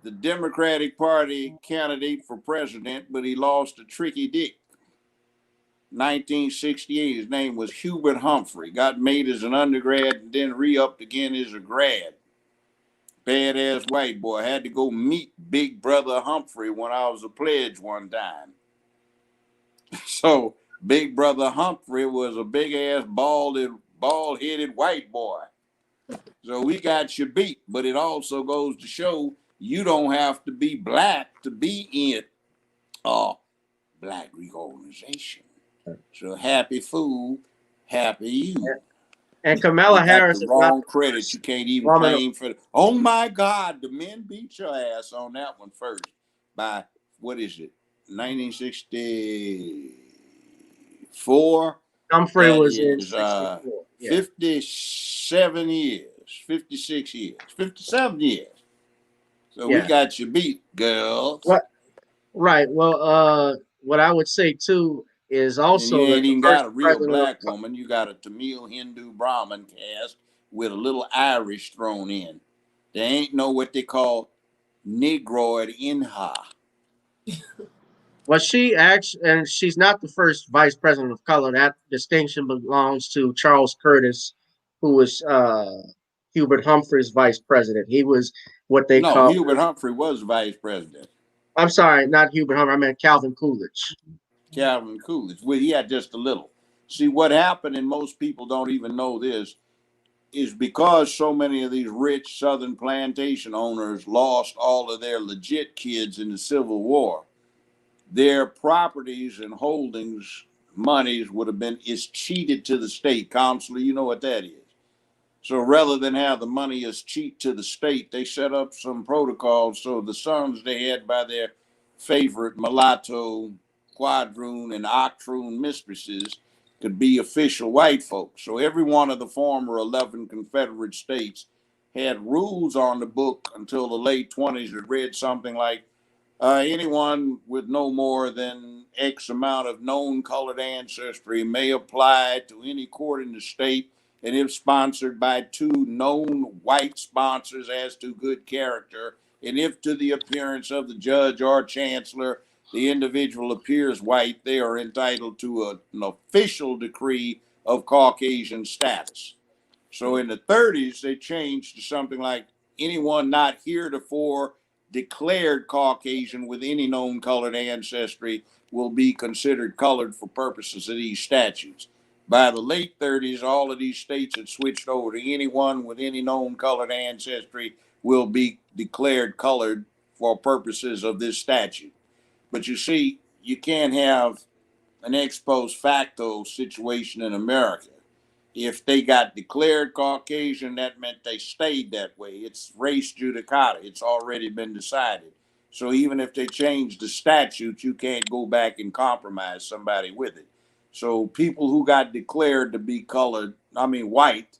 Speaker 8: the Democratic Party candidate for president, but he lost to Tricky Dick. 1968. His name was Hubert Humphrey. Got made as an undergrad and then re-upped again as a grad. Badass white boy. I had to go meet Big Brother Humphrey when I was a pledge one time. So Big Brother Humphrey was a big ass bald-headed white boy. So we got you beat, but it also goes to show you don't have to be black to be in Black Greek organization. So happy fool, happy you.
Speaker 1: And
Speaker 8: You
Speaker 1: Kamala
Speaker 8: got the
Speaker 1: Harris is not
Speaker 8: wrong
Speaker 1: the
Speaker 8: credit.
Speaker 1: first
Speaker 8: You can't even
Speaker 1: woman.
Speaker 8: claim for. Oh my God, the men beat your ass on that one first by what is it, 1964?
Speaker 1: Humphrey
Speaker 8: That
Speaker 1: was in
Speaker 8: is
Speaker 1: '64. Yeah,
Speaker 8: 57 years, 56 years, 57 years. So we
Speaker 1: yeah.
Speaker 8: got you beat, girls.
Speaker 1: What? Right. Well, what I would say too is
Speaker 8: And you
Speaker 1: also that
Speaker 8: ain't
Speaker 1: the
Speaker 8: even got
Speaker 1: first
Speaker 8: a real
Speaker 1: president of
Speaker 8: black woman. You got a Tamil Hindu Brahmin cast with a little Irish thrown in. There ain't no what they call Negroid in her.
Speaker 1: well, she actually, and she's not the first vice president of color. That distinction belongs to Charles Curtis, who was Hubert Humphrey's vice president. He was what they
Speaker 8: No,
Speaker 1: call.
Speaker 8: Hubert Humphrey was vice president.
Speaker 1: I'm sorry, not Hubert Humphrey. I meant Calvin Coolidge.
Speaker 8: Calvin Coolidge. Well, he had just a little. See, what happened, and most people don't even know this, is because so many of these rich Southern plantation owners lost all of their legit kids in the Civil War. Their properties and holdings, monies would have been is cheated to the state. Counselor, you know what that is. So rather than have the money as cheat to the state, they set up some protocols so the sons they had by their favorite mulatto, quadroon, and octroon mistresses could be official white folks. So every one of the former 11 Confederate states had rules on the book until the late 20s that read something like anyone with no more than X amount of known colored ancestry may apply to any court in the state, and if sponsored by two known white sponsors as to good character, and if to the appearance of the judge or chancellor the individual appears white, they are entitled to an official decree of Caucasian status. So in the 30s, they changed to something like anyone not heretofore declared Caucasian with any known colored ancestry will be considered colored for purposes of these statutes. By the late 30s, all of these states had switched over to anyone with any known colored ancestry will be declared colored for purposes of this statute. But you see, you can't have an ex post facto situation in America. If they got declared Caucasian, that meant they stayed that way. It's race judicata. It's already been decided. So even if they change the statute, you can't go back and compromise somebody with it. So people who got declared to be white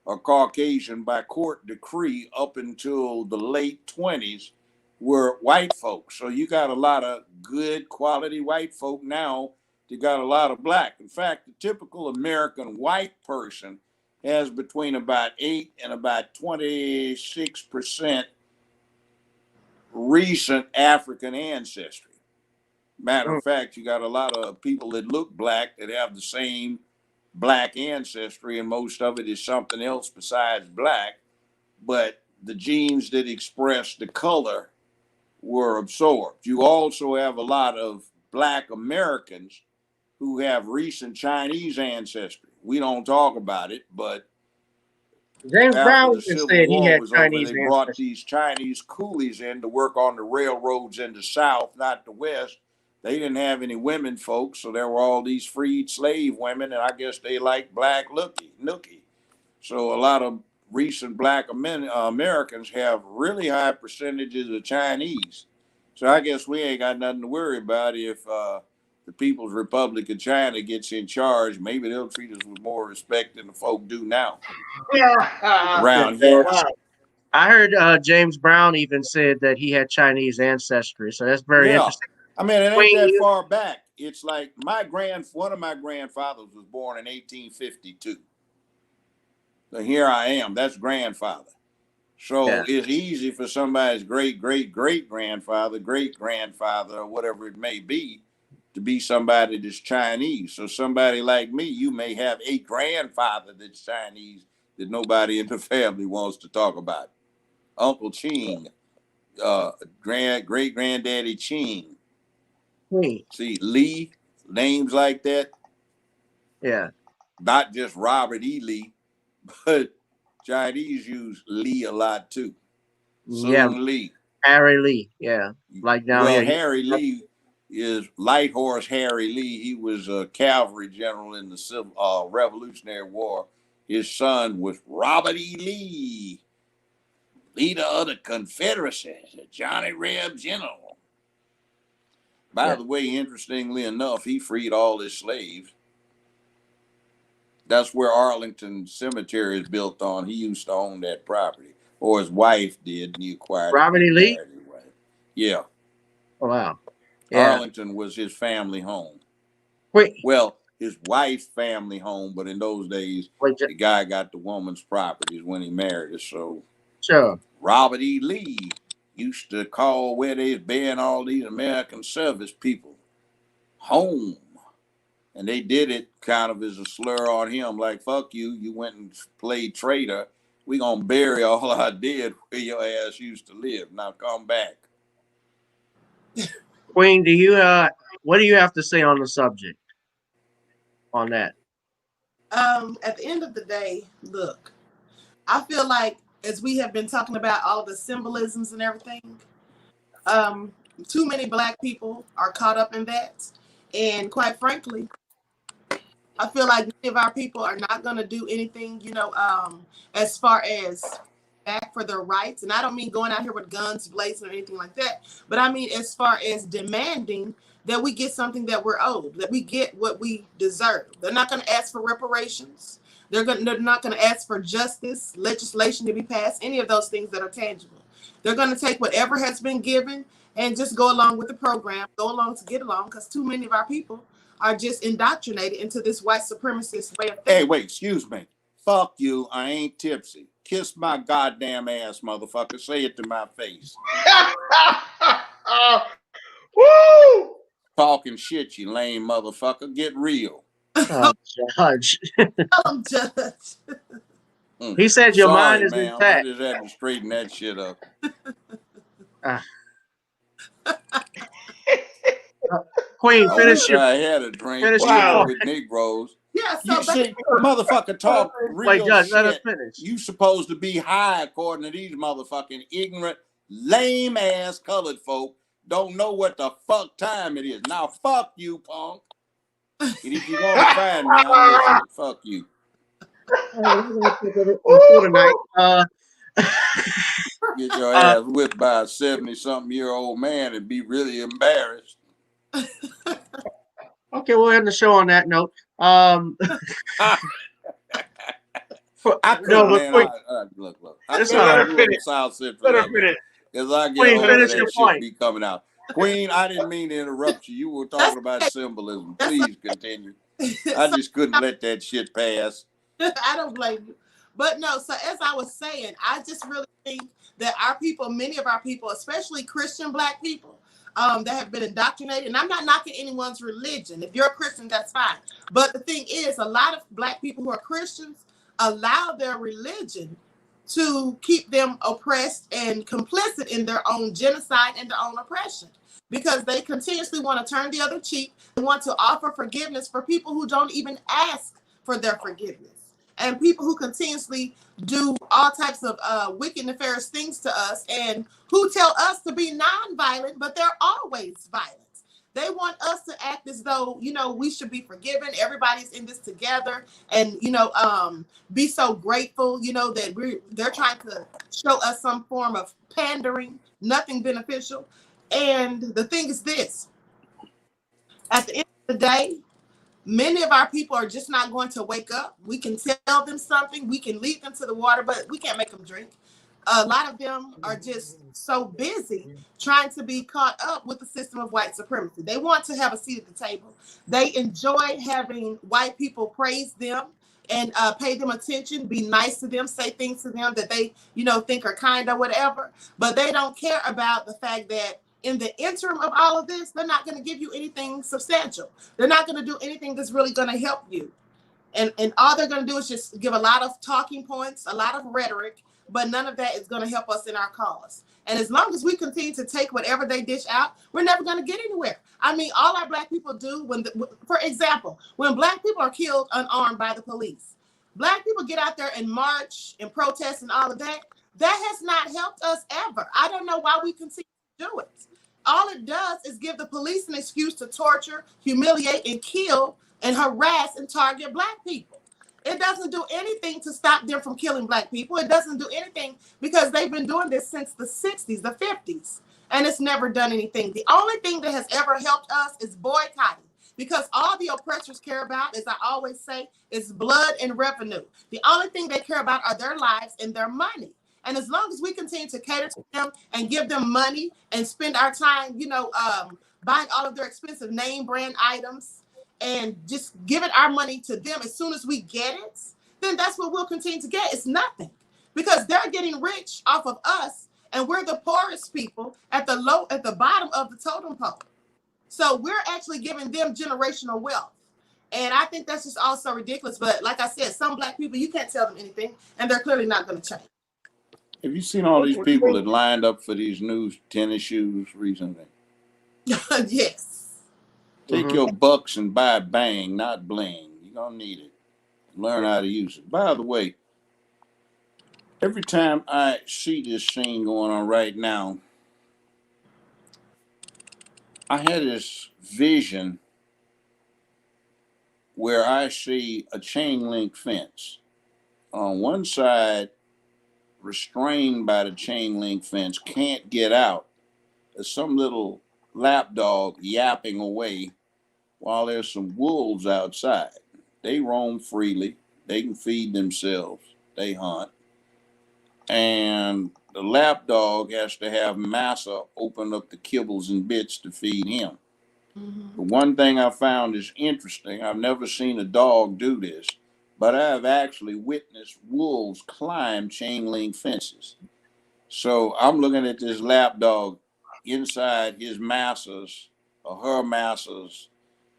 Speaker 8: or Caucasian by court decree up until the late 20s were white folks. So you got a lot of good quality white folk now. You got a lot of black. In fact, the typical American white person has between about 8 and about 26% recent African ancestry. Matter of fact, you got a lot of people that look black that have the same black ancestry, and most of it is something else besides black. But the genes that express the color were absorbed. You also have a lot of black Americans who have recent Chinese ancestry. We don't talk about it, but
Speaker 1: James
Speaker 8: after
Speaker 1: Brown
Speaker 8: the
Speaker 1: even
Speaker 8: Civil
Speaker 1: said he
Speaker 8: War
Speaker 1: had
Speaker 8: was over,
Speaker 1: Chinese
Speaker 8: they brought
Speaker 1: ancestry.
Speaker 8: these Chinese coolies in to work on the railroads in the South, not the West. They didn't have any women folks, so there were all these freed slave women, and I guess they liked black nookie. So a lot of recent black Americans have really high percentages of Chinese. So I guess we ain't got nothing to worry about if the People's Republic of China gets in charge. Maybe they'll treat us with more respect than the folk do now around here.
Speaker 4: Wow.
Speaker 1: I heard James Brown even said that he had Chinese ancestry, so that's very
Speaker 8: Yeah.
Speaker 1: interesting.
Speaker 8: I mean, it ain't
Speaker 1: Queen,
Speaker 8: that
Speaker 1: you,
Speaker 8: far back. It's like one of my grandfathers was born in 1852. So here I am. That's grandfather. So
Speaker 1: yeah,
Speaker 8: it's easy for somebody's great grandfather, or whatever it may be, to be somebody that's Chinese. So somebody like me, you may have a grandfather that's Chinese that nobody in the family wants to talk about. Uncle Ching, great granddaddy Ching.
Speaker 1: Queen,
Speaker 8: See, Lee, names like that,
Speaker 1: yeah,
Speaker 8: not just Robert E. Lee, but Chinese use Lee a lot too.
Speaker 1: yeah,
Speaker 8: Soon Lee.
Speaker 1: Harry Lee, yeah, like down
Speaker 8: Well,
Speaker 1: here.
Speaker 8: Harry Lee is Light Horse Harry Lee. He was a cavalry general in the Civil Revolutionary War. His son was Robert E. Lee, leader of the Confederacy, the Johnny Reb General. By the way, interestingly enough, he freed all his slaves. That's where Arlington Cemetery is built on. He used to own that property, or his wife did, and he acquired it.
Speaker 1: Robert E. Lee.
Speaker 8: Yeah.
Speaker 1: Oh wow. Yeah.
Speaker 8: Arlington was his family home.
Speaker 1: Wait.
Speaker 8: Well, his wife's family home, but in those days, the guy got the woman's properties when he married her. So,
Speaker 1: sure.
Speaker 8: Robert E. Lee used to call where they's been all these American service people home. And they did it kind of as a slur on him, like, fuck you, you went and played traitor. We gonna bury all our dead where your ass used to live. Now come back.
Speaker 1: Queen, what do you have to say on the subject? On that?
Speaker 2: At the end of the day, look, I feel like as we have been talking about all the symbolisms and everything, too many black people are caught up in that. And quite frankly, I feel like many of our people are not going to do anything, as far as back for their rights. And I don't mean going out here with guns blazing or anything like that, but I mean as far as demanding that we get something that we're owed, that we get what we deserve. They're not going to ask for reparations. They're not going to ask for justice, legislation to be passed, any of those things that are tangible. They're going to take whatever has been given and just go along with the program, go along to get along, because too many of our people are just indoctrinated into this white supremacist way of thinking.
Speaker 8: Hey, wait, excuse me. Fuck you, I ain't tipsy. Kiss my goddamn ass, motherfucker. Say it to my face.
Speaker 4: Woo!
Speaker 8: Talking shit, you lame motherfucker. Get real.
Speaker 1: Oh, Judge.
Speaker 2: Tell Judge.
Speaker 1: He said your
Speaker 8: Sorry,
Speaker 1: mind is
Speaker 8: ma'am.
Speaker 1: intact.
Speaker 8: I just had to straighten that shit up.
Speaker 1: Queen, finish your.
Speaker 8: I had a drink with Negroes.
Speaker 2: Yeah, so
Speaker 8: you see, motherfucker talk real
Speaker 1: Judge,
Speaker 8: shit.
Speaker 1: let us finish.
Speaker 8: You supposed to be high according to these motherfucking ignorant, lame ass colored folk. Don't know what the fuck time it is. Now fuck you, punk. And if you want to find me, I'm listening. Fuck you.
Speaker 1: Tonight.
Speaker 8: Get your ass whipped by a 70-something-year-old man and be really embarrassed.
Speaker 1: Okay, we'll end the show on that note.
Speaker 8: I couldn't, man. Look. I
Speaker 1: It's
Speaker 8: can't
Speaker 1: all right.
Speaker 8: do it South Central
Speaker 4: Let her
Speaker 8: level
Speaker 4: finish.
Speaker 8: because I get
Speaker 1: Queen,
Speaker 8: older,
Speaker 1: finish
Speaker 8: that
Speaker 1: your
Speaker 8: shit
Speaker 1: point.
Speaker 8: be coming out. Queen, I didn't mean to interrupt you. You were talking about symbolism. Please continue. I just couldn't let that shit pass.
Speaker 2: I don't blame you. But no, so as I was saying, I just really think that our people, many of our people, especially Christian Black people, that have been indoctrinated, and I'm not knocking anyone's religion. If you're a Christian, that's fine. But the thing is, a lot of Black people who are Christians allow their religion to keep them oppressed and complicit in their own genocide and their own oppression, because they continuously want to turn the other cheek and want to offer forgiveness for people who don't even ask for their forgiveness, and people who continuously do all types of wicked, nefarious things to us, and who tell us to be nonviolent, but they're always violent. They want us to act as though, we should be forgiven. Everybody's in this together, and be so grateful, that they're trying to show us some form of pandering, nothing beneficial. And the thing is this: at the end of the day, many of our people are just not going to wake up. We can tell them something, we can lead them to the water, but we can't make them drink. A lot of them are just so busy trying to be caught up with the system of white supremacy. They want to have a seat at the table. They enjoy having white people praise them and pay them attention, be nice to them, say things to them that they, think are kind or whatever. But they don't care about the fact that in the interim of all of this, they're not going to give you anything substantial. They're not going to do anything that's really going to help you. And all they're going to do is just give a lot of talking points, a lot of rhetoric, but none of that is going to help us in our cause. And as long as we continue to take whatever they dish out, we're never going to get anywhere. I mean, all our Black people do, for example, when Black people are killed unarmed by the police, Black people get out there and march and protest and all of that. That has not helped us ever. I don't know why we continue to do it. All it does is give the police an excuse to torture, humiliate, and kill and harass and target Black people. It doesn't do anything to stop them from killing Black people. It doesn't do anything because they've been doing this since the 60s, the 50s, and it's never done anything. The only thing that has ever helped us is boycotting, because all the oppressors care about, as I always say, is blood and revenue. The only thing they care about are their lives and their money. And as long as we continue to cater to them and give them money and spend our time, buying all of their expensive name brand items and just giving our money to them as soon as we get it, then that's what we'll continue to get. It's nothing, because they're getting rich off of us, and we're the poorest people at the bottom of the totem pole. So we're actually giving them generational wealth. And I think that's just also ridiculous. But like I said, some Black people, you can't tell them anything, and they're clearly not going to change.
Speaker 8: Have you seen all these people that lined up for these new tennis shoes recently?
Speaker 2: Yes.
Speaker 8: Take your bucks and buy bang, not bling. You're going to need it. Learn how to use it. By the way, every time I see this scene going on right now, I had this vision where I see a chain link fence. On one side, restrained by the chain link fence, can't get out. There's some little lapdog yapping away while there's some wolves outside. They roam freely. They can feed themselves. They hunt. And the lapdog has to have massa open up the kibbles and bits to feed him. The one thing I found is interesting, I've never seen a dog do this, but I have actually witnessed wolves climb chain link fences. So I'm looking at this lapdog inside his massa's or her massa's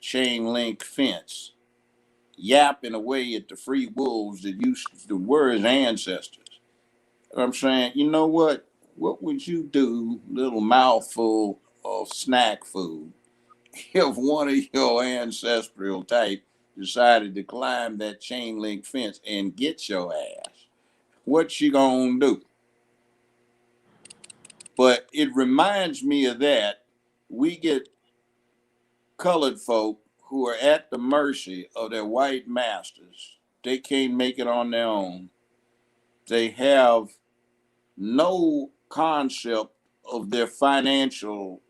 Speaker 8: chain link fence, yapping away at the free wolves that were his ancestors. And I'm saying, you know what? What would you do, little mouthful of snack food, if one of your ancestral type decided to climb that chain link fence and get your ass? What you gonna do? But it reminds me of that. We get colored folk who are at the mercy of their white masters. They can't make it on their own. They have no concept of their financial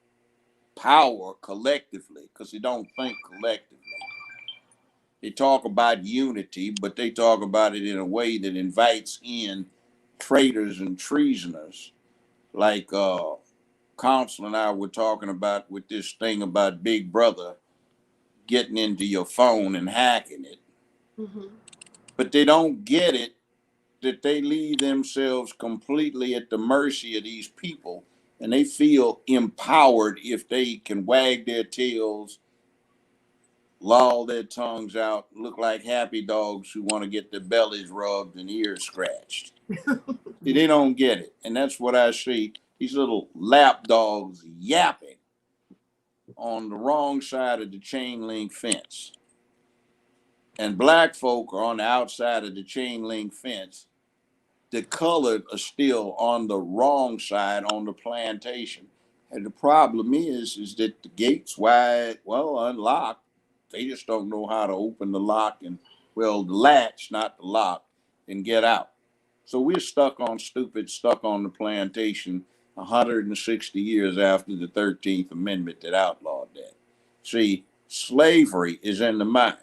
Speaker 8: power collectively, because they don't think collectively. They talk about unity, but they talk about it in a way that invites in traitors and treasoners, like Counsel and I were talking about with this thing about Big Brother getting into your phone and hacking it.
Speaker 2: Mm-hmm.
Speaker 8: But they don't get it that they leave themselves completely at the mercy of these people, and they feel empowered if they can wag their tails, loll their tongues out, look like happy dogs who want to get their bellies rubbed and ears scratched. See, they don't get it. And that's what I see, these little lap dogs yapping on the wrong side of the chain link fence. And black folk are on the outside of the chain link fence. The colored are still on the wrong side on the plantation. And the problem is that the gate's wide, well, unlocked. They just don't know how to open the lock and, well, the latch, not the lock, and get out. So we're stuck on the plantation 160 years after the 13th Amendment that outlawed that. See, slavery is in the mind.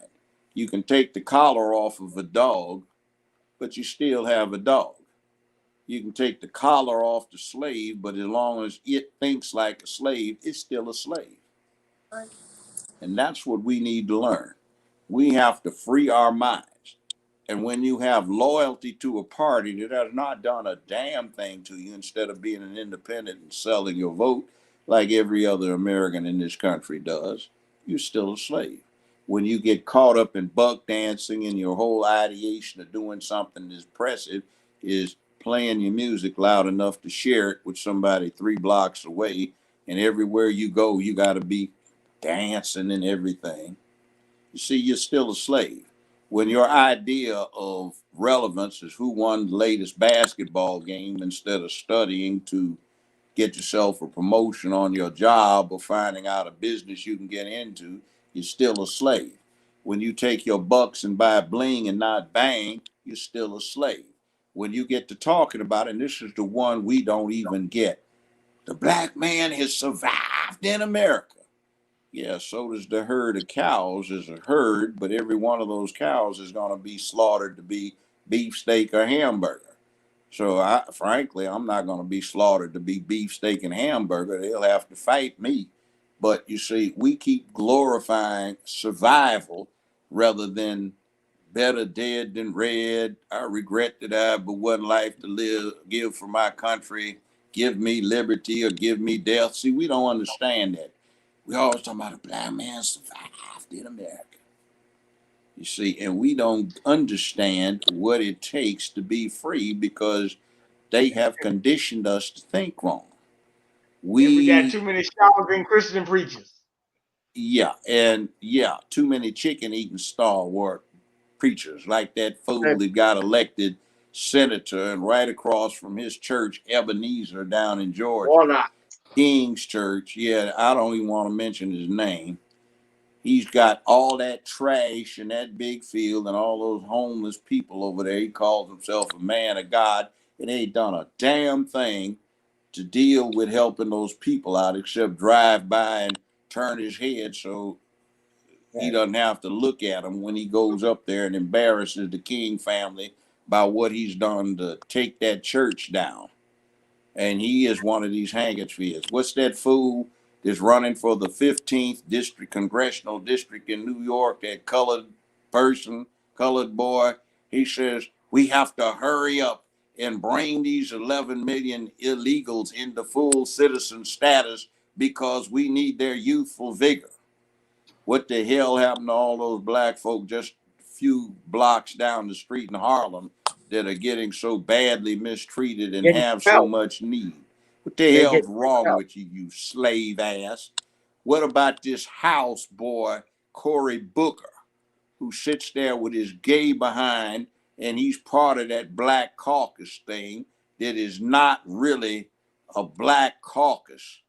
Speaker 8: You can take the collar off of a dog, but you still have a dog. You can take the collar off the slave, but as long as it thinks like a slave, it's still a slave.
Speaker 2: Right.
Speaker 8: And that's what we need to learn. We have to free our minds. And when you have loyalty to a party that has not done a damn thing to you, instead of being an independent and selling your vote like every other American in this country does, you're still a slave. When you get caught up in buck dancing and your whole ideation of doing something as impressive is playing your music loud enough to share it with somebody 3 blocks away, and everywhere you go, you got to be dancing and everything, you see, you're still a slave. When your idea of relevance is who won the latest basketball game instead of studying to get yourself a promotion on your job or finding out a business you can get into, you're still a slave. When you take your bucks and buy bling and not bang, you're still a slave. When you get to talking about it, and this is the one we don't even get, the black man has survived in America. Yeah, so does the herd of cows is a herd, but every one of those cows is going to be slaughtered to be beefsteak or hamburger. So, frankly, I'm not going to be slaughtered to be beefsteak and hamburger. They'll have to fight me. But you see, we keep glorifying survival rather than better dead than red. I regret that I have but one life to live, give for my country, give me liberty or give me death. See, we don't understand that. We always talking about a black man survived in America. You see, and we don't understand what it takes to be free because they have conditioned us to think wrong.
Speaker 4: We got too many shouting Christian preachers.
Speaker 8: Yeah, too many chicken eating stalwart preachers like that fool that got elected senator, and right across from his church, Ebenezer down in Georgia, King's Church. Yeah, I don't even want to mention his name. He's got all that trash in that big field and all those homeless people over there. He calls himself a man of God, and ain't done a damn thing to deal with helping those people out except drive by and turn his head so he doesn't have to look at them when he goes up there and embarrasses the King family by what he's done to take that church down. And he is one of these handkerchiefs. What's that fool that's running for the 15th district, congressional district in New York, that colored person, colored boy? He says, we have to hurry up and bring these 11 million illegals into full citizen status because we need their youthful vigor. What the hell happened to all those black folk just a few blocks down the street in Harlem that are getting so badly mistreated and have so much need? What the hell's wrong with you, you slave ass? What about this house boy, Cory Booker, who sits there with his gay behind, and he's part of that black caucus thing that is not really a black caucus.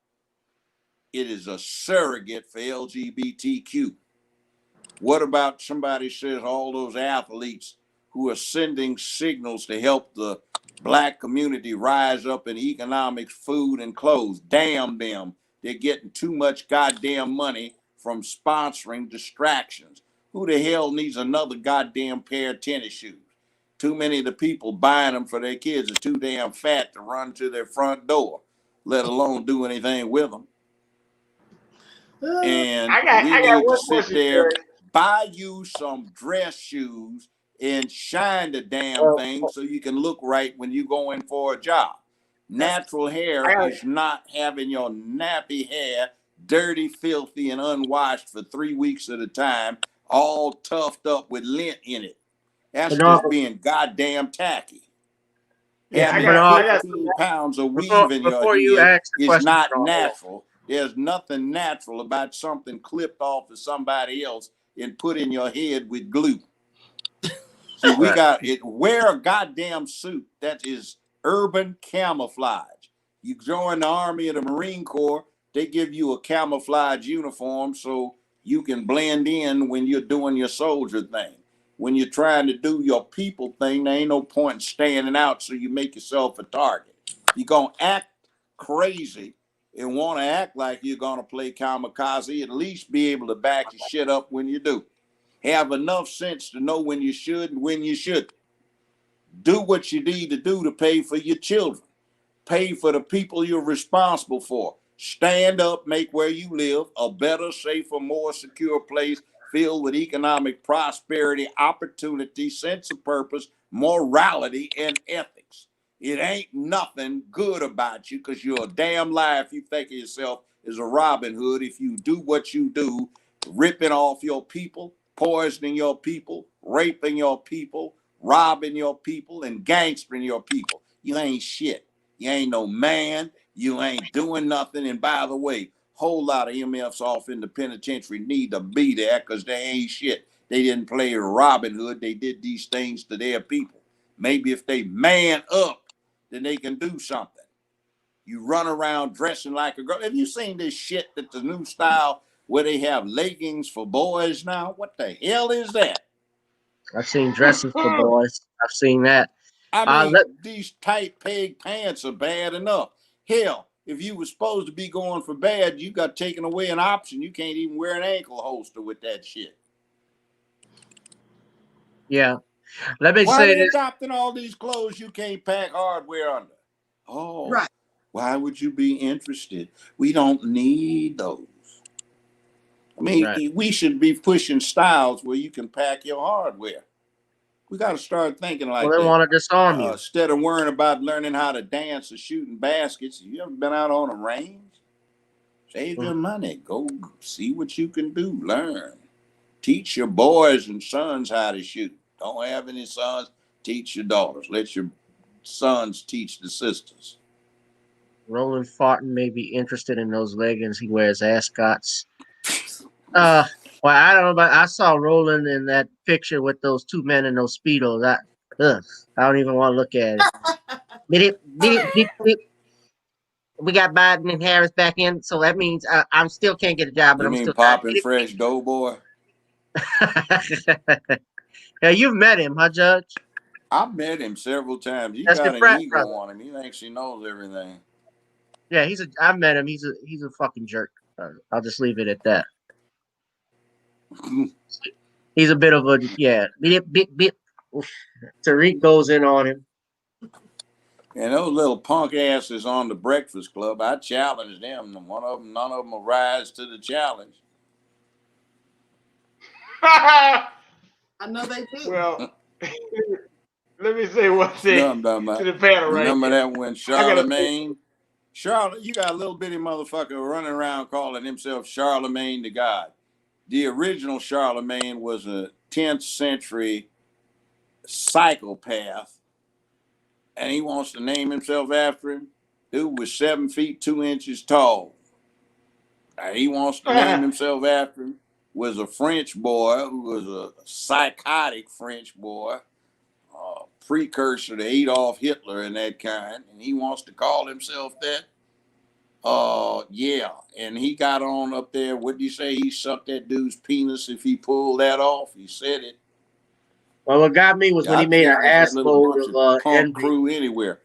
Speaker 8: It is a surrogate for LGBTQ. What about somebody says all those athletes who are sending signals to help the black community rise up in economics, food, and clothes. Damn them. They're getting too much goddamn money from sponsoring distractions. Who the hell needs another goddamn pair of tennis shoes? Too many of the people buying them for their kids are too damn fat to run to their front door, let alone do anything with them. And we need to sit there, buy you some dress shoes and shine the damn thing so you can look right when you go in for a job. Natural hair is not having your nappy hair dirty, filthy, and unwashed for 3 weeks at a time, all toughed up with lint in it. That's just being goddamn tacky. Having 15 pounds of weave in your head is not natural. There's nothing natural about something clipped off of somebody else and put in your head with glue. See, we got it. Wear a goddamn suit. That is urban camouflage. You join the Army or the Marine Corps, they give you a camouflage uniform so you can blend in when you're doing your soldier thing. When you're trying to do your people thing, there ain't no point in standing out so you make yourself a target. You're going to act crazy and want to act like you're going to play kamikaze, at least be able to back your shit up when you do. Have enough sense to know when you should and when you shouldn't. Do what you need to do to pay for your children. Pay for the people you're responsible for. Stand up, make where you live a better, safer, more secure place filled with economic prosperity, opportunity, sense of purpose, morality, and ethics. It ain't nothing good about you because you're a damn liar if you think of yourself as a Robin Hood. If you do what you do, ripping off your people, poisoning your people, raping your people, robbing your people, and gangstering your people. You ain't shit. You ain't no man. You ain't doing nothing. And by the way, whole lot of MFs off in the penitentiary need to be there because they ain't shit. They didn't play Robin Hood. They did these things to their people. Maybe if they man up, then they can do something. You run around dressing like a girl. Have you seen this shit that the new style where they have leggings for boys now? What the hell is that?
Speaker 1: I've seen dresses for boys. I've seen that.
Speaker 8: I mean, these tight peg pants are bad enough. Hell, if you were supposed to be going for bad, you got taken away an option. You can't even wear an ankle holster with that shit.
Speaker 1: Yeah. Let me
Speaker 8: Why
Speaker 1: say
Speaker 8: are they
Speaker 1: this.
Speaker 8: adopting all these clothes you can't pack hardware under? Oh, right. Why would you be interested? We don't need those. I mean, we should be pushing styles where you can pack your hardware. We got to start thinking like
Speaker 1: they
Speaker 8: that.
Speaker 1: want to disarm you.
Speaker 8: Instead of worrying about learning how to dance or shooting baskets. You ever been out on a range? Save your money. Go see what you can do. Learn. Teach your boys and sons how to shoot. Don't have any sons, teach your daughters. Let your sons teach the sisters.
Speaker 1: Roland Farton may be interested in those leggings. He wears ascots. Well, I don't know, but I saw Roland in that picture with those two men in those Speedos. I don't even want to look at it. We got Biden and Harris back in, so that means I still can't get a job. But
Speaker 8: You
Speaker 1: I'm
Speaker 8: mean
Speaker 1: still
Speaker 8: popping fresh doughboy?
Speaker 1: Yeah, you've met him, huh, Judge?
Speaker 8: I've met him several times. He's
Speaker 1: That's
Speaker 8: got
Speaker 1: your
Speaker 8: an
Speaker 1: frat
Speaker 8: ego
Speaker 1: brother.
Speaker 8: on him. He thinks he knows everything.
Speaker 1: Yeah, I've met him. He's a fucking jerk. I'll just leave it at that. He's a bit of a bit. Tariq goes in on him.
Speaker 8: And those little punk asses on the Breakfast Club, I challenged them. None of them will rise to the challenge.
Speaker 2: I know they do.
Speaker 4: Well, let me say one thing to the panel right
Speaker 8: Remember
Speaker 4: here.
Speaker 8: that when Charlemagne, you got a little bitty motherfucker running around calling himself Charlemagne the God. The original Charlemagne was a 10th century psychopath, and he wants to name himself after him. Dude was 7 feet 2 inches tall. And he wants to name himself after him. Was a French boy who was a psychotic French boy, precursor to Adolf Hitler and that kind, and he wants to call himself that. Yeah, and he got on up there. What did he say? He sucked that dude's penis if he pulled that off. He said it.
Speaker 1: Well, what got me was when he
Speaker 8: I'd
Speaker 1: made an
Speaker 8: send us a
Speaker 1: ass
Speaker 8: little
Speaker 1: load
Speaker 8: bunch of
Speaker 1: of
Speaker 8: punk
Speaker 1: envy.
Speaker 8: crew anywhere.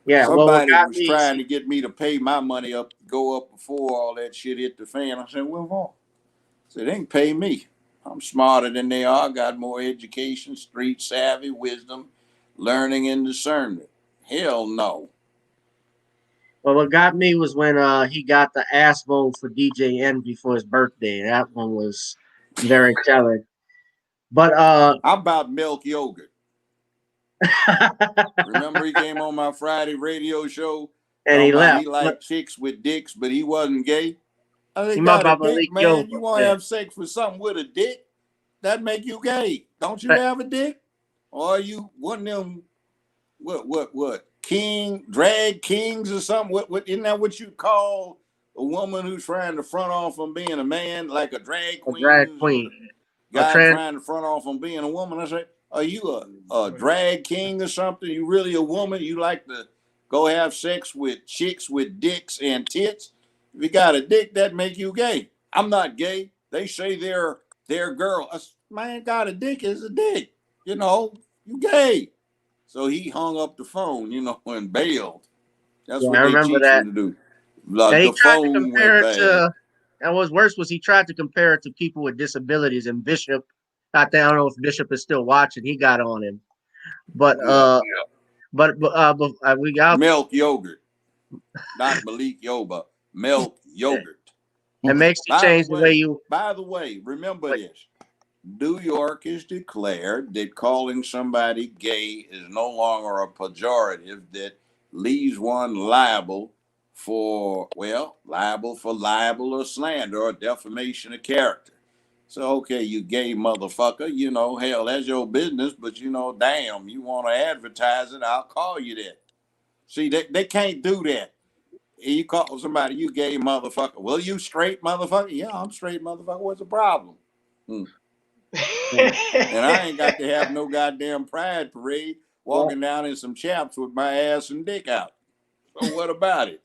Speaker 1: Yeah, well, what
Speaker 8: Somebody
Speaker 1: got
Speaker 8: was
Speaker 1: me is
Speaker 8: trying to get me to pay my money up, go up before all that shit hit the fan. I said, well, what? I said, they can pay me. I'm smarter than they are. I got more education, street savvy, wisdom, learning, and discernment. Hell no.
Speaker 1: well, what got me was when he got the ass vote for DJ Envy for his birthday. That one was very telling. But
Speaker 8: How about milk yogurt? Remember he came on my Friday radio show
Speaker 1: and he
Speaker 8: talking about he
Speaker 1: left.
Speaker 8: liked chicks with dicks, but he wasn't gay? I
Speaker 1: He
Speaker 8: think
Speaker 1: must
Speaker 8: got a
Speaker 1: have
Speaker 8: dick,
Speaker 1: Malik
Speaker 8: man. You
Speaker 1: Yoba.
Speaker 8: want to
Speaker 1: Yeah.
Speaker 8: have sex with something with a dick? That make you gay. Don't you have a dick? Or are you one of them what drag kings or something? What isn't that what you call a woman who's trying to front off from being a man, like a drag
Speaker 1: A drag
Speaker 8: queen?
Speaker 1: queen. A
Speaker 8: Guy
Speaker 1: trans.
Speaker 8: trying to front off on being a woman. I say, are you a drag king or something? You really a woman? You like to go have sex with chicks with dicks and tits? If you got a dick, that make you gay. I'm not gay. They say they're girl. Man got a dick is a dick. You know, you gay. So he hung up the phone, and bailed. That's
Speaker 1: Yeah,
Speaker 8: what
Speaker 1: I
Speaker 8: they
Speaker 1: remember
Speaker 8: teach
Speaker 1: that.
Speaker 8: you to do.
Speaker 1: And he
Speaker 8: The
Speaker 1: tried to
Speaker 8: phone went
Speaker 1: compare it
Speaker 8: bad.
Speaker 1: to, and what's worse was he tried to compare it to people with disabilities. And Bishop, I don't know if Bishop is still watching. He got on him, but
Speaker 8: Yeah.
Speaker 1: we got
Speaker 8: Milk yogurt. Not Malik Yoba, milk yogurt.
Speaker 1: it makes you
Speaker 8: By the
Speaker 1: change the way
Speaker 8: way,
Speaker 1: you.
Speaker 8: remember this. New York has declared that calling somebody gay is no longer a pejorative that leaves one liable for libel or slander or defamation of character. So, okay, you gay motherfucker, hell, that's your business, but damn, you want to advertise it, I'll call you that. See, they can't do that. You call somebody you gay motherfucker. Well, you straight motherfucker? Yeah, I'm straight motherfucker. What's the problem? And I ain't got to have no goddamn pride parade walking down in some chaps with my ass and dick out. So what about it?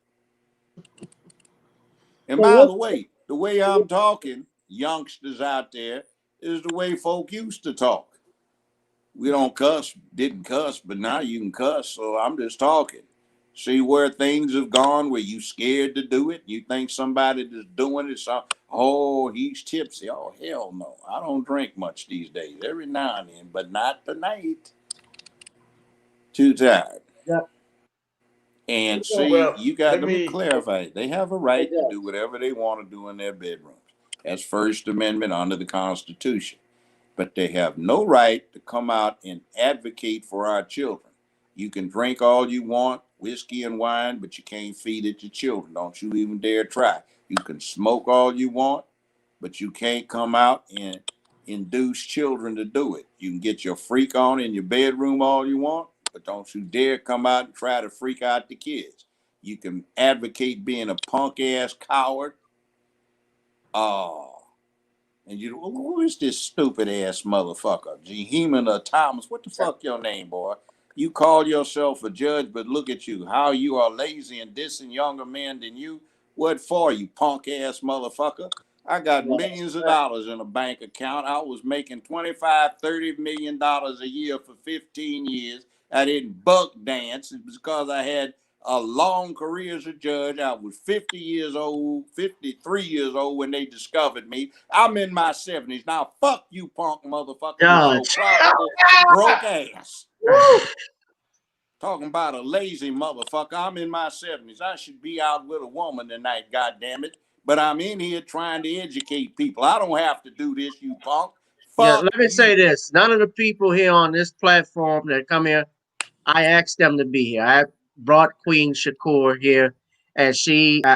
Speaker 8: And by the way I'm talking, youngsters out there, is the way folk used to talk. We don't cuss, didn't cuss, but now you can cuss, so I'm just talking. See where things have gone, where you scared to do it? You think somebody that's doing it, oh, he's tipsy. Oh, hell no. I don't drink much these days. Every now and then, but not tonight. Too tired.
Speaker 1: Yep.
Speaker 8: And see,
Speaker 4: Well,
Speaker 8: you got,
Speaker 4: let
Speaker 8: let me
Speaker 4: me.
Speaker 8: clarify. They have a right to do whatever they want to do in their bedrooms. That's First Amendment under the Constitution. But they have no right to come out and advocate for our children. You can drink all you want, whiskey and wine, but you can't feed it to children. Don't you even dare try. You can smoke all you want, but you can't come out and induce children to do it. You can get your freak on in your bedroom all you want, but don't you dare come out and try to freak out the kids. You can advocate being a punk ass coward. And who is this stupid ass motherfucker? Jehemina Thomas. What the fuck your name, boy? You call yourself a judge, but look at you. How you are lazy and dissing younger men than you. What for, you punk ass motherfucker? I got millions of dollars in a bank account. I was making $25-30 million a year for 15 years. I didn't buck dance. It was because I had a long career as a judge. I was 50 years old, 53 years old when they discovered me. I'm in my 70s. Now, fuck you, punk motherfucker, with your profitable, broke ass. Talking about a lazy motherfucker. I'm in my 70s. I should be out with a woman tonight, goddammit. But I'm in here trying to educate people. I don't have to do this, you punk.
Speaker 1: Yeah,
Speaker 8: Fuck
Speaker 1: let me say
Speaker 8: you.
Speaker 1: this. None of the people here on this platform that come here, I asked them to be here. I brought Queen Shakur here, and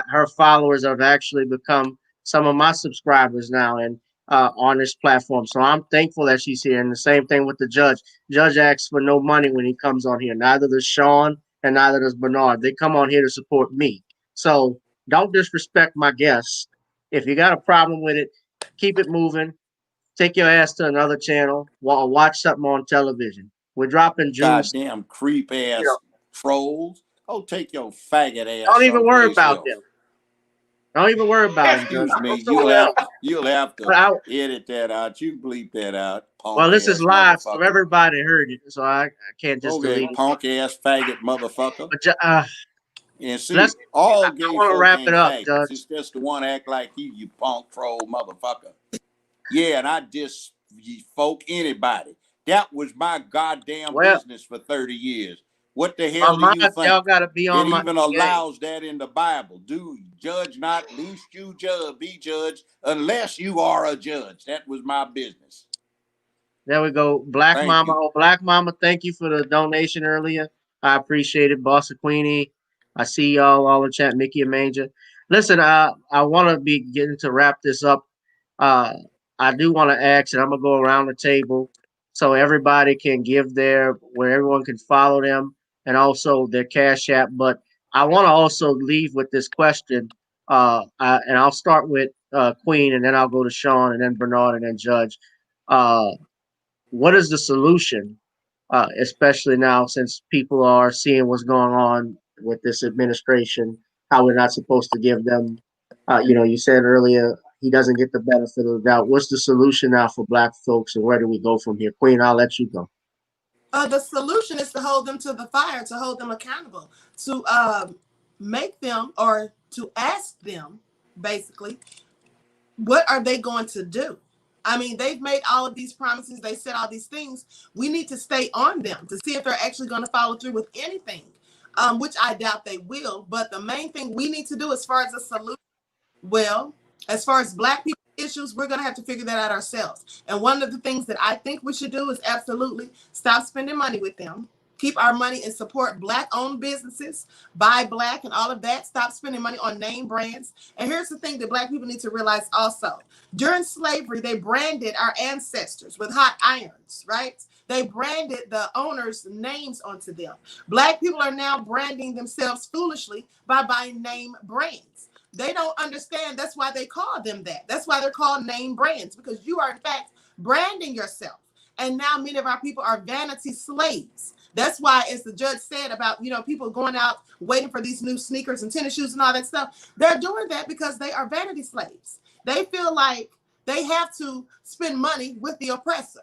Speaker 1: her followers have actually become some of my subscribers now, and on this platform. So I'm thankful that she's here. And the same thing with the judge. Judge asks for no money when he comes on here. Neither does Shawn, and neither does Bernard. They come on here to support me. So don't disrespect my guests. If you got a problem with it, keep it moving. Take your ass to another channel. Watch something on television. We're dropping June.
Speaker 8: Goddamn creep ass trolls. Oh, take your faggot ass
Speaker 1: Don't even worry
Speaker 8: someplace
Speaker 1: about
Speaker 8: else.
Speaker 1: them. Don't even worry about it, Judge.
Speaker 8: Excuse me.
Speaker 1: Go somewhere else.
Speaker 8: You'll have to
Speaker 1: But
Speaker 8: edit that out. You can bleep that out,
Speaker 1: well,
Speaker 8: punk
Speaker 1: this is
Speaker 8: ass
Speaker 1: live, so
Speaker 8: motherfucker.
Speaker 1: everybody heard it, so I can't just
Speaker 8: Okay,
Speaker 1: delete it.
Speaker 8: punk ass faggot motherfucker.
Speaker 1: But
Speaker 8: And see,
Speaker 1: let's.
Speaker 8: all
Speaker 1: I
Speaker 8: gay
Speaker 1: want to
Speaker 8: folk
Speaker 1: wrap it
Speaker 8: ain't
Speaker 1: up,
Speaker 8: faggots.
Speaker 1: Judge.
Speaker 8: It's just the one act like you punk troll motherfucker. Yeah, and I just folk anybody. That was my goddamn
Speaker 1: Well,
Speaker 8: business for 30 years. What the
Speaker 1: my
Speaker 8: hell do you
Speaker 1: mind, y'all
Speaker 8: think?
Speaker 1: got to be
Speaker 8: It
Speaker 1: on my
Speaker 8: even
Speaker 1: game.
Speaker 8: allows that in the Bible. Do judge not, least you judge, be judged, unless you are a judge. That was my business.
Speaker 1: There we go. Black
Speaker 8: Thank
Speaker 1: Mama.
Speaker 8: you.
Speaker 1: Oh, Black Mama, thank you for the donation earlier. I appreciate it. Boss of Queenie. I see y'all all in chat. Mickey and Manger. Listen, I want to be getting to wrap this up. Uh, I do want to ask, and I'm going to go around the table so everybody can give where everyone can follow them and also their Cash App. But I want to also leave with this question. And I'll start with Queen, and then I'll go to Shawn, and then Bernard, and then Judge. Uh, what is the solution, especially now since people are seeing what's going on with this administration, how we're not supposed to give them, you said earlier, he doesn't get the benefit of the doubt. What's the solution now for Black folks, and where do we go from here? Queen, I'll let you go.
Speaker 2: The solution is to hold them to the fire, to hold them accountable, to make them, or to ask them, basically, what are they going to do? I mean, they've made all of these promises. They said all these things. We need to stay on them to see if they're actually going to follow through with anything, which I doubt they will. But the main thing we need to do as far as a solution, well, as far as Black people issues, we're going to have to figure that out ourselves. And one of the things that I think we should do is absolutely stop spending money with them. Keep our money and support Black-owned businesses, buy Black and all of that. Stop spending money on name brands. And here's the thing that Black people need to realize also. During slavery, they branded our ancestors with hot irons, right? They branded the owners' names onto them. Black people are now branding themselves foolishly by buying name brands. They don't understand. That's why they call them that. That's why they're called name brands, because you are, in fact, branding yourself. And now many of our people are vanity slaves. That's why, as the judge said about, people going out waiting for these new sneakers and tennis shoes and all that stuff, they're doing that because they are vanity slaves. They feel like they have to spend money with the oppressor.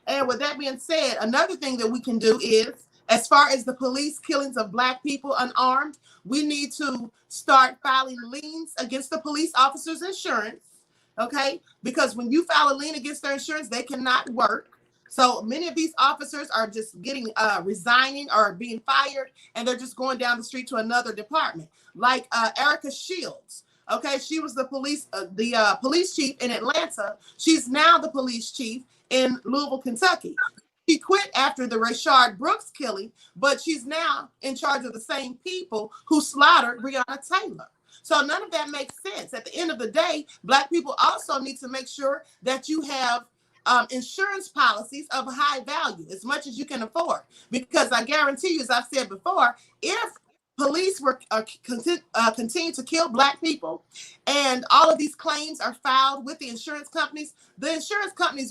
Speaker 2: And with that being said, another thing that we can do is, as far as the police killings of Black people unarmed, we need to start filing liens against the police officers' insurance, okay? Because when you file a lien against their insurance, they cannot work. So many of these officers are just getting resigning or being fired, and they're just going down the street to another department. Like Erica Shields, okay? She was the police chief in Atlanta. She's now the police chief in Louisville, Kentucky. She quit after the Rayshard Brooks killing, but she's now in charge of the same people who slaughtered Breonna Taylor. So none of that makes sense. At the end of the day, Black people also need to make sure that you have insurance policies of high value, as much as you can afford. Because I guarantee you, as I've said before, if police were continue to kill Black people and all of these claims are filed with the insurance companies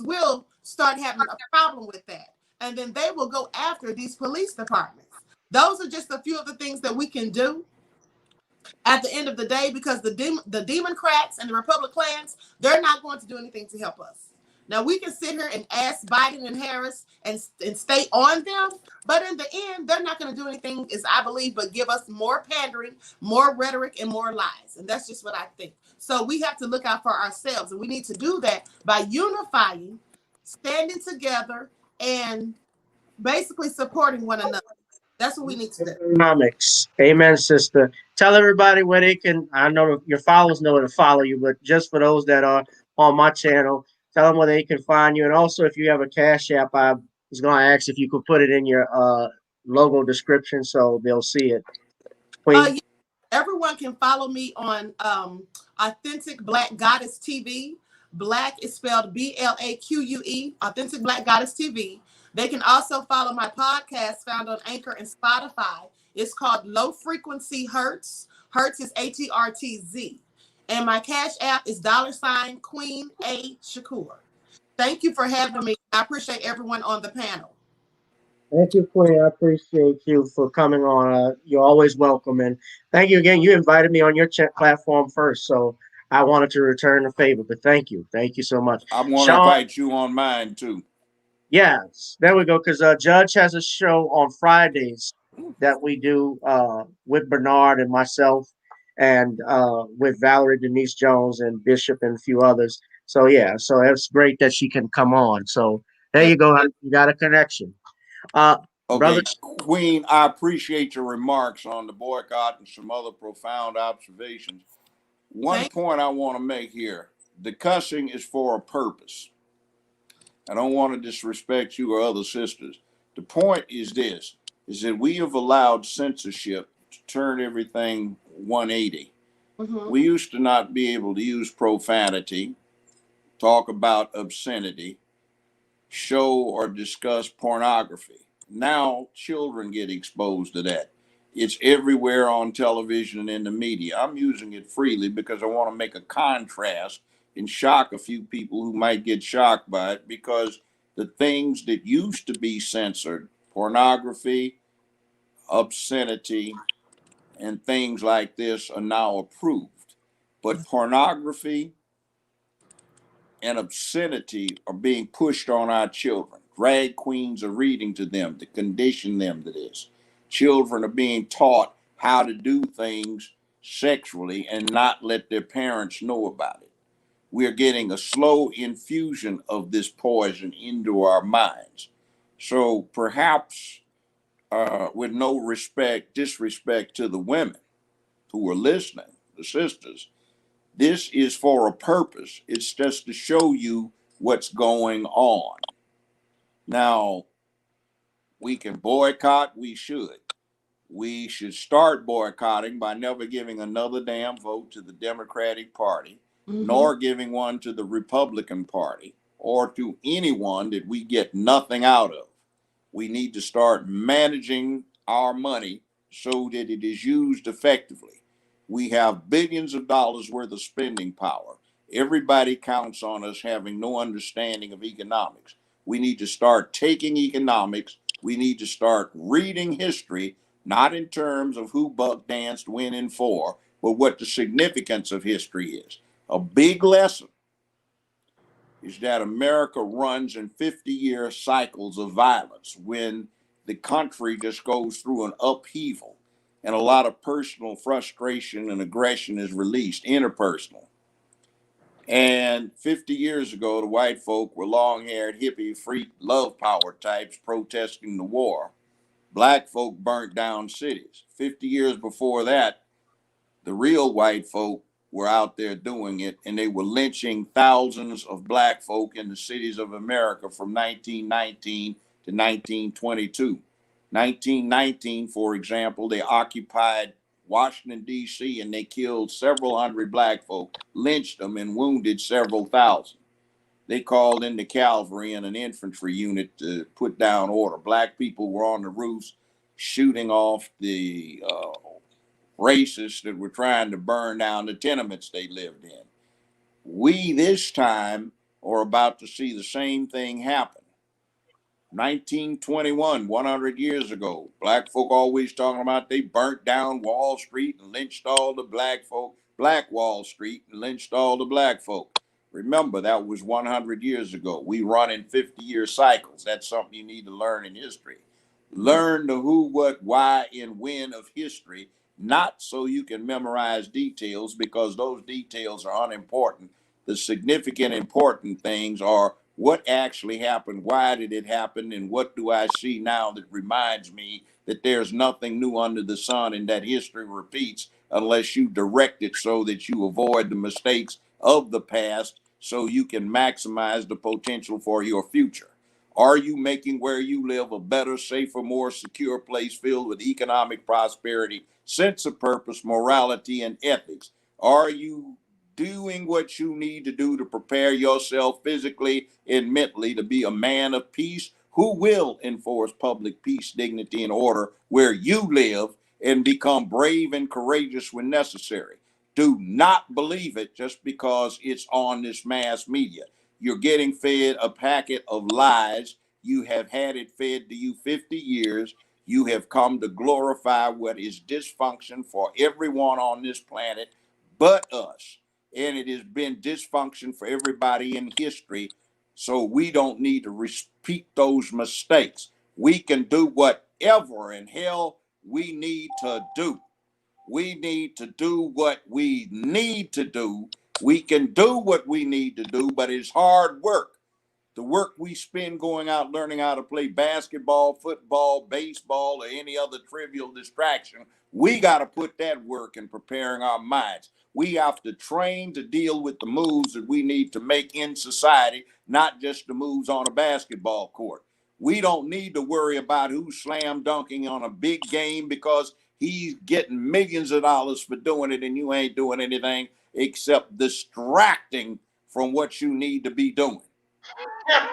Speaker 2: will start having a problem with that. And then they will go after these police departments. Those are just a few of the things that we can do at the end of the day, because the Democrats and the Republicans, they're not going to do anything to help us. Now, we can sit here and ask Biden and Harris and stay on them, but in the end, they're not going to do anything, as I believe, but give us more pandering, more rhetoric, and more lies. And that's just what I think. So we have to look out for ourselves, and we need to do that by unifying, standing together, and basically supporting one another. That's what we need to do.
Speaker 1: Economics. Amen, sister. Tell everybody where they can. I know your followers know where to follow you, but just for those that are on my channel, tell them where they can find you. And also, if you have a Cash App, I was going to ask if you could put it in your logo description so they'll see it.
Speaker 2: Yeah, everyone can follow me on Authentic Black Goddess TV. Black is spelled BLAQUE, Authentic Black Goddess TV. They can also follow my podcast found on Anchor and Spotify. It's called Low Frequency Hertz. Hertz is HERTZ. And my Cash App is $Queen A Shakur. Thank you for having me. I appreciate everyone on the panel.
Speaker 1: Thank you, Queen. I appreciate you for coming on. You're always welcome, and thank you again. You invited me on your chat platform first, so I wanted to return the favor. But thank you so much,
Speaker 8: I want to
Speaker 1: Shawn.
Speaker 8: invite you on mine too.
Speaker 1: Yes, there we go. Because Judge has a show on Fridays that we do with Bernard and myself, and with Valerie Denise Jones and Bishop and a few others. So yeah, so it's great that she can come on. So there you go. You got a connection. Brother.
Speaker 8: Okay, Queen, I appreciate your remarks on the boycott and some other profound observations. One point I want to make here, the cussing is for a purpose. I don't want to disrespect you or other sisters. The point is this, is that we have allowed censorship to turn everything 180. We used to not be able to use profanity, talk about obscenity, show or discuss pornography. Now children get exposed to that. It's everywhere on television and in the media. I'm using it freely because I want to make a contrast and shock a few people who might get shocked by it, because the things that used to be censored, pornography, obscenity, and things like this, are now approved. But pornography and obscenity are being pushed on our children. Drag queens are reading to them to condition them to this. Children are being taught how to do things sexually and not let their parents know about it. We are getting a slow infusion of this poison into our minds. So perhaps, with no disrespect to the women who are listening, the sisters, this is for a purpose. It's just to show you what's going on. Now, we can boycott, we should. We should start boycotting by never giving another damn vote to the Democratic Party, nor giving one to the Republican Party, or to anyone that we get nothing out of. We need to start managing our money so that it is used effectively. We have billions of dollars worth of spending power. Everybody counts on us having no understanding of economics. We need to start taking economics. We need to start reading history, not in terms of who buck danced when and for, but what the significance of history is. A big lesson is that America runs in 50-year cycles of violence when the country just goes through an upheaval and a lot of personal frustration and aggression is released, interpersonal. And 50 years ago, the white folk were long-haired, hippie, free, love power types protesting the war. Black folk burnt down cities. 50 years before that, the real white folk were out there doing it, and they were lynching thousands of black folk in the cities of America from 1919 to 1922. 1919, for example, they occupied Washington, D.C., and they killed several hundred black folk, lynched them, and wounded several thousand. They called in the cavalry and an infantry unit to put down order. Black people were on the roofs shooting off the racists that were trying to burn down the tenements they lived in. We this time are about to see the same thing happen. 1921, 100 years ago, black folk always talking about they burnt down Wall Street and lynched all the black folk, Black Wall Street and lynched all the black folk. Remember, that was 100 years ago. We run in 50-year cycles. That's something you need to learn in history. Learn the who, what, why, and when of history, not so you can memorize details, because those details are unimportant. The significant, important things are what actually happened, why did it happen, and what do I see now that reminds me that there's nothing new under the sun and that history repeats unless you direct it so that you avoid the mistakes of the past so you can maximize the potential for your future. Are you making where you live a better, safer, more secure place filled with economic prosperity, sense of purpose, morality, and ethics? Are you doing what you need to do to prepare yourself physically and mentally to be a man of peace who will enforce public peace, dignity, and order where you live and become brave and courageous when necessary? Do not believe it just because it's on this mass media. You're getting fed a packet of lies. You have had it fed to you 50 years. You have come to glorify what is dysfunction for everyone on this planet but us. And it has been dysfunction for everybody in history. So we don't need to repeat those mistakes. We can do whatever in hell we need to do. We need to do what we need to do. We can do what we need to do, but it's hard work. The work we spend going out learning how to play basketball, football, baseball, or any other trivial distraction, we got to put that work in preparing our minds. We have to train to deal with the moves that we need to make in society, not just the moves on a basketball court. We don't need to worry about who's slam dunking on a big game because he's getting millions of dollars for doing it and you ain't doing anything except distracting from what you need to be doing.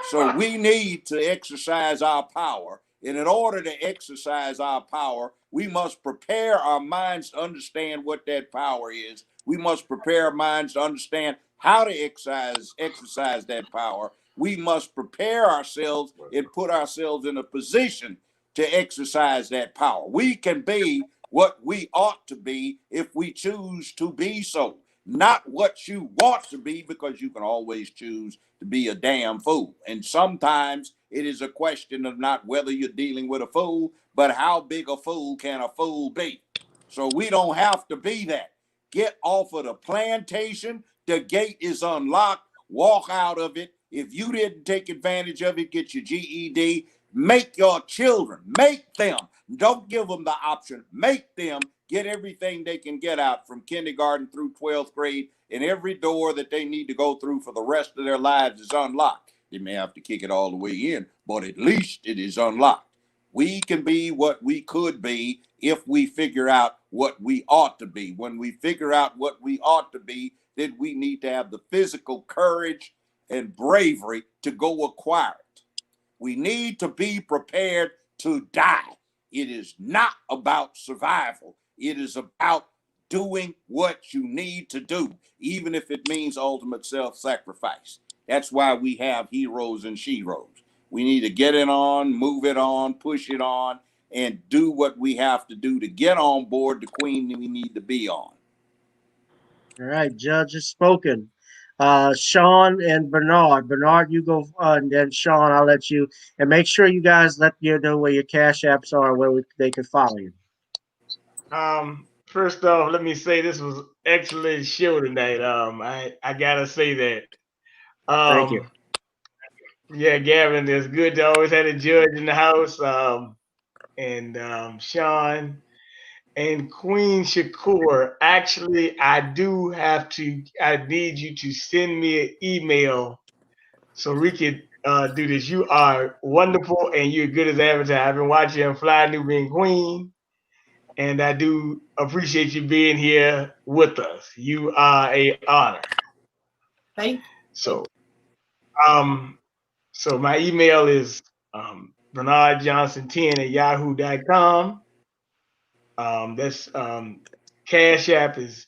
Speaker 8: So we need to exercise our power. And in order to exercise our power, we must prepare our minds to understand what that power is. We must prepare our minds to understand how to exercise that power. We must prepare ourselves and put ourselves in a position to exercise that power. We can be what we ought to be if we choose to be so. Not what you want to be, because you can always choose to be a damn fool. And sometimes it is a question of not whether you're dealing with a fool, but how big a fool can a fool be? So we don't have to be that. Get off of the plantation. The gate is unlocked. Walk out of it. If you didn't take advantage of it, get your GED. Make your children, make them. Don't give them the option. Make them get everything they can get out from kindergarten through 12th grade, and every door that they need to go through for the rest of their lives is unlocked. They may have to kick it all the way in, but at least it is unlocked. We can be what we could be if we figure out what we ought to be. When we figure out what we ought to be, then we need to have the physical courage and bravery to go acquire it. We need to be prepared to die. It is not about survival. It is about doing what you need to do, even if it means ultimate self-sacrifice. That's why we have heroes and sheroes. We need to get it on, move it on, push it on, and do what we have to do to get on board the queen that we need to be on.
Speaker 1: All right, judge has spoken. Shawn and Bernard. Bernard, you go, and then Shawn, I'll let you. And make sure you guys let you know where your cash apps are, where they can follow you.
Speaker 4: First off, let me say this was excellent show tonight. I gotta say that.
Speaker 1: Thank you.
Speaker 4: Yeah, Gavin, it's good to always have a judge in the house. And Shawn and Queen Shakur. Actually, I need you to send me an email so we could do this. You are wonderful and you're good as advertised. I've been watching you Fly Nubian Queen, and I do appreciate you being here with us. You are a honor.
Speaker 2: Thank you.
Speaker 4: So my email is BernardJohnson10@yahoo.com. That's Cash App is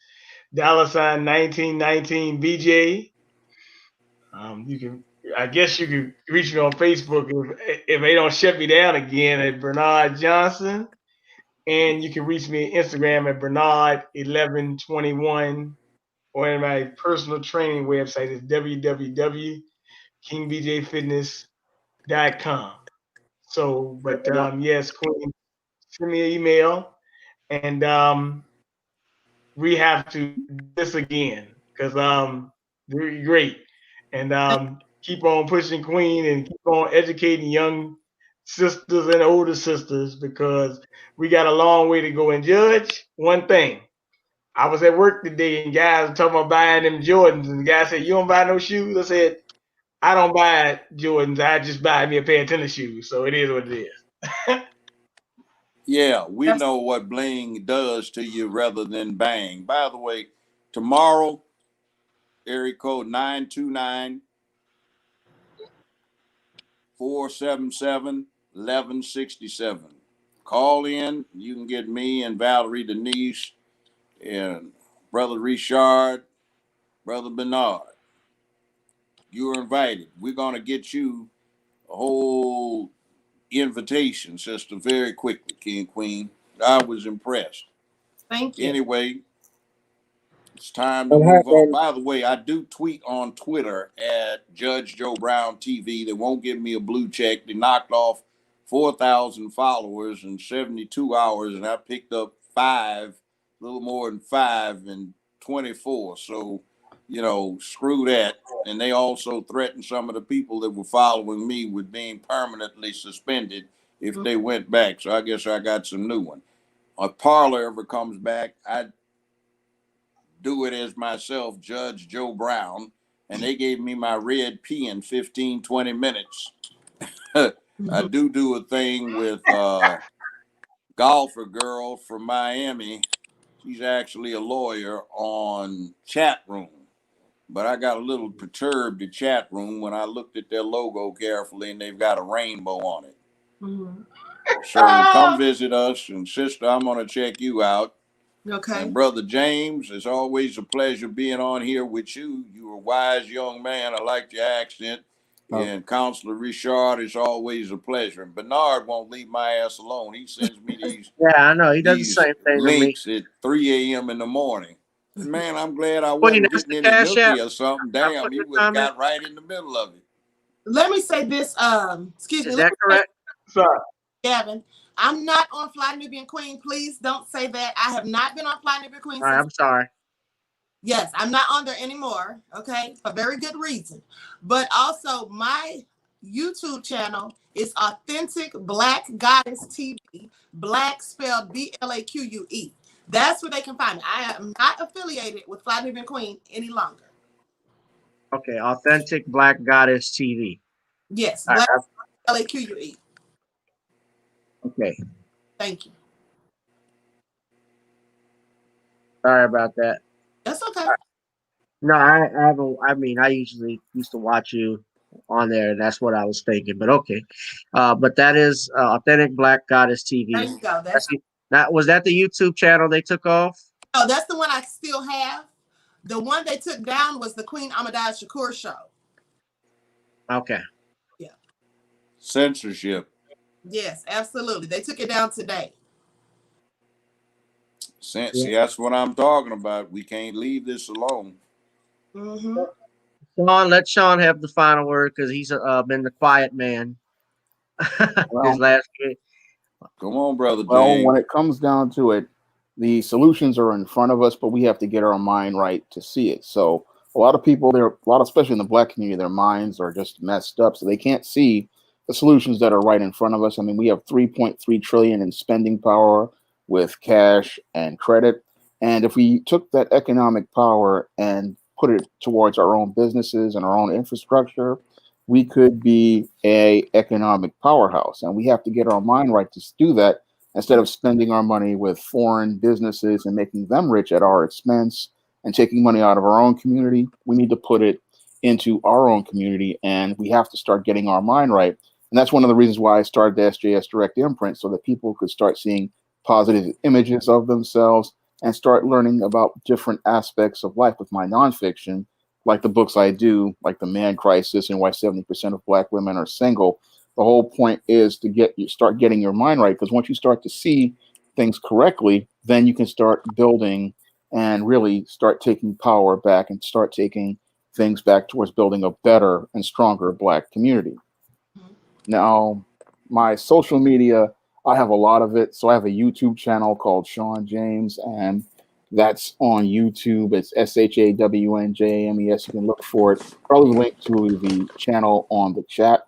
Speaker 4: $1919BJ. I guess you can reach me on Facebook if they don't shut me down again at Bernard Johnson. And you can reach me on Instagram at Bernard1121, or in my personal training website is www.kingbjfitness.com. So, but yes, Queen, send me an email, and we have to do this again because they're great, and keep on pushing, Queen, and keep on educating young sisters and older sisters, because we got a long way to go. And judge, one thing, I was at work today and guys were talking about buying them Jordans, and the guy said, "You don't buy no shoes?" I said, "I don't buy Jordans. I just buy me a pair of tennis shoes." So it is what it is.
Speaker 8: Yeah, we know what bling does to you rather than bang. By the way, tomorrow, area code 929-477-1167. Call in. You can get me and Valerie Denise and Brother Richard, Brother Bernard. You're invited. We're going to get you whole invitation system very quickly, King Queen. I was impressed.
Speaker 2: Thank you.
Speaker 8: Anyway, it's time to move on. By the way, I do tweet on Twitter at Judge Joe Brown TV. They won't give me a blue check. They knocked off 4,000 followers in 72 hours, and I picked up a little more than 5 in 24. So, screw that. And they also threatened some of the people that were following me with being permanently suspended if they went back. So I guess I got some new one. If Parler ever comes back, I do it as myself, Judge Joe Brown, and they gave me my red P in 15, 20 minutes. I do a thing with golfer girl from Miami. She's actually a lawyer on chat room. But I got a little perturbed the chat room when I looked at their logo carefully and they've got a rainbow on it. So come visit us, and sister, I'm going to check you out.
Speaker 2: Okay.
Speaker 8: And Brother James, it's always a pleasure being on here with you. You're a wise young man. I like your accent. And Counselor Richard, it's always a pleasure. And Bernard won't leave my ass alone. He sends me these
Speaker 1: Yeah, I know. He does the
Speaker 8: these
Speaker 1: same thing to me.
Speaker 8: links at 3 a.m. in the morning. Man, I'm glad I
Speaker 1: Queen,
Speaker 8: wasn't
Speaker 1: that's
Speaker 8: getting
Speaker 1: the
Speaker 8: any
Speaker 1: CashApp.
Speaker 8: nookie or something.
Speaker 1: I
Speaker 8: Damn,
Speaker 1: put
Speaker 8: he
Speaker 1: the
Speaker 8: would have
Speaker 1: comment.
Speaker 8: got right in the middle of it.
Speaker 2: Let me say this. Excuse me.
Speaker 1: Is that correct?
Speaker 4: Sorry.
Speaker 2: Gavin, I'm not on Fly Nubian Queen. Please don't say that. I have not been on Fly Nubian Queen
Speaker 1: All right, I'm sorry.
Speaker 2: Yes, I'm not on there anymore. Okay, for very good reason. But also, my YouTube channel is Authentic Black Goddess TV. Black spelled BLAQUE. That's where they can find me. I am not affiliated with Fly Nubian Queen any longer.
Speaker 1: Okay, Authentic Black Goddess TV.
Speaker 2: Yes,
Speaker 1: All
Speaker 2: Black
Speaker 1: right.
Speaker 2: BLAQUE.
Speaker 1: Okay.
Speaker 2: Thank you.
Speaker 1: Sorry about that.
Speaker 2: That's okay.
Speaker 1: No, I haven't. I mean, I usually used to watch you on there, and that's what I was thinking. But okay, but that is Authentic Black Goddess TV.
Speaker 2: There you go.
Speaker 1: Was that the YouTube channel they took off?
Speaker 2: Oh, that's the one I still have. The one they took down was the Queen Ahmadiyya Shakur show.
Speaker 1: Okay.
Speaker 2: Yeah.
Speaker 8: Censorship.
Speaker 2: Yes, absolutely. They took it down today.
Speaker 8: See, that's what I'm talking about. We can't leave this alone.
Speaker 1: Shawn, let Shawn have the final word because he's been the quiet man this last year.
Speaker 8: Come on, Brother
Speaker 3: Well,
Speaker 8: James.
Speaker 3: when it comes down to it, the solutions are in front of us, but we have to get our mind right to see it. So a lot of people, especially in the Black community, their minds are just messed up, so they can't see the solutions that are right in front of us. I mean, we have 3.3 trillion in spending power with cash and credit, and if we took that economic power and put it towards our own businesses and our own infrastructure, we could be a economic powerhouse. And we have to get our mind right to do that, instead of spending our money with foreign businesses and making them rich at our expense and taking money out of our own community. We need to put it into our own community, and we have to start getting our mind right. And that's one of the reasons why I started the SJS Direct Imprint, so that people could start seeing positive images of themselves and start learning about different aspects of life with my nonfiction, like the books I do, like The Man Crisis and Why 70% of Black Women Are Single. The whole point is to start getting your mind right, because once you start to see things correctly, then you can start building and really start taking power back and start taking things back towards building a better and stronger Black community. Now, my social media, I have a lot of it. So I have a YouTube channel called Shawn James, and that's on YouTube. It's ShawnJames. You can look for it. Probably link to the channel on the chat,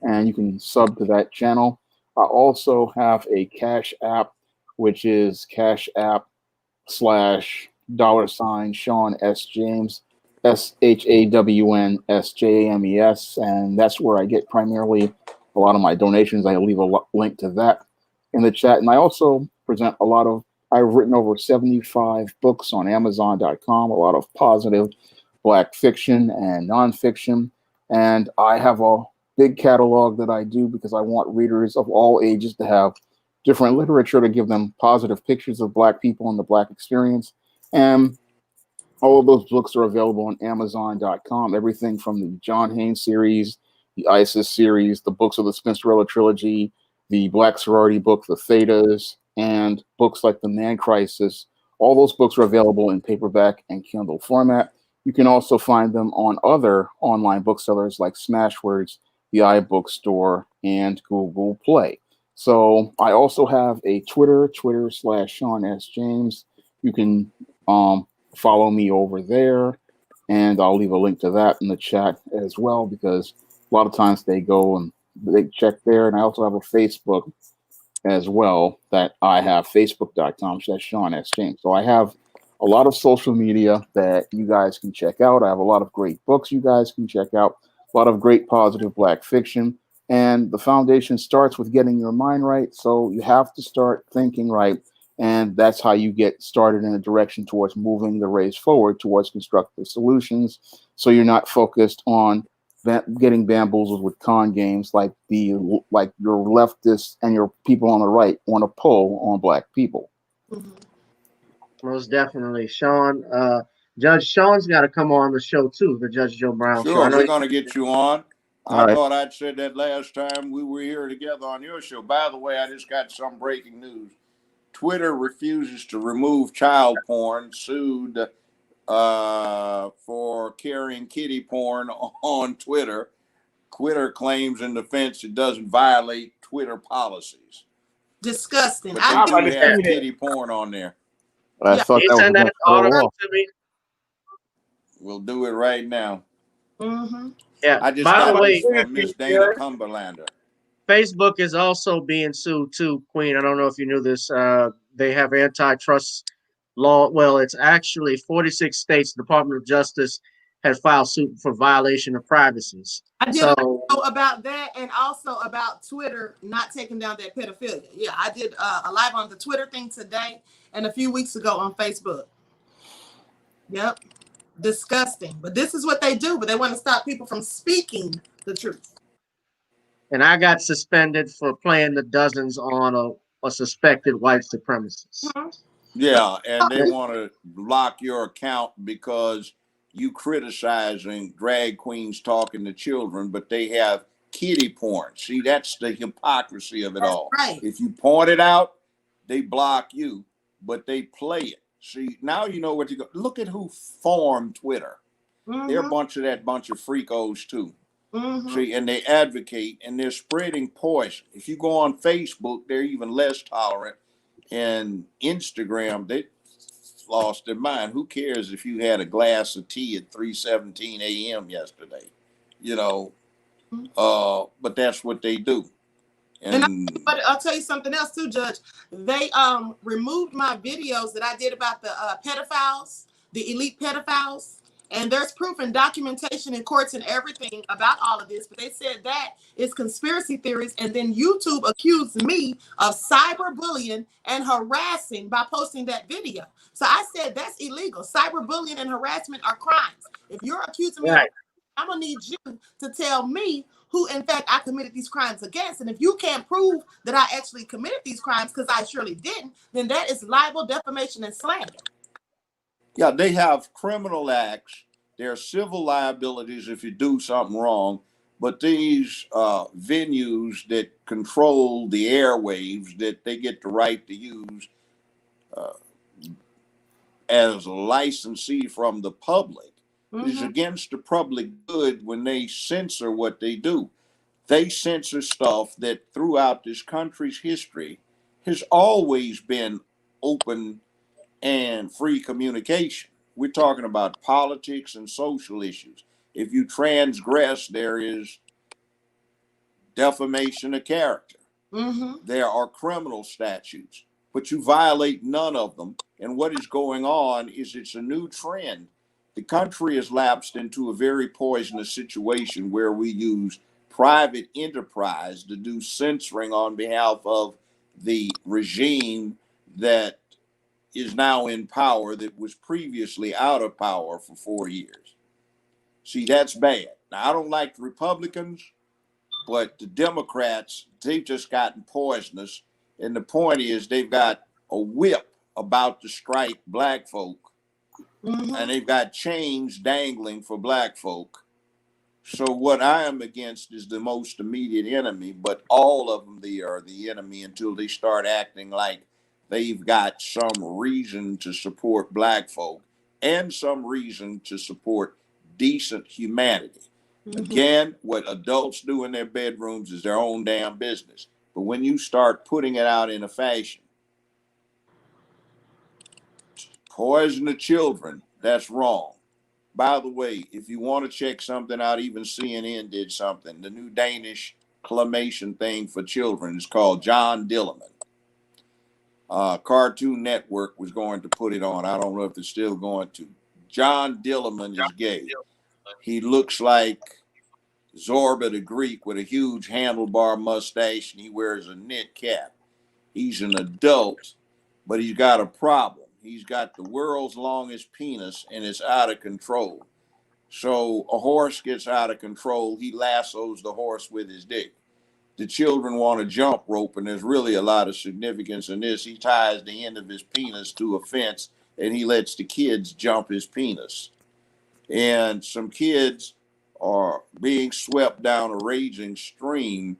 Speaker 3: and you can sub to that channel. I also have a Cash App, which is Cash App / $ Shawn S. James, ShawnSjames, and that's where I get primarily a lot of my donations. I leave a link to that in the chat. And I also present I've written over 75 books on Amazon.com, a lot of positive Black fiction and nonfiction. And I have a big catalog that I do because I want readers of all ages to have different literature to give them positive pictures of Black people and the Black experience. And all of those books are available on Amazon.com. Everything from the John Haynes series the ISIS series, the books of the Spencerella trilogy, the Black sorority book, The Thetas, and books like The Man Crisis. All those books are available in paperback and Kindle format. You can also find them on other online booksellers like Smashwords, the iBookstore, and Google Play. So I also have a Twitter/Shawn S. James. You can follow me over there, and I'll leave a link to that in the chat as well, because a lot of times they go and they check there. And I also have a Facebook as well that I have, facebook.com/Shawn S. James. So I have a lot of social media that you guys can check out. I have a lot of great books you guys can check out, a lot of great positive Black fiction. And the foundation starts with getting your mind right. So you have to start thinking right. And that's how you get started in a direction towards moving the race forward towards constructive solutions. So you're not focused on getting bamboozled with con games like your leftists and your people on the right want to pull on Black people.
Speaker 1: Most definitely, Shawn. Judge Shawn's got to come on the show too, the Judge Joe Brown show.
Speaker 8: Sure, we're going to get you on. I
Speaker 3: right.
Speaker 8: thought I'd said that last time we were here together on your show. By the way, I just got some breaking news. Twitter refuses to remove child porn, sued for carrying kiddie porn on Twitter. Twitter claims in defense it doesn't violate Twitter policies.
Speaker 2: Disgusting.
Speaker 8: But
Speaker 2: I
Speaker 8: they do have kiddie porn on there.
Speaker 3: I thought that was
Speaker 1: send that autograph to me.
Speaker 8: We'll do it right now.
Speaker 1: Yeah.
Speaker 8: I just
Speaker 1: By
Speaker 8: got
Speaker 1: the way,
Speaker 8: this from Miss Dana Cumberlander.
Speaker 1: Facebook is also being sued too, Queen. I don't know if you knew this. They have antitrust law. Well, it's actually 46 states. The Department of Justice has filed suit for violation of privacy.
Speaker 2: I did a video about that, and also about Twitter not taking down that pedophilia. Yeah, I did a live on the Twitter thing today and a few weeks ago on Facebook. Yep. Disgusting. But this is what they do, but they want to stop people from speaking the truth.
Speaker 1: And I got suspended for playing the dozens on a suspected white supremacist.
Speaker 8: Yeah, and they want to lock your account because you criticizing drag queens talking to children, but they have kiddie porn. See, that's the hypocrisy of it all.
Speaker 2: Right.
Speaker 8: If you point it out, they block you, but they play it. See, now you know what you go. Look at who formed Twitter. They're a bunch of freakos too. See, and they advocate and they're spreading poison. If you go on Facebook, they're even less tolerant. And Instagram, they lost their mind. Who cares if you had a glass of tea at 3:17 a.m. yesterday? You know, but that's what they do.
Speaker 2: But I'll tell you something else too, Judge. They removed my videos that I did about the pedophiles, the elite pedophiles. And there's proof and documentation in courts and everything about all of this. But they said that is conspiracy theories. And then YouTube accused me of cyberbullying and harassing by posting that video. So I said that's illegal. Cyberbullying and harassment are crimes. If you're accusing me, I'm going to need you to tell me who, in fact, I committed these crimes against. And if you can't prove that I actually committed these crimes, because I surely didn't, then that is libel, defamation, and slander.
Speaker 8: Yeah, they have criminal acts. There are civil liabilities if you do something wrong. But these venues that control the airwaves that they get the right to use as a licensee from the public is against the public good when they censor what they do. They censor stuff that throughout this country's history has always been open and free communication. We're talking about politics and social issues. If you transgress, there is defamation of character. There are criminal statutes, but you violate none of them. And what is going on is it's a new trend. The country has lapsed into a very poisonous situation where we use private enterprise to do censoring on behalf of the regime that is now in power that was previously out of power for 4 years. See, that's bad. Now, I don't like the Republicans, but the Democrats, they've just gotten poisonous. And the point is they've got a whip about to strike black folk, and they've got chains dangling for black folk. So what I am against is the most immediate enemy, but all of them they are the enemy until they start acting like they've got some reason to support black folk and some reason to support decent humanity. Again, what adults do in their bedrooms is their own damn business. But when you start putting it out in a fashion, poison the children, that's wrong. By the way, if you want to check something out, even CNN did something. The new Danish clamation thing for children is called John Dillerman. Cartoon Network was going to put it on. I don't know if they're still going to. John Dillerman is gay. He looks like Zorba the Greek with a huge handlebar mustache, and he wears a knit cap. He's an adult, but he's got a problem. He's got the world's longest penis, and it's out of control. So a horse gets out of control, he lassos the horse with his dick. The children want a jump rope, and there's really a lot of significance in this. He ties the end of his penis to a fence, and he lets the kids jump his penis. And some kids are being swept down a raging stream,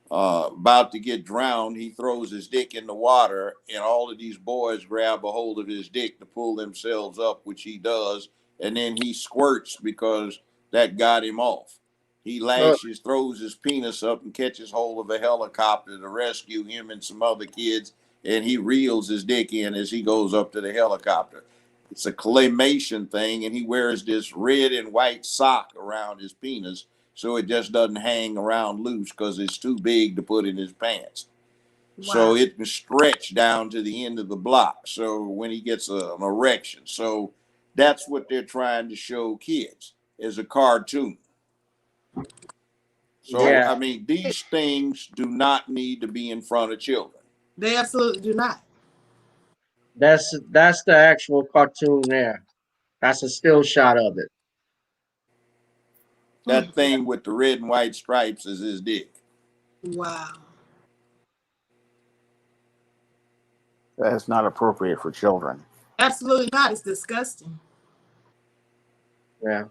Speaker 8: about to get drowned. He throws his dick in the water, and all of these boys grab a hold of his dick to pull themselves up, which he does, and then he squirts because that got him off. He lashes, throws his penis up, and catches hold of a helicopter to rescue him and some other kids, and he reels his dick in as he goes up to the helicopter. It's a claymation thing, and he wears this red and white sock around his penis so it just doesn't hang around loose because it's too big to put in his pants. Wow. So it can stretch down to the end of the block. So when he gets an erection. So that's what they're trying to show kids as a cartoon. So, yeah. I mean, these things do not need to be in front of children.
Speaker 2: They absolutely do not.
Speaker 1: That's the actual cartoon there. That's a still shot of it.
Speaker 8: That thing with the red and white stripes is his dick.
Speaker 2: Wow.
Speaker 3: That's not appropriate for children.
Speaker 2: Absolutely not. It's disgusting.
Speaker 1: Yeah.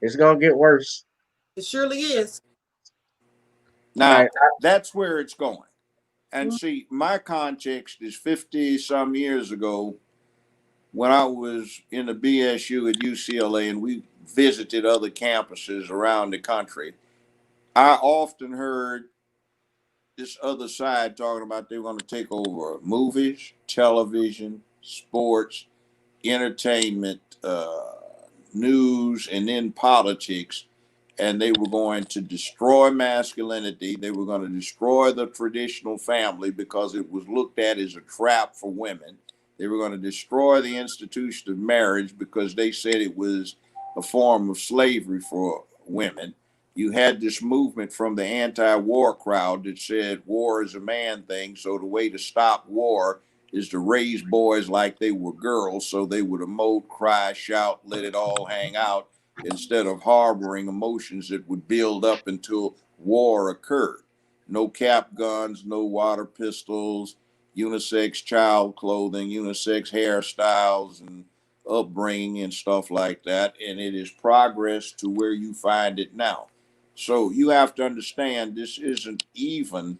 Speaker 1: It's going to get worse.
Speaker 2: It surely is.
Speaker 8: Now, that's where it's going. And see, my context is 50 some years ago when I was in the BSU at UCLA and we visited other campuses around the country. I often heard this other side talking about they were going to take over movies, television, sports, entertainment, news, and then politics. And they were going to destroy masculinity. They were going to destroy the traditional family because it was looked at as a trap for women. They were going to destroy the institution of marriage because they said it was a form of slavery for women. You had this movement from the anti-war crowd that said war is a man thing. So the way to stop war is to raise boys like they were girls. So they would emote, cry, shout, let it all hang out, instead of harboring emotions that would build up until war occurred. No cap guns, no water pistols, unisex child clothing, unisex hairstyles and upbringing and stuff like that. And it is progress to where you find it now. So you have to understand this isn't even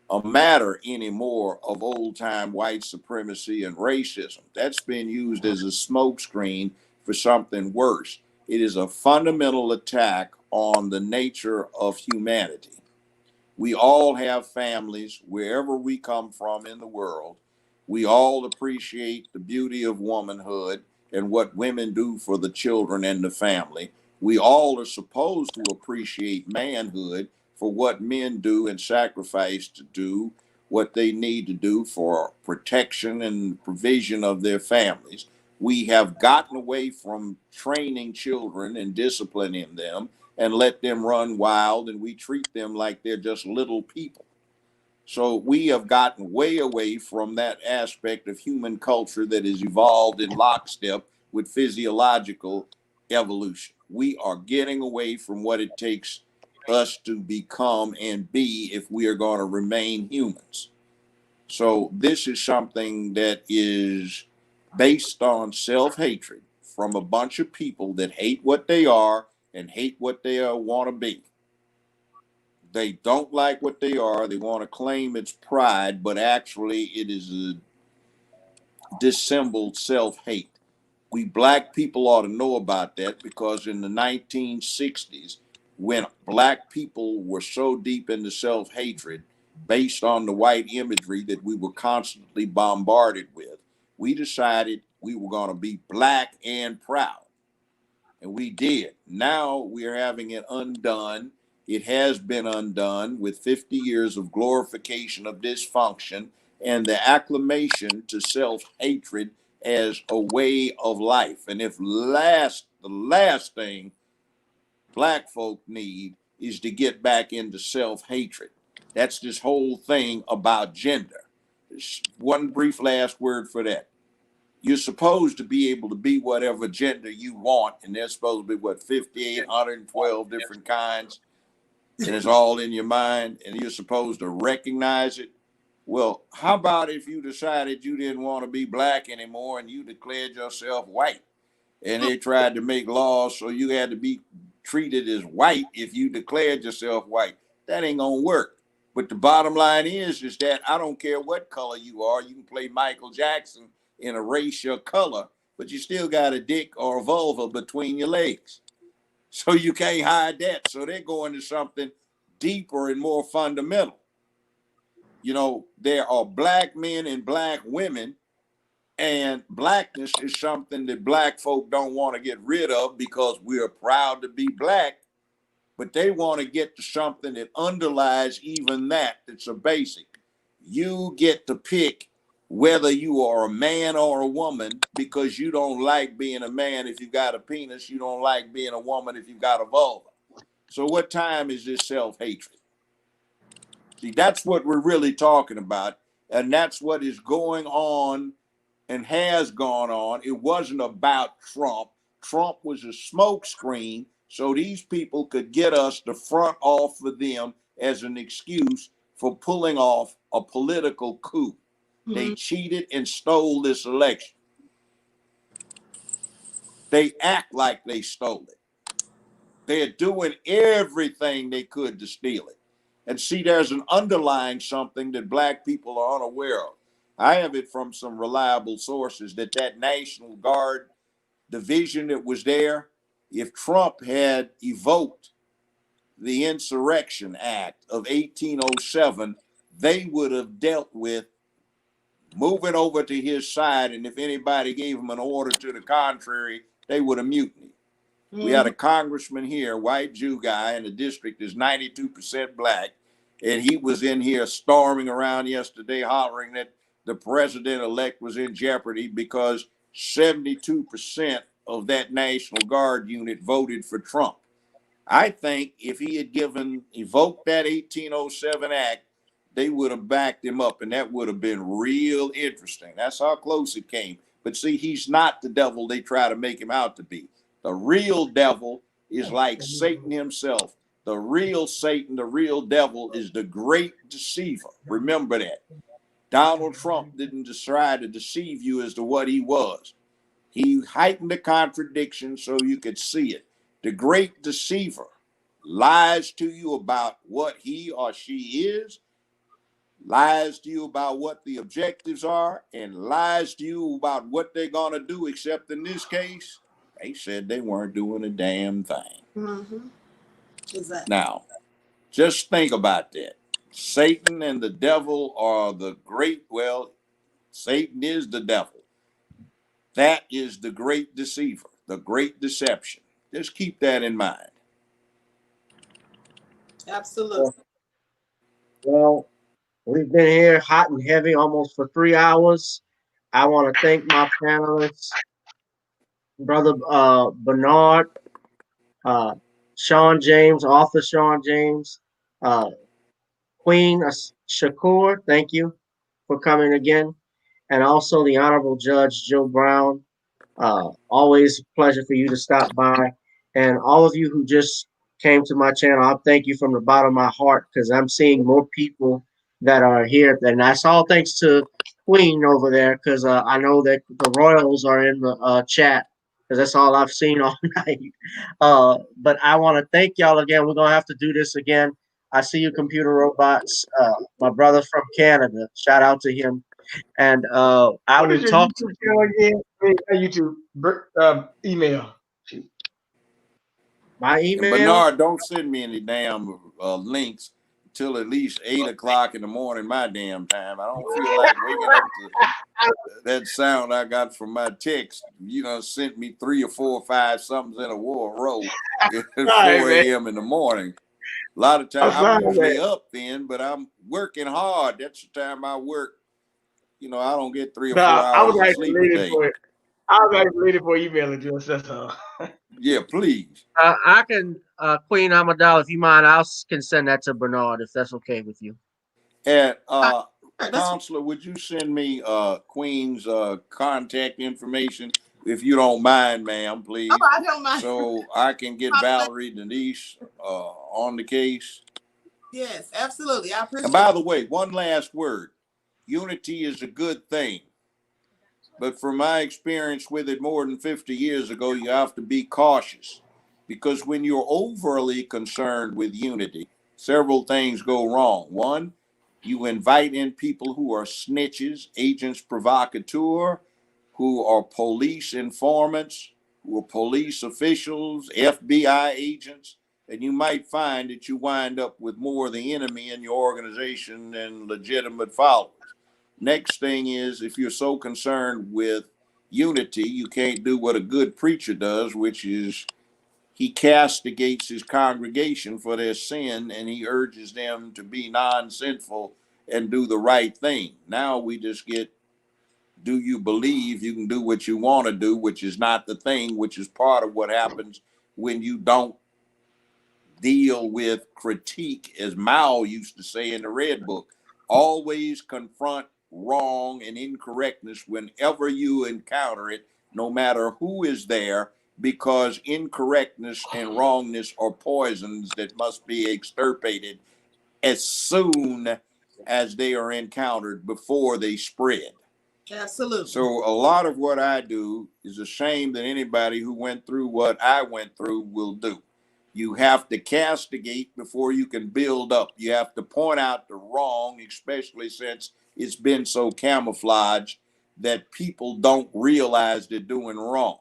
Speaker 8: a matter anymore of old-time white supremacy and racism. That's been used as a smokescreen for something worse. It is a fundamental attack on the nature of humanity. We all have families wherever we come from in the world. We all appreciate the beauty of womanhood and what women do for the children and the family. We all are supposed to appreciate manhood for what men do and sacrifice to do what they need to do for protection and provision of their families. We have gotten away from training children and disciplining them and let them run wild, and we treat them like they're just little people. So we have gotten way away from that aspect of human culture that has evolved in lockstep with physiological evolution. We are getting away from what it takes us to become and be if we are going to remain humans. So this is something that is based on self-hatred from a bunch of people that hate what they are and hate what they want to be. They don't like what they are. They want to claim it's pride, but actually it is a dissembled self-hate. We black people ought to know about that, because in the 1960s, when black people were so deep into self-hatred based on the white imagery that we were constantly bombarded with, we decided we were going to be black and proud. And we did. Now we are having it undone. It has been undone with 50 years of glorification of dysfunction and the acclamation to self-hatred as a way of life. And if the last thing black folk need is to get back into self-hatred. That's this whole thing about gender. One brief last word for that. You're supposed to be able to be whatever gender you want, and there's supposed to be, what, 5,812 different kinds, and it's all in your mind, and you're supposed to recognize it. Well, how about if you decided you didn't want to be black anymore and you declared yourself white, and they tried to make laws so you had to be treated as white if you declared yourself white? That ain't gonna work. But the bottom line is that I don't care what color you are. You can play Michael Jackson in a race your color, but you still got a dick or a vulva between your legs. So you can't hide that. So they're going to something deeper and more fundamental. You know, there are black men and black women, and blackness is something that black folk don't want to get rid of because we're proud to be black, but they want to get to something that underlies even that. It's a basic. You get to pick whether you are a man or a woman because you don't like being a man if you got a penis. You don't like being a woman if you got a vulva. So what time is this self-hatred? See, that's what we're really talking about. And that's what is going on and has gone on. It wasn't about Trump. Trump was a smokescreen so these people could get us to front off for them as an excuse for pulling off a political coup. They cheated and stole this election. They act like they stole it. They're doing everything they could to steal it. And see, there's an underlying something that black people are unaware of. I have it from some reliable sources that National Guard division that was there, if Trump had evoked the Insurrection Act of 1807, they would have dealt with moving over to his side, and if anybody gave him an order to the contrary, they would have mutinied. We had a congressman here, white Jew guy, in the district is 92% black, and he was in here storming around yesterday hollering that the president-elect was in jeopardy because 72% of that National Guard unit voted for Trump. I think if he had evoked that 1807 act, they would have backed him up, and that would have been real interesting. That's how close it came. But see, he's not the devil they try to make him out to be. The real devil is like Satan himself. The real Satan, the real devil, is the great deceiver. Remember that. Donald Trump didn't try to deceive you as to what he was. He heightened the contradiction so you could see it. The great deceiver lies to you about what he or she is, lies to you about what the objectives are, and lies to you about what they're going to do, except in this case, they said they weren't doing a damn thing.
Speaker 2: Exactly.
Speaker 8: Now, just think about that. Satan and the devil are Satan is the devil. That is the great deceiver, the great deception. Just keep that in mind.
Speaker 2: Absolutely.
Speaker 1: Well, we've been here hot and heavy almost for 3 hours. I want to thank my panelists, Brother Bernard, Shawn James, author Shawn James, Queen Shakur, thank you for coming again, and also the Honorable Judge Joe Brown. Always a pleasure for you to stop by. And all of you who just came to my channel, I thank you from the bottom of my heart because I'm seeing more people that are here. And that's all thanks to Queen over there because I know that the Royals are in the chat because that's all I've seen all night. But I want to thank y'all again. We're gonna have to do this again. I see you, computer robots. My brother from Canada. Shout out to him. And I
Speaker 4: What
Speaker 1: will
Speaker 4: is your
Speaker 1: talk
Speaker 4: YouTube channel again? YouTube email.
Speaker 1: my
Speaker 8: And
Speaker 1: email.
Speaker 8: Bernard, don't send me any damn links till at least 8 o'clock in the morning, my damn time. I don't feel like waking up to that sound I got from my text. You know, sent me 3 or 4 or 5 somethings in a row at 4
Speaker 4: Man.
Speaker 8: a.m. in the morning. A lot of times
Speaker 4: I'm
Speaker 8: I'm
Speaker 4: sorry,
Speaker 8: usually
Speaker 4: man.
Speaker 8: up then, but I'm working hard. That's the time I work. You know, I don't get 3 or 4
Speaker 4: No, I was
Speaker 8: hours of
Speaker 4: actually
Speaker 8: sleep a
Speaker 4: reading
Speaker 8: day.
Speaker 4: for it. I was actually reading for email address. That's all.
Speaker 8: Yeah, please.
Speaker 1: I can, Queen Amadal, if you mind, can send that to Bernard if that's okay with you.
Speaker 8: And
Speaker 2: That's
Speaker 8: Counselor, would you send me Queen's contact information if you don't mind, ma'am, please,
Speaker 2: oh, I don't mind.
Speaker 8: so I can get Valerie Denise on the case?
Speaker 2: Yes, absolutely. I appreciate
Speaker 8: And by the way, one last word: unity is a good thing, but from my experience with it more than 50 years ago, you have to be cautious, because when you're overly concerned with unity, several things go wrong. One, you invite in people who are snitches, agents provocateur, who are police informants, who are police officials, FBI agents, and you might find that you wind up with more of the enemy in your organization than legitimate followers. Next thing is, if you're so concerned with unity, you can't do what a good preacher does, which is he castigates his congregation for their sin and he urges them to be non-sinful and do the right thing. Now we just get, do you believe you can do what you want to do, which is not the thing, which is part of what happens when you don't deal with critique, as Mao used to say in the Red Book. Always confront wrong and incorrectness whenever you encounter it, no matter who is there, because incorrectness and wrongness are poisons that must be extirpated as soon as they are encountered before they spread.
Speaker 2: absolutely.
Speaker 8: So a lot of what I do is a shame that anybody who went through what I went through will do. You have to castigate before you can build up. You have to point out the wrong, especially since it's been so camouflaged that people don't realize they're doing wrong.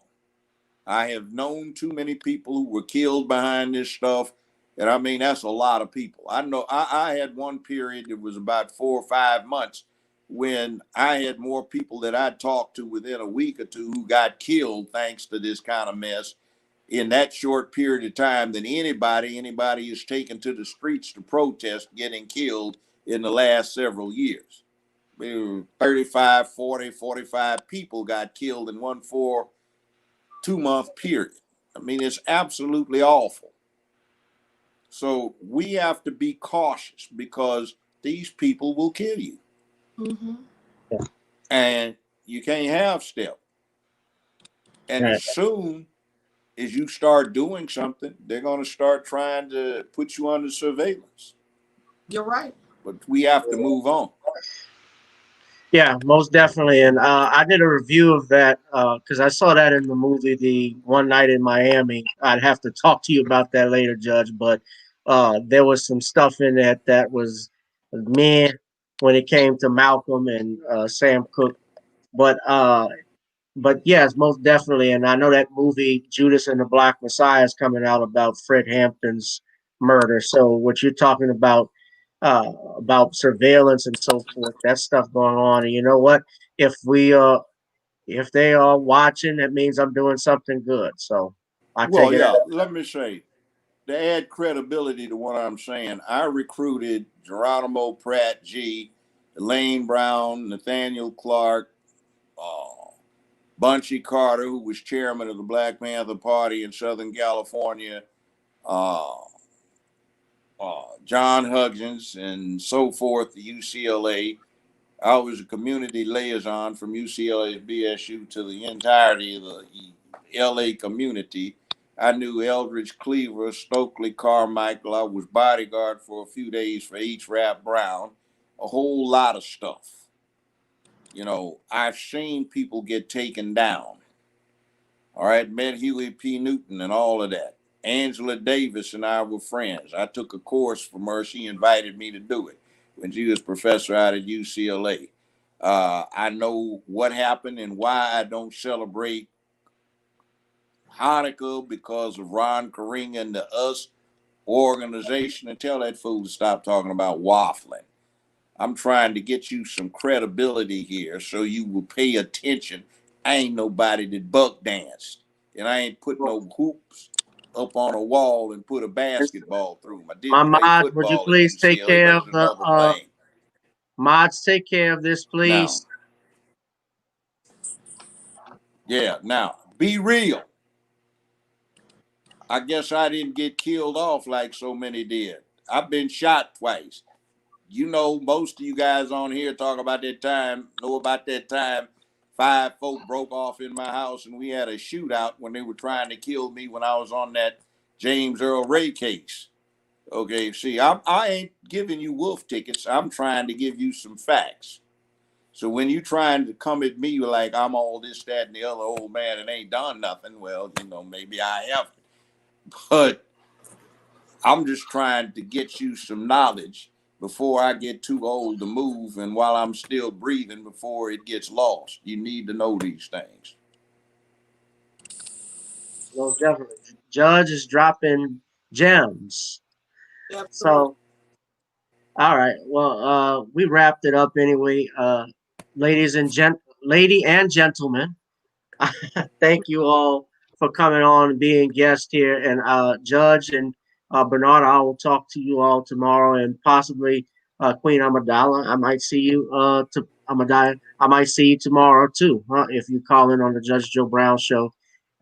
Speaker 8: I have known too many people who were killed behind this stuff. And I mean, that's a lot of people. I know I had one period that was about 4 or 5 months when I had more people that I talked to within a week or two who got killed thanks to this kind of mess in that short period of time than anybody is taken to the streets to protest getting killed in the last several years. 35, 40, 45 people got killed in 2-month period. I mean, it's absolutely awful. So we have to be cautious because these people will kill you.
Speaker 2: Mm-hmm.
Speaker 8: And you can't have step. And
Speaker 1: Right.
Speaker 8: as soon as you start doing something, they're going to start trying to put you under surveillance.
Speaker 2: You're right.
Speaker 8: But we have to move on.
Speaker 1: Yeah, most definitely. And I did a review of that because I saw that in the movie, The One Night in Miami. I'd have to talk to you about that later, Judge. But there was some stuff in that was man when it came to Malcolm and Sam Cooke. But yes, most definitely. And I know that movie Judas and the Black Messiah is coming out about Fred Hampton's murder. So what you're talking about surveillance and so forth, that stuff going on. And you know what? If if they are watching, that means I'm doing something good. So I take
Speaker 8: Well,
Speaker 1: it.
Speaker 8: yeah, let me say, to add credibility to what I'm saying, I recruited Geronimo Pratt G, Elaine Brown, Nathaniel Clark, Bunchy Carter, who was chairman of the Black Panther Party in Southern California, uh, John Huggins, and so forth, the UCLA. I was a community liaison from UCLA BSU to the entirety of the LA community. I knew Eldridge Cleaver, Stokely Carmichael. I was bodyguard for a few days for H. Rap Brown. A whole lot of stuff. You know, I've seen people get taken down. All right, met Huey P. Newton and all of that. Angela Davis and I were friends. I took a course from her. She invited me to do it when she was professor out at UCLA. I know what happened and why I don't celebrate Hanukkah because of Ron Karenga and the US organization, and tell that fool to stop talking about waffling. I'm trying to get you some credibility here so you will pay attention. I ain't nobody that buck danced, and I ain't put no hoops up on a wall and put a basketball through them. I
Speaker 1: My
Speaker 8: did play
Speaker 1: mods, would you
Speaker 8: football at
Speaker 1: please take
Speaker 8: UCLA, but
Speaker 1: care
Speaker 8: it's
Speaker 1: of the
Speaker 8: another thing.
Speaker 1: mods? Take care of this,
Speaker 8: Now,
Speaker 1: please.
Speaker 8: yeah, now, be real. I guess I didn't get killed off like so many did. I've been shot twice. You know, most of you guys on here talk about that time, know about that time 5 folk broke off in my house and we had a shootout when they were trying to kill me when I was on that James Earl Ray case. Okay, see, I ain't giving you wolf tickets. I'm trying to give you some facts. So when you trying to come at me like I'm all this, that, and the other old man and ain't done nothing, well, you know, maybe I haven't. But I'm just trying to get you some knowledge before I get too old to move and while I'm still breathing before it gets lost. You need to know these things.
Speaker 1: Most definitely. Judge is dropping gems.
Speaker 2: Absolutely.
Speaker 1: So, all right. Well, we wrapped it up anyway. Lady and gentlemen, thank you all for coming on and being guests here. And Judge and Bernard, I will talk to you all tomorrow, and possibly Queen Amidala. I might see you to Amidala. I might see you tomorrow too, huh, if you call in on the Judge Joe Brown show.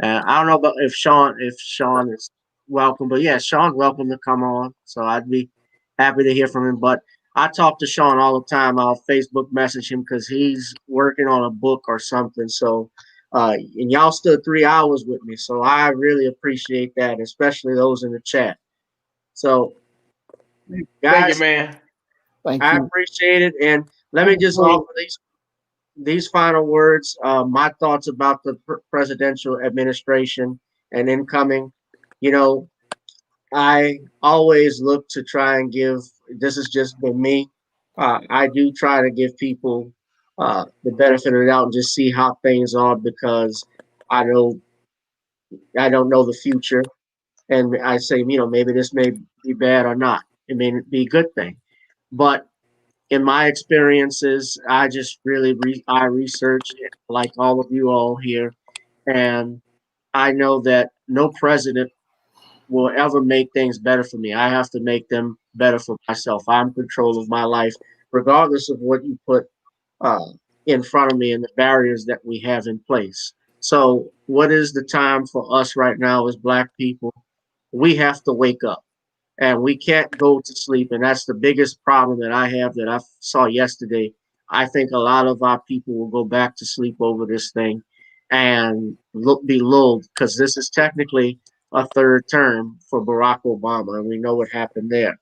Speaker 1: I don't know about if Shawn is welcome, but yeah, Shawn's welcome to come on. So I'd be happy to hear from him. But I talk to Shawn all the time. I'll Facebook message him because he's working on a book or something. So and y'all stood 3 hours with me, so I really appreciate that, especially those in the chat. So,
Speaker 4: Thank you,
Speaker 1: guys,
Speaker 4: man.
Speaker 3: Thank
Speaker 1: I
Speaker 3: you.
Speaker 1: appreciate it, and let me just offer these final words. My thoughts about the presidential administration and incoming. You know, I always look to try and give. This has just been me. I do try to give people the benefit of the doubt and just see how things are because I know I don't know the future, and I say, maybe this may be bad or not. It may be a good thing, but in my experiences, I just really I research it like all of you all here, and I know that no president will ever make things better for me. I have to make them better for myself. I'm in control of my life, regardless of what you put uh, in front of me and the barriers that we have in place. So, what is the time for us right now as Black people? We have to wake up and we can't go to sleep. And that's the biggest problem that I have that I saw yesterday. I think a lot of our people will go back to sleep over this thing and be lulled because this is technically a third term for Barack Obama, and we know what happened there.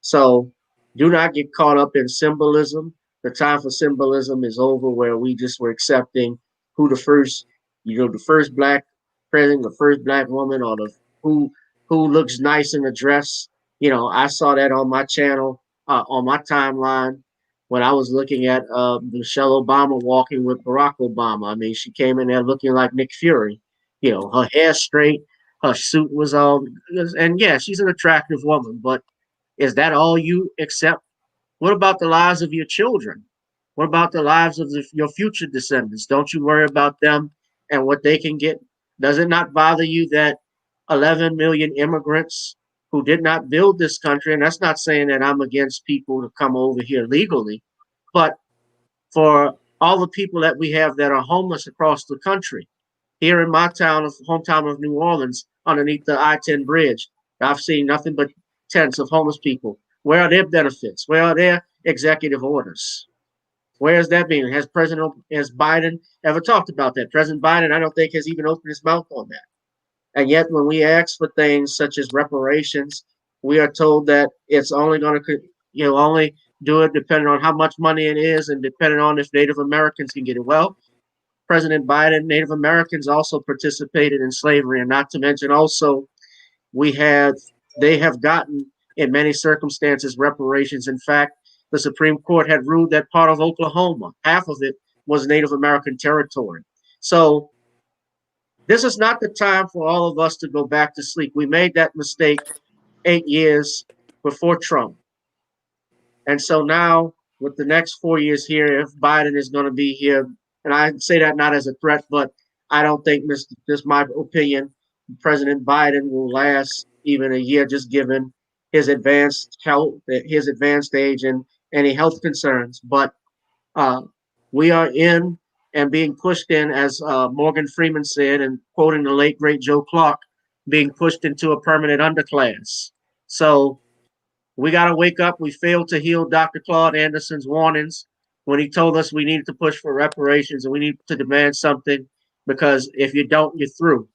Speaker 1: So do not get caught up in symbolism. The time for symbolism is over where we just were accepting who the first, the first Black president, the first Black woman, or the who who looks nice in a dress. I saw that on my channel, on my timeline when I was looking at Michelle Obama walking with Barack Obama. I mean, she came in there looking like Nick Fury. Her hair straight, her suit was all, and yeah, she's an attractive woman, but is that all you accept? What about the lives of your children? What about the lives of your future descendants? Don't you worry about them and what they can get? Does it not bother you that 11 million immigrants who did not build this country, and that's not saying that I'm against people to come over here legally, but for all the people that we have that are homeless across the country, here in my hometown of New Orleans, underneath the I-10 bridge, I've seen nothing but tents of homeless people. Where are their benefits? Where are their executive orders? Where has that been? Has Biden ever talked about that? President Biden, I don't think, has even opened his mouth on that. And yet, when we ask for things such as reparations, we are told that it's only going to, only do it depending on how much money it is and depending on if Native Americans can get it. Well, President Biden, Native Americans also participated in slavery, and not to mention also they have gotten in many circumstances reparations. In fact, the Supreme Court had ruled that part of Oklahoma, half of it, was Native American territory. So this is not the time for all of us to go back to sleep. We made that mistake 8 years before Trump. And so now, with the next 4 years here, if Biden is going to be here, and I say that not as a threat, but I don't think, this is my opinion, President Biden will last even a year, just given his advanced health, his advanced age, and any health concerns. But we are in and being pushed in, as Morgan Freeman said, and quoting the late great Joe Clark, being pushed into a permanent underclass. So we got to wake up. We failed to heal Dr. Claude Anderson's warnings when he told us we needed to push for reparations and we need to demand something, because if you don't, you're through.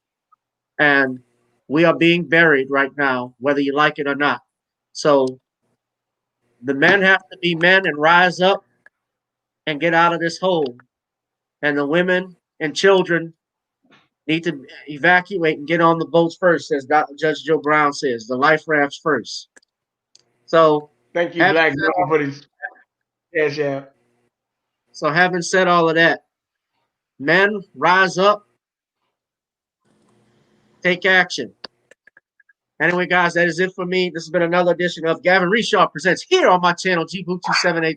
Speaker 1: And we are being buried right now, whether you like it or not. So the men have to be men and rise up and get out of this hole. And the women and children need to evacuate and get on the boats first, as Judge Joe Brown says, the life rafts first. So
Speaker 4: thank you, Black John, for this cash app.
Speaker 1: So having said all of that, men, rise up, take action. Anyway, guys, that is it for me. This has been another edition of Gavin Richard Presents here on my channel, GBoo2786.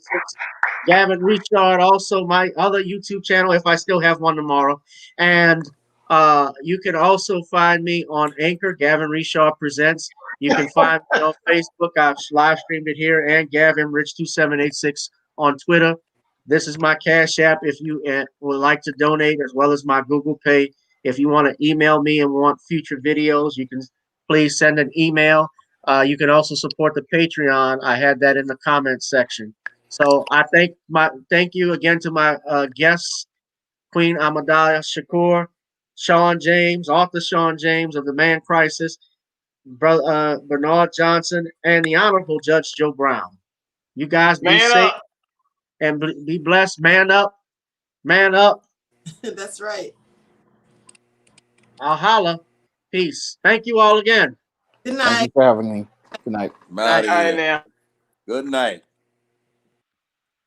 Speaker 1: Gavin Richard, also my other YouTube channel, if I still have one tomorrow. And you can also find me on Anchor, Gavin Richard Presents. You can find me on Facebook. I've live streamed it here, and GavinRich2786 on Twitter. This is my Cash App if you would like to donate, as well as my Google Pay. If you want to email me and want future videos, you can please send an email. You can also support the Patreon. I had that in the comments section. So I thank you again to my guests, Queen Amadaya Shakur, Shawn James, author Shawn James of The Man Crisis, Brother Bernard Johnson, and the Honorable Judge Joe Brown. You guys be safe and be blessed. Man up. Man up.
Speaker 2: That's right.
Speaker 1: I'll holla. Peace. Thank you all again.
Speaker 2: Good night.
Speaker 3: Thank you for having me. Good night.
Speaker 8: I'm out of
Speaker 4: All right,
Speaker 8: here.
Speaker 4: now.
Speaker 8: Good night.